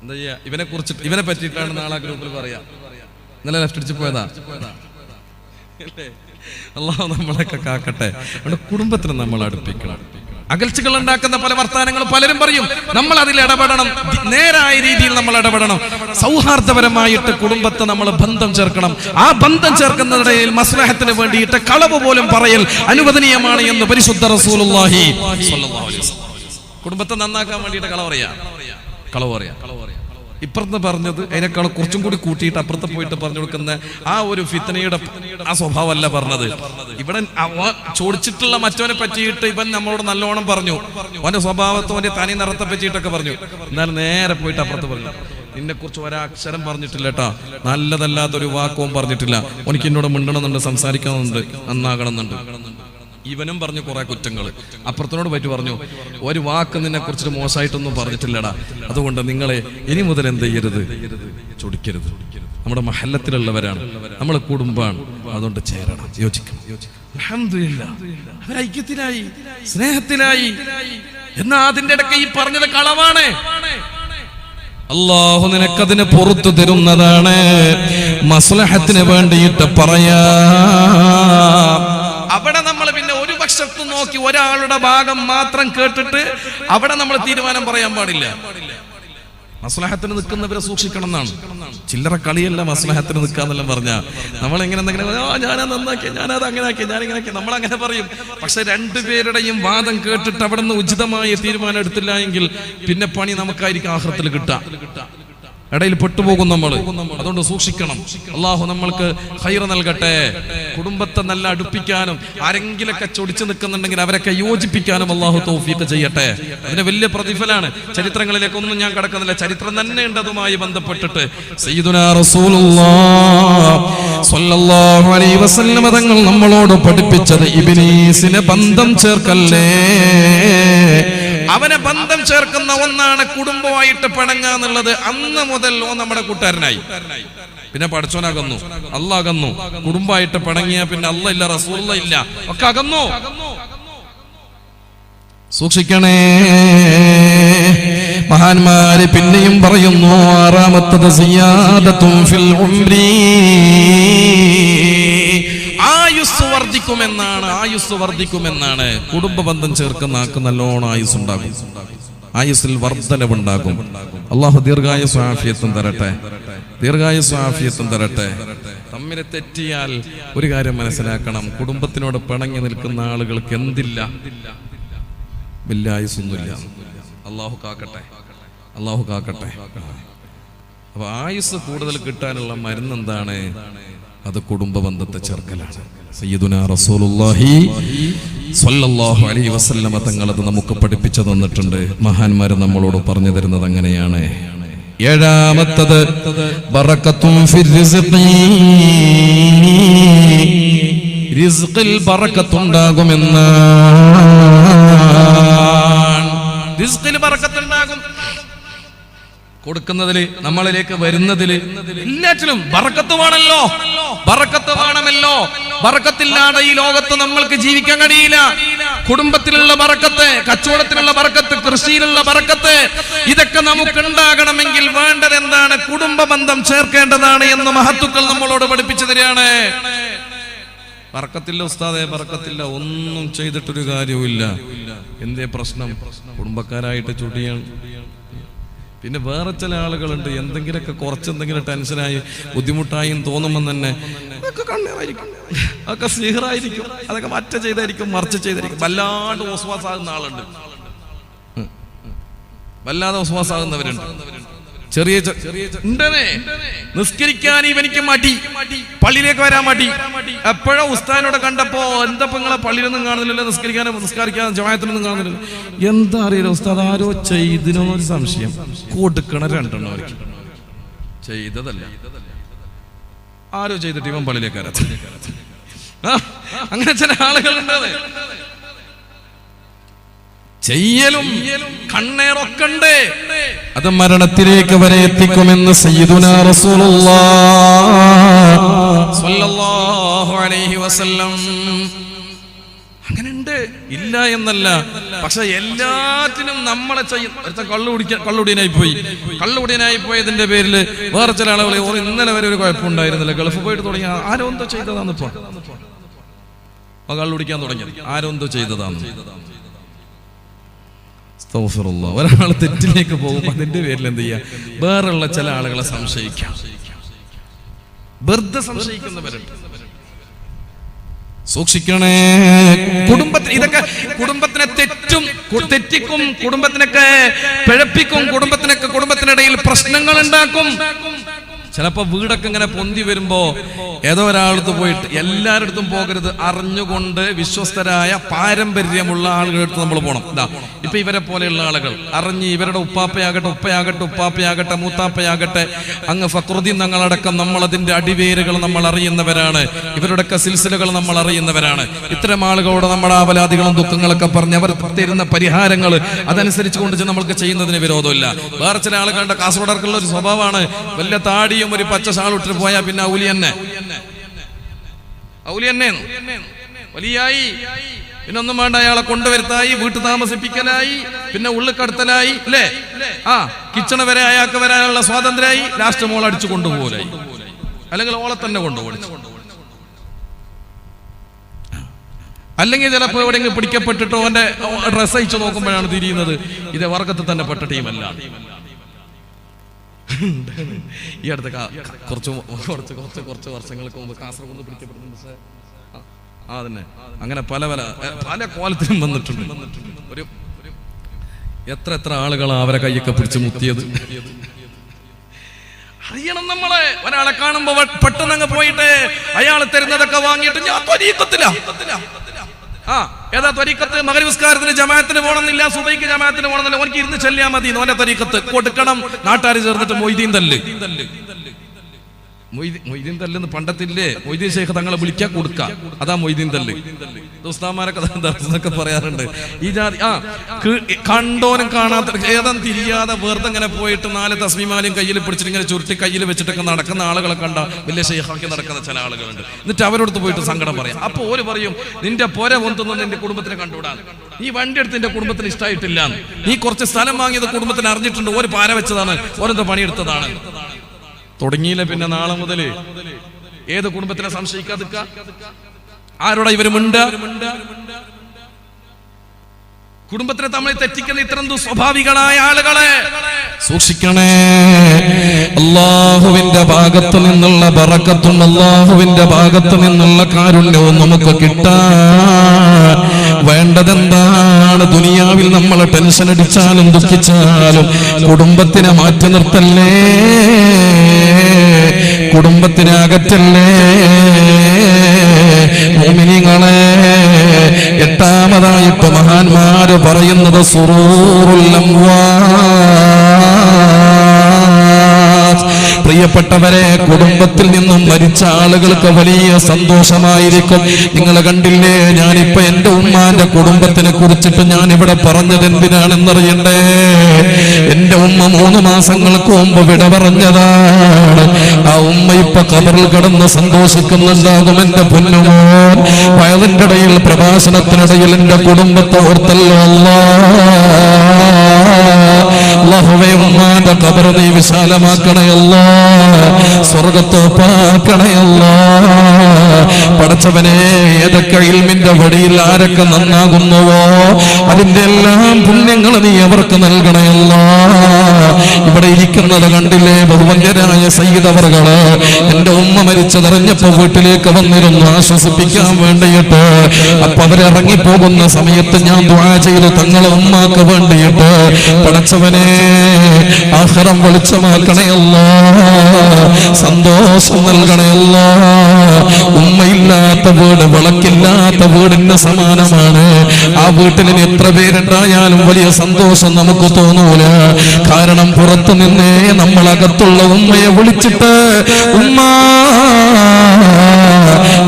എന്താ ചെയ്യാ? ഇവനെ കുറിച്ചിട്ട് ഇവനെ പറ്റിയിട്ടാണ് നാളെ ഗ്രൂപ്പിൽ പറയാ. ഇന്നലെ ലെഫ്റ്റ് അടിച്ച് പോയതാ. അല്ലാഹു നമ്മളൊക്കെ കാക്കട്ടെ. നമ്മുടെ കുടുംബത്തിന് നമ്മൾ അടുപ്പിക്കണം. അകൽച്ചകൾ ഉണ്ടാക്കുന്ന പല വർത്താനങ്ങളും പലരും പറയും, നമ്മൾ അതിൽ ഇടപെടണം. നേരായ രീതിയിൽ നമ്മൾ ഇടപെടണം. സൗഹാർദ്ദപരമായിട്ട് കുടുംബത്തെ നമ്മൾ ബന്ധം ചേർക്കണം. ആ ബന്ധം ചേർക്കുന്നതിനിടയിൽ മസ്ലഹത്തിന് വേണ്ടിയിട്ട് കളവ് പോലും പറയൽ അനുവദനീയമാണ് എന്ന് പരിശുദ്ധ റസൂലുള്ളാഹി സ്വല്ലല്ലാഹു അലൈഹി വസല്ലം. കുടുംബത്തെ നന്നാക്കാൻ വേണ്ടിയിട്ട് കളവ് പറയാ. ഇപ്പുറത്ത് പറഞ്ഞത് അതിനേക്കാൾ കുറച്ചും കൂടി കൂട്ടിയിട്ട് അപ്പുറത്ത് പോയിട്ട് പറഞ്ഞു കൊടുക്കുന്ന ആ ഒരു ഫിത്നയുടെ ആ സ്വഭാവമല്ല പറഞ്ഞത്. ഇവിടെ ചോദിച്ചിട്ടുള്ള മറ്റവനെ പറ്റിയിട്ട് ഇവൻ നമ്മളോട് നല്ലോണം പറഞ്ഞു, അവന്റെ സ്വഭാവത്തെ, അവന്റെ തനി നിറത്തെ പറ്റിയിട്ടൊക്കെ പറഞ്ഞു. എന്നാലും നേരെ പോയിട്ട് അപ്പുറത്ത് പറഞ്ഞു, നിന്നെ കുറിച്ച് ഒരക്ഷരം പറഞ്ഞിട്ടില്ല കേട്ടാ, നല്ലതല്ലാത്തൊരു വാക്കവും പറഞ്ഞിട്ടില്ല, എനിക്ക് എന്നോട് മിണ്ടണമെന്നുണ്ട്, സംസാരിക്കണമെന്നുണ്ട്, നന്നാകണമെന്നുണ്ട്. ഇവനും പറഞ്ഞു കുറെ കുറ്റങ്ങൾ. അപ്പുറത്തിനോട് പറ്റി പറഞ്ഞു, ഒരു വാക്ക് നിന്നെ കുറിച്ചിട്ട് മോശമായിട്ടൊന്നും പറഞ്ഞിട്ടില്ലടാ, അതുകൊണ്ട് നിങ്ങളെ ഇനി മുതൽ എന്ത് ചെയ്യരുത്, ചൊടിക്കരുത്. നമ്മുടെ മഹല്ലത്തിലുള്ളവരാണ്, നമ്മളെ കുടുംബാണ്, അതുകൊണ്ട് ചേരണം, യോജിക്കണം. അൽഹംദുലില്ലാഹ് ഐക്യത്തിലായി, സ്നേഹത്തിലായി. എന്നാ അതിന്റെ ഇടയ്ക്ക് ഈ പറഞ്ഞത് കളവാണ്. അല്ലാഹു നിനക്കതിന് പുറത്തു തരുന്നതാണ്. മസ്ലഹത്തിന് വേണ്ടിയിട്ട് പറയാം. അവിടെ നമ്മൾ പിന്നെ ഒരു പക്ഷത്ത് നോക്കി ഒരാളുടെ ഭാഗം മാത്രം കേട്ടിട്ട് അവിടെ നമ്മൾ തീരുമാനം പറയാൻ പാടില്ല. മസ്ലഹത്തിന് നിൽക്കുന്നവരെ സൂക്ഷിക്കണം എന്നാണ്. ചില്ലറ കളിയല്ല മസ്ലഹത്തിന് നിൽക്കാന്നെല്ലാം പറഞ്ഞാൽ നമ്മളെങ്ങനെ എന്തെങ്കിലും ഞാനത് നന്നാക്കി, ഞാനത് അങ്ങനെ ആക്കി, ഞാനിങ്ങനെ ആക്കി, നമ്മളങ്ങനെ പറയും. പക്ഷെ രണ്ടുപേരുടെയും വാദം കേട്ടിട്ട് അവിടെ നിന്ന് ഉചിതമായ തീരുമാനം എടുത്തില്ല എങ്കിൽ പിന്നെ പണി നമുക്കായിരിക്കും ആഖിറത്തിൽ കിട്ടുക. ഇടയിൽ പെട്ടുപോകും നമ്മൾ. അതുകൊണ്ട് സൂക്ഷിക്കണം. അള്ളാഹു നമ്മൾക്ക് ഖൈർ നൽകട്ടെ. കുടുംബത്തെ നല്ല അടുപ്പിക്കാനും ആരെങ്കിലൊക്കെ ചൊടിച്ചു നിൽക്കുന്നുണ്ടെങ്കിൽ അവരൊക്കെ യോജിപ്പിക്കാനും അള്ളാഹു തൗഫീഖ് ചെയ്യട്ടെ. അതിന് വലിയ പ്രതിഫലമാണ്. ചരിത്രങ്ങളിലേക്കൊന്നും ഞാൻ കടക്കുന്നില്ല, ചരിത്രം തന്നെ ഉണ്ട് അതുമായി ബന്ധപ്പെട്ടിട്ട്. സയ്യിദുനാ റസൂലുള്ളാഹ് സ്വല്ലല്ലാഹു അലൈഹി വസല്ലം തങ്ങൾ നമ്മളോട് പഠിപ്പിച്ചത് ഇബ്ലീസിനെ ബന്ധം ചേർക്കല്ലേ. അവനെ ബന്ധം ചേർക്കുന്ന ഒന്നാണ് കുടുംബമായിട്ട് പിണങ്ങാന്നുള്ളത്. അന്ന് മുതൽ നമ്മുടെ കൂട്ടുകാരനായി. പിന്നെ പഠിച്ചോനകന്നു, അല്ലാഹ് അകന്നു. കുടുംബമായിട്ട് പിണങ്ങിയ പിന്നെ അല്ലാഹ് ഇല്ല, റസൂലുള്ളാഹ് ഇല്ല, ഒക്കെ അകന്നു. സൂക്ഷിക്കണേ. മഹാന്മാര് പിന്നെയും പറയുന്നു, ആറാമത്തത് സിയാദത്തുൻ ഫിൽ ഉംരി, ആയുസ് വർദ്ധിക്കുമെന്നാണ്. ആയുസ് വർദ്ധിക്കുമെന്നാണ്. കുടുംബ ബന്ധം ചേർക്കുന്ന ആൾക്ക് നല്ലോണം ആയുസ് ഉണ്ടാകും. ആയുസ്സിൽ വർധനവുണ്ടാകും. അള്ളാഹു ദീർഘായുസ്സും ആഫിയത്തും തരട്ടെ. ദീർഘായുസ്സും ആഫിയത്തും തരട്ടെ. തമ്മിൽ തെറ്റിയാൽ ഒരു കാര്യം മനസ്സിലാക്കണം, കുടുംബത്തിനോട് പിണങ്ങി നിൽക്കുന്ന ആളുകൾക്ക് എന്തില്ല, വലിയ ആയുസ്സൊന്നുമില്ല. അള്ളാഹു കാക്കട്ടെ, അള്ളാഹു കാക്കട്ടെ. അപ്പൊ ആയുസ് കൂടുതൽ കിട്ടാനുള്ള മരുന്ന് എന്താണ്? അത് കുടുംബ ബന്ധത്തെ ചേർക്കലാണ്. സയ്യിദുനാ റസൂലുള്ളാഹി സ്വല്ലല്ലാഹു അലൈഹി വസല്ലമ തങ്ങൾ അത് നമുക്ക് പഠിപ്പിച്ചു തന്നിട്ടുണ്ട്. മഹാന്മാര് നമ്മളോട് പറഞ്ഞു തരുന്നത് അങ്ങനെയാണ്. ഏഴാമത്തത് ബറകത്തുൻ ഫിർ റിസ്ഖി, റിസ്ഖിൽ ബറകത്തുണ്ടാകുമെന്ന്. റിസ്ഖിൽ ബറകത്തുണ്ടാകും. കൊടുക്കുന്നതില്, നമ്മളിലേക്ക് വരുന്നതില്, എല്ലാറ്റിലും ബറക്കത്ത് വേണമല്ലോ. ബറക്കത്ത് വേണമല്ലോ. ബറക്കത്തില്ലാതെ ഈ ലോകത്ത് നമ്മൾക്ക് ജീവിക്കാൻ കഴിയില്ല. കുടുംബത്തിലുള്ള ബറക്കത്ത്, കച്ചവടത്തിലുള്ള ബറക്കത്ത്, കൃഷിയിലുള്ള ബറക്കത്ത്, ഇതൊക്കെ നമുക്ക് ഉണ്ടാകണമെങ്കിൽ വേണ്ടത് എന്താണ്? കുടുംബ ബന്ധം ചേർക്കേണ്ടതാണ് എന്ന് മഹത്തുക്കൾ നമ്മളോട് പഠിപ്പിച്ചു തരികയാണ്. ബറക്കത്തില്ല ഉസ്താദേ, ബറക്കത്തില്ല, ഒന്നും ചെയ്തിട്ടൊരു കാര്യവുമില്ല. എന്തേ പ്രശ്നം? കുടുംബക്കാരായിട്ട് ചുടിയാണ്. പിന്നെ വേറെ ചില ആളുകളുണ്ട്, എന്തെങ്കിലുമൊക്കെ കുറച്ചെന്തെങ്കിലും ടെൻഷനായി ബുദ്ധിമുട്ടായും തോന്നുമ്പോൾ തന്നെ അതൊക്കെ കണ്ണീറായിരിക്കും, അതൊക്കെ സിഹറായിരിക്കും, അതൊക്കെ മറ്റ ചെയ്തായിരിക്കും, മറിച്ച് ചെയ്തായിരിക്കും. വല്ലാണ്ട് വസ്വാസാകുന്ന ആളുണ്ട്, വല്ലാതെ വസ്വാസാകുന്നവരുണ്ട്. ചെറിയ ഉണ്ടേ നിസ്കരിക്കാൻ ഇവനിക്ക് മടി, പള്ളിയിലേക്ക് വരാൻ മടി. എപ്പോഴോ ഉസ്താദിനോട് കണ്ടപ്പോ എന്താ നിങ്ങളെ പള്ളിയിലൊന്നും കാണുന്നില്ലല്ലോ, നിസ്കരിക്കാൻ ജമാഅത്തിനൊന്നും കാണുന്നില്ലല്ലോ. എന്താ അറിയില്ല ഉസ്താദ്, ആരോ ചെയ്തിനൊരു സംശയം. കൊടുക്കണ രണ്ടെണ്ണം അവർക്ക് ചെയ്തതല്ല, ആരോ ചെയ്തിട്ട് ഇവൻ പള്ളിയിലേക്ക് വരാ. അങ്ങനെ ചില ആളുകളുണ്ട്. ചെയ്യലും കണ്ണേറൊക്കെ ഉണ്ട്. അത് മരണത്തിലേക്ക് വരെ എത്തിക്കുമെന്ന് സയ്യിദുനാ റസൂലുള്ളാഹ് സ്വല്ലല്ലാഹു അലൈഹി വസല്ലം. അങ്ങനെയുണ്ട്, ഇല്ല എന്നല്ല. പക്ഷെ എല്ലാറ്റിനും നമ്മളെ ചെയ്യും. കള്ളുകുടിയനായി പോയതിന്റെ പേരിൽ വേറെ ചില ആളുകൾ ഇന്നലെ വരെ ഒരു കുഴപ്പമുണ്ടായിരുന്നില്ല, ഗൾഫ് പോയിട്ട് തുടങ്ങി ആരോ എന്തോ ചെയ്തതാന്ന്. ഇപ്പൊ കള്ളുടിക്കാൻ തുടങ്ങിയത് ആരോ എന്തോ ചെയ്തതാണ്. ഒരാൾ തെറ്റിലേക്ക് പോകും, അതിന്റെ പേരിൽ എന്ത് ചെയ്യാ? വേറെയുള്ള ചില ആളുകളെ സംശയിക്കാം, വെറുതെ സംശയിക്കുന്നവരുണ്ട്. സൂക്ഷിക്കണേ. കുടുംബത്തിന് ഇതൊക്കെ കുടുംബത്തിനെ തെറ്റിക്കും, കുടുംബത്തിനൊക്കെ പിഴപ്പിക്കും, കുടുംബത്തിനിടയിൽ പ്രശ്നങ്ങൾ ഉണ്ടാക്കും. ചിലപ്പോ വീടൊക്കെ ഇങ്ങനെ പൊന്തി വരുമ്പോ ഏതോ ഒരാളടുത്ത് പോയിട്ട്, എല്ലാരടുത്തും പോകരുത്, അറിഞ്ഞുകൊണ്ട് വിശ്വസ്തരായ പാരമ്പര്യമുള്ള ആളുകളുടെ അടുത്ത് നമ്മൾ പോകണം. ഇതാ ഇപ്പൊ ഇവരെ പോലെയുള്ള ആളുകൾ അറിഞ്ഞ്, ഇവരുടെ ഉപ്പാപ്പയാകട്ടെ മൂത്താപ്പയാകട്ടെ അങ്ങ് ഫക്രുദ്ദീൻ തങ്ങളടക്കം നമ്മൾ അതിന്റെ അടിവേരുകൾ നമ്മൾ അറിയുന്നവരാണ്. ഇവരുടെയൊക്കെ സിൽസിലകൾ നമ്മൾ അറിയുന്നവരാണ്. ഇത്തരം ആളുകളോട് നമ്മുടെ ആവലാദികളും ദുഃഖങ്ങളൊക്കെ പറഞ്ഞ് അവർ തരുന്ന പരിഹാരങ്ങൾ അതനുസരിച്ച് കൊണ്ട് നമ്മൾക്ക് ചെയ്യുന്നതിന് വിരോധമില്ല. വേറെ ചില ആളുകളുടെ കാസർഗോഡർക്കുള്ള ഒരു സ്വഭാവമാണ്, വല്ല താടിയും ഒരു പച്ച ഷാൾ ഇട്ടിട്ട് പോയാ പിന്നെ ഔലിയന്നെ വലിയായി, പിന്നെ ഒന്നും വേണ്ട, അയാളെ കൊണ്ടുവരുത്തായി, വീട്ടു താമസിപ്പിക്കലായി, പിന്നെ ഉള്ളിക്കടത്തലായി, അല്ലേ? കിച്ചണ വരെ അയാൾക്ക് വരാനുള്ള സ്വാതന്ത്ര്യമായി. ലാസ്റ്റ് മോൾ അടിച്ചു കൊണ്ടുപോലായി, അല്ലെങ്കിൽ ഓളെ തന്നെ കൊണ്ടുപോയി. അല്ലെങ്കിൽ ചിലപ്പോൾ എവിടെയെങ്കിലും പിടിക്കപ്പെട്ടിട്ടോ അവന്റെ ഡ്രസ് അയച്ചു നോക്കുമ്പോഴാണ് തിരിയുന്നത് ഇത് വർഗത്തിൽ തന്നെ പെട്ട ടീമല്ല. ഈ അടുത്ത കുറച്ച് വർഷങ്ങൾക്ക് മുമ്പ് കാസർഗോഡ് പിടിക്കപ്പെടുന്നു. അതന്നെ അങ്ങനെ പല കോലത്തിലും വന്നിട്ടുണ്ട്. ഒരു എത്ര ആളുകളാണ് അവരെ കൈയൊക്കെ പിടിച്ച് മുത്തിയത്. അറിയണം നമ്മളെ. ഒരാളെ കാണുമ്പോ പെട്ടെന്ന് അങ്ങ് പോയിട്ട് അയാൾ തരുന്നതൊക്കെ വാങ്ങിയിട്ട് ഞാൻ ത്വരീഖത്തിലാ. ഏതാ ത്വരീഖത്ത്? മഗ്‌രിബ് നിസ്കാരത്തിന് ജമാഅത്തിന് പോകണമെന്നില്ല, സുബഹിക്ക് ജമാഅത്തിന് പോകണമെന്നില്ല, ഓനിക്ക് ഇരുന്ന് ചെല്ലിയാ മതി. ഓന്റെ ത്വരീഖത്ത് കൊടുക്കണം. നാട്ടുകാർ ചേർന്നിട്ട് മൊയ്തീൻ തല്ല്. മൊയ്തീൻ തല്ലെന്ന് പണ്ടത്തില്ലേ? മൊയ്തീൻ ശേഖ് തങ്ങളെ വിളിക്കാൻ കൊടുക്ക, അതാ മൊയ്തീൻ തല്ല്. ഉസ്താദന്മാരൊക്കെ പറയാറുണ്ട് ഈ ജാതി. കണ്ടോനും കാണാത്ത ഏതാ തിരിയാതെ വെറുതെ ഇങ്ങനെ പോയിട്ട് 4 തസ്ബീമാലയും കയ്യിൽ പിടിച്ചിട്ട് ഇങ്ങനെ ചുരുട്ടി കയ്യിൽ വെച്ചിട്ടൊക്കെ നടക്കുന്ന ആളുകളെ കണ്ട വലിയ ശൈഖാക്കി നടക്കുന്ന ചില ആളുകളുണ്ട്. എന്നിട്ട് അവരോട് പോയിട്ട് സങ്കടം പറയാം. അപ്പൊ ഓര് പറയും നിന്റെ പൊര പൊന്തുന്ന നിന്റെ കുടുംബത്തിനെ കണ്ടുകൂടാ, നീ വണ്ടി എടുത്ത് നിന്റെ കുടുംബത്തിന് ഇഷ്ടമായിട്ടില്ല, നീ കുറച്ച് സ്ഥലം വാങ്ങിയത് കുടുംബത്തിന് അറിഞ്ഞിട്ടുണ്ട്, ഓര് പാര വെച്ചതാണ്, ഓരെന്തോ പണിയെടുത്തതാണ്. തുടങ്ങിയില്ല. പിന്നെ നാളെ മുതല് ഏത് കുടുംബത്തിനെ സംശയിക്കാതിക്ക? ആരോടാ ഇവര് കുടുംബത്തിനെ തമ്മിൽ തെറ്റിക്കുന്ന ഇത്തരം സ്വാഭാവികളായ ആളുകളെ സൂക്ഷിക്കണേ. അല്ലാഹുവിന്റെ ഭാഗത്തു നിന്നുള്ള ബറക്കത്തും അല്ലാഹുവിന്റെ ഭാഗത്തു നിന്നുള്ള കാരുണ്യവും നമുക്ക് കിട്ടാൻ വേണ്ടതെന്താണ്? ദുനിയാവിൽ നമ്മൾ ടെൻഷൻ അടിച്ചാലും ദുഃഖിച്ചാലും കുടുംബത്തിനെ മാറ്റി നിർത്തല്ലേ, കുടുംബത്തിനെ അകറ്റല്ലേ. മുഅ്മിനീങ്ങളെ, എട്ടാമതായിട്ട് മഹാന്മാര് പറയുന്നത് സുറൂറുൽ അംവാത്ത്. പ്രിയപ്പെട്ടവരെ, കുടുംബത്തിൽ നിന്നും മരിച്ച ആളുകൾക്ക് വലിയ സന്തോഷമായിരിക്കും. നിങ്ങൾ കണ്ടില്ലേ, ഞാനിപ്പോ എന്റെ ഉമ്മാന്റെ കുടുംബത്തിനെ കുറിച്ചിട്ട് ഞാൻ ഇവിടെ പറഞ്ഞത് എന്തിനാണെന്നറിയണ്ടേ? എന്റെ ഉമ്മ 3 മാസങ്ങൾക്ക് മുമ്പ് വിട പറഞ്ഞതാണ്. ആ ഉമ്മ ഇപ്പൊ ഖബറിൽ കിടന്ന് സന്തോഷിക്കുന്നുണ്ടാകും. എന്റെ പൊന്നുമോൻ വയലിന്റെ ഇടയിൽ പ്രഭാഷണത്തിനിടയിൽ എന്റെ കുടുംബത്തെ ഓർത്തല്ലോ. അല്ലാഹുവേ, ഉമ്മാന്റെ ഖബർ നീ വിശാലമാക്കണയല്ലോ, സ്വർഗത്തോപ്പാക്കണയല്ലോ. പടച്ചവനെ, ഏതൊക്കെ ഇൽമിന്റെ വടിയിൽ ആരൊക്കെ നന്നാകുന്നുവോ അതിന്റെ എല്ലാം പുണ്യങ്ങൾ നീ അവർക്ക് നൽകണയല്ലോ. ഇവിടെ ഇരിക്കുന്നത് കണ്ടില്ലേ, ബഹുവന്യരായ സയ്യിദ് അവർകള് എന്റെ ഉമ്മ മരിച്ചതറിഞ്ഞപ്പോ വീട്ടിലേക്ക് വന്നിരുന്നു ആശ്വസിപ്പിക്കാൻ വേണ്ടിയിട്ട്. അപ്പൊ അവരിറങ്ങിപ്പോകുന്ന സമയത്ത് ഞാൻ ദുആ ചെയ്തു തങ്ങളെ ഉമ്മാക്ക് വേണ്ടിയിട്ട്. പടച്ചവനെ, ആഖിറം വെളിച്ചമാക്കണയല്ലോ, സന്തോഷം നൽകണയല്ലോ. ഉമ്മയില്ലാത്ത വീട് വിളക്കില്ലാത്ത വീടിന് സമാനമാണ്. ആ വീട്ടിൽ എത്ര പേരുണ്ടായാലും വലിയ സന്തോഷം നമുക്ക് തോന്നൂല. കാരണം പുറത്തു നിന്നേ നമ്മളകത്തുള്ള ഉമ്മയെ വിളിച്ചിട്ട് ഉമ്മ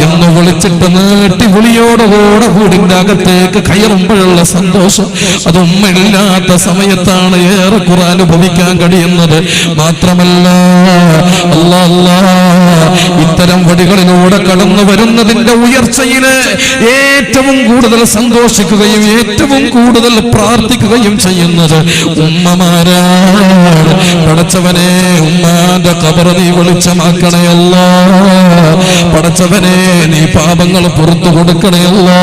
എന്ന് വിളിച്ചിട്ട് നീട്ടി വിളിയോടുകൂടെ വീടിന്റെ അകത്തേക്ക് കയറുമ്പോഴുള്ള സന്തോഷം അത് ഉമ്മയില്ലാത്ത സമയത്താണ് ഏറെക്കുറെ അനുഭവിക്കാൻ കഴിയുന്നത്. മാത്രമല്ല, ഇത്തരം വഴികളിലൂടെ കടന്നു വരുന്നതിന്റെ ഉയർച്ചയില് ഏറ്റവും കൂടുതൽ സന്തോഷിക്കുകയും ഏറ്റവും കൂടുതൽ പ്രാർത്ഥിക്കുകയും ചെയ്യുന്നത് ഉമ്മമാരാണ്. പടച്ചവനെ, ഉമ്മാന്റെ ഖബർ നീ വെളിച്ചമാക്കണയല്ലോ. പടച്ചവനെ, നീ പാപങ്ങൾ പുറത്തു കൊടുക്കണയല്ലോ.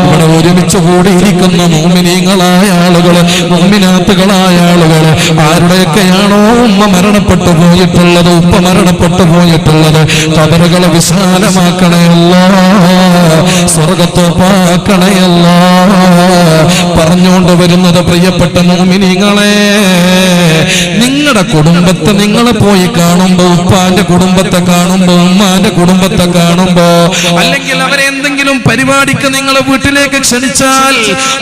ഇവിടെ ഒരുമിച്ച് കൂടിയിരിക്കുന്ന മുഅ്മിനീങ്ങളായ ആളുകള്, മുഅ്മിനാത്തുകളായ ആളുകള്, ആരുടെയൊക്കെയാണോ ഉമ്മ മരണപ്പെട്ടു പോയിട്ടുള്ളത്, ഉപ്പ മരണപ്പെട്ടു പോയിട്ടുള്ളത്, ഖബറുകളെ വിശാലമാക്കണയല്ലോ, സ്വർഗത്തോപ്പാക്കണയല്ലോ. പറഞ്ഞുകൊണ്ട് വരുന്നത്, പ്രിയപ്പെട്ട മുഅ്മിനീങ്ങളെ, നിങ്ങളുടെ കുടുംബത്തെ നിങ്ങൾ പോയി കാണുമ്പോ, ഉപ്പാന്റെ കുടുംബത്തെ കാണുമ്പോ, ഉമ്മാന്റെ കുടുംബത്തെ കാണുമ്പോ, അല്ലെങ്കിൽ അവരെ എന്തെങ്കിലും പരിപാടിക്ക് നിങ്ങൾ വീട്ടിലേക്ക് ക്ഷണിച്ചാൽ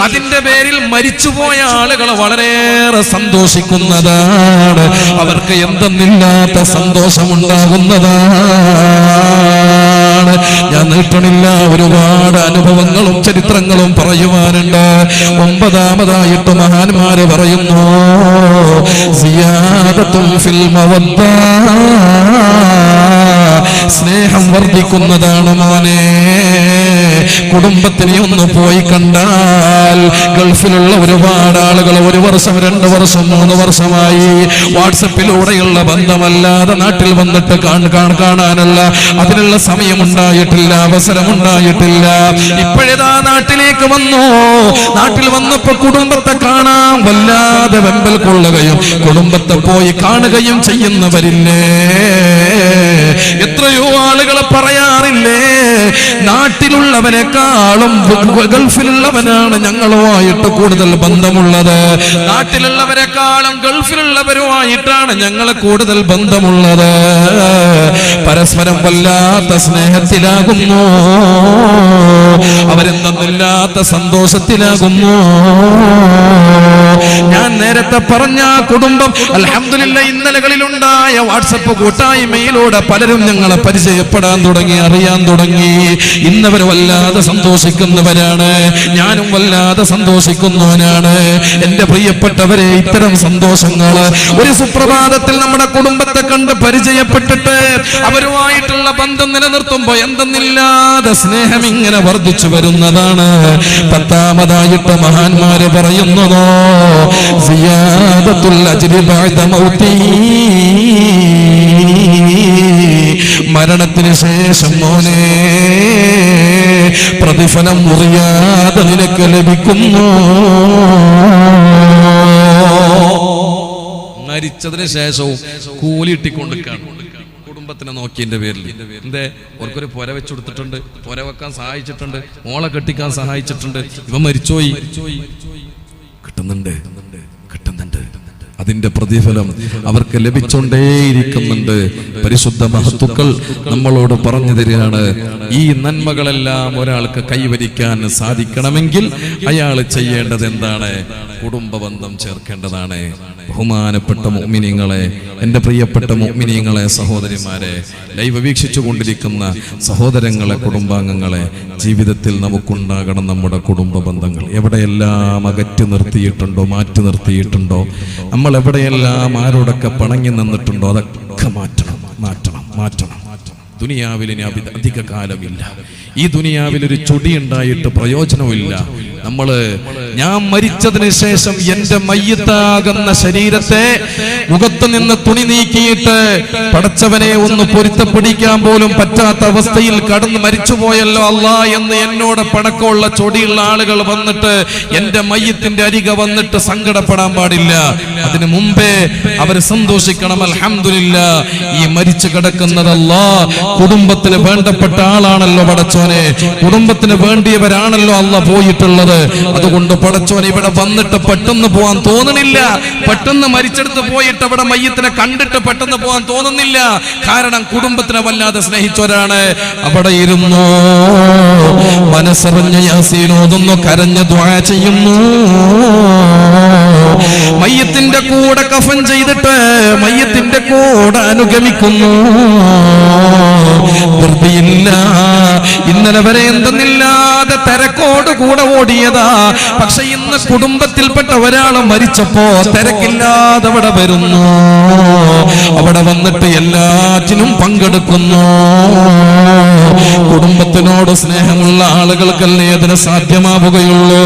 അതിന്റെ പേരിൽ മരിച്ചുപോയ ആളുകൾ വളരെയേറെ സന്തോഷിക്കുന്നതാണ്. അവർക്ക് എന്തെന്നില്ലാത്ത സന്തോഷമുണ്ടാകുന്നതാണ്. ഞാൻ നീട്ടണില്ല, ഒരുപാട് അനുഭവങ്ങളും ചരിത്രങ്ങളും പറയുവാനുണ്ട്. 9ാമതായിട്ട് മഹാന്മാര് പറയുന്നു, സിയാദത്തുൻ ഫിൽ മവദ്ദ, സ്നേഹം വർദ്ധിക്കുന്നതാണ് മോനെ. കുടുംബത്തിനെ ഒന്ന് പോയി കണ്ടാൽ, ഗൾഫിലുള്ള ഒരുപാട് ആളുകൾ 1 വർഷം 2 വർഷം 3 വർഷമായി വാട്സപ്പിലൂടെയുള്ള ബന്ധമല്ലാതെ നാട്ടിൽ വന്നിട്ട് കാണാനുള്ള അതിനുള്ള സമയമുണ്ടായിട്ടില്ല, അവസരമുണ്ടായിട്ടില്ല. ഇപ്പോഴേതാ നാട്ടിലേക്ക് വന്നു. നാട്ടിൽ വന്നപ്പോ കുടുംബത്തെ കാണാൻ വല്ലാതെ വെമ്പൽ കൊള്ളുകയും കുടുംബത്തെ പോയി കാണുകയും ചെയ്യുന്നവരില്ലേ? എത്രയോ ആളുകൾ പറയാറില്ലേ, നാട്ടിലുള്ളവരെക്കാളും ഗൾഫിലുള്ളവനാണ് ഞങ്ങളുമായിട്ട് കൂടുതൽ ബന്ധമുള്ളത്, നാട്ടിലുള്ളവരെക്കാളും ഗൾഫിലുള്ളവരുമായിട്ടാണ് ഞങ്ങൾ കൂടുതൽ ബന്ധമുള്ളത്. പരസ്പരം വല്ലാത്ത സ്നേഹത്തിലാകുന്നു, അവരെന്തെന്നില്ലാത്ത സന്തോഷത്തിലാകുന്നു. ഞാൻ നേരത്തെ പറഞ്ഞ കുടുംബം അൽഹംദുലില്ലാഹ് ഇന്നലകളിലുണ്ടായ വാട്സപ്പ് കൂട്ടായ്മയിലൂടെ പലരും ഞങ്ങളെ പരിചയപ്പെടാൻ തുടങ്ങി, അറിയാൻ തുടങ്ങി. ഇന്നവർ വല്ലാതെ സന്തോഷിക്കുന്നവരാണ്, ഞാനും വല്ലാതെ സന്തോഷിക്കുന്നവനാണ്. എന്റെ പ്രിയപ്പെട്ടവരെ, ഇത്തരം സന്തോഷങ്ങൾ ഒരു സുപ്രഭാതത്തിൽ നമ്മുടെ കുടുംബത്തെ കണ്ട് പരിചയപ്പെട്ടിട്ട് അവരുമായിട്ടുള്ള ബന്ധം നിലനിർത്തുമ്പോ എന്തെന്നില്ലാതെ സ്നേഹം ഇങ്ങനെ വർദ്ധിച്ചു വരുന്നതാണ്. 10ാമതായിട്ട് മഹാന്മാര് പറയുന്നതോ സിയാദത്തുൽ അജ്രി ബഅദ മൗതി, മരണത്തിന് ശേഷം മോനെ പ്രതിഫലം മുറിയാതെ നിനക്ക് ലഭിക്കുന്നു. മരിച്ചതിന് ശേഷവും കൂലിയിട്ടിക്കൊണ്ടിരിക്കുകയാണ് കുടുംബത്തിനെ നോക്കിയതിന്റെ പേരിൽ. എന്തേ? അവർക്കൊരു പുര വെച്ചു കൊടുത്തിട്ടുണ്ട്, പുര വെക്കാൻ സഹായിച്ചിട്ടുണ്ട്, മോളെ കെട്ടിക്കാൻ സഹായിച്ചിട്ടുണ്ട്. ഇവ മരിച്ചുപോയി, കിട്ടുന്നുണ്ട്. അതിന്റെ പ്രതിഫലം അവർക്ക് ലഭിച്ചുകൊണ്ടേയിരിക്കുന്നുണ്ട്. പരിശുദ്ധ മഹത്തുക്കൾ നമ്മളോട് പറഞ്ഞു തരികയാണ്, ഈ നന്മകളെല്ലാം ഒരാൾക്ക് കൈവരിക്കാൻ സാധിക്കണമെങ്കിൽ അയാൾ ചെയ്യേണ്ടത് എന്താണ്? കുടുംബ ബന്ധം ചേർക്കേണ്ടതാണ്. ബഹുമാനപ്പെട്ട മുഅ്മിനീങ്ങളെ, എൻ്റെ പ്രിയപ്പെട്ട മുഅ്മിനീങ്ങളെ, സഹോദരിമാരെ, ലൈവ് വീക്ഷിച്ചു കൊണ്ടിരിക്കുന്ന സഹോദരങ്ങളെ, കുടുംബാംഗങ്ങളെ, ജീവിതത്തിൽ നമുക്കുണ്ടാകണം നമ്മുടെ കുടുംബ ബന്ധങ്ങൾ. എവിടെയെല്ലാം അകറ്റി നിർത്തിയിട്ടുണ്ടോ, മാറ്റി നിർത്തിയിട്ടുണ്ടോ, നമ്മൾ എവിടെയെല്ലാം ആരോടൊക്കെ പണങ്ങി നിന്നിട്ടുണ്ടോ, അതൊക്കെ മാറ്റണം. ദുനിയാവിൽ ഇനി അധിക കാലമില്ല. ഈ ദുനിയാവിൽ ഒരു ചൊടി ഉണ്ടായിട്ട് പ്രയോജനമില്ല. ഞാൻ മരിച്ചതിന് ശേഷം എന്റെ മയ്യത്താകുന്ന ശരീരത്തെ മുഖത്ത് നിന്ന് തുണി നീക്കിയിട്ട് പടച്ചവനെ ഒന്ന് പൊരുത്തപ്പിടിക്കാൻ പോലും പറ്റാത്ത അവസ്ഥയിൽ കടന്ന് മരിച്ചുപോയല്ലോ അല്ലാ എന്ന് എന്നോട് പടക്കമുള്ള ചൊടിയുള്ള ആളുകൾ വന്നിട്ട് എന്റെ മയ്യത്തിന്റെ അരികെ വന്നിട്ട് സങ്കടപ്പെടാൻ പാടില്ല. അതിനു മുമ്പേ അവർ സന്തോഷിക്കണം. അൽഹംദുലില്ലാഹ്, ഈ മരിച്ചു കിടക്കുന്നതല്ലാ കുടുംബത്തിന് വേണ്ടപ്പെട്ട ആളാണല്ലോ പടച്ചോനെ, കുടുംബത്തിന് വേണ്ടിയവരാണല്ലോ അല്ല പോയിട്ടുള്ളത്. അതുകൊണ്ട് പടച്ചോനെ ഇവിടെ വന്നിട്ട് പെട്ടെന്ന് പോവാൻ തോന്നണില്ല. പെട്ടെന്ന് മരിച്ചെടുത്ത് പോയിട്ട് അവിടെ മയ്യത്തിനെ കണ്ടിട്ട് പെട്ടെന്ന് പോവാൻ തോന്നുന്നില്ല. കാരണം കുടുംബത്തിനെ വല്ലാതെ സ്നേഹിച്ചവരാണ്. അവിടെ ഇരുന്നു മനസ്സറിഞ്ഞ യാസീൻ ഓതുന്നു, കരഞ്ഞ ദുആ ചെയ്യുന്നു. മയ്യത്തിന്റെ കൂടെ കഫൻ ചെയ്തിട്ട് മയ്യത്തിന്റെ കൂടെ അനുഗമിക്കുന്നു. ധൃതിയില്ല, ഇന്നലെ വരെ എന്തെന്നില്ലാതെ തിരക്കോട് കൂടെ ഓടിയതാ. പക്ഷെ ഇന്ന് കുടുംബത്തിൽപ്പെട്ട ഒരാൾ മരിച്ചപ്പോ തിരക്കില്ലാതെ അവിടെ വരുന്നു. അവിടെ വന്നിട്ട് എല്ലാറ്റിനും പങ്കെടുക്കുന്നു. കുടുംബത്തിനോട് സ്നേഹമുള്ള ആളുകൾക്കല്ലേ അതിന് സാധ്യമാവുകയുള്ളൂ.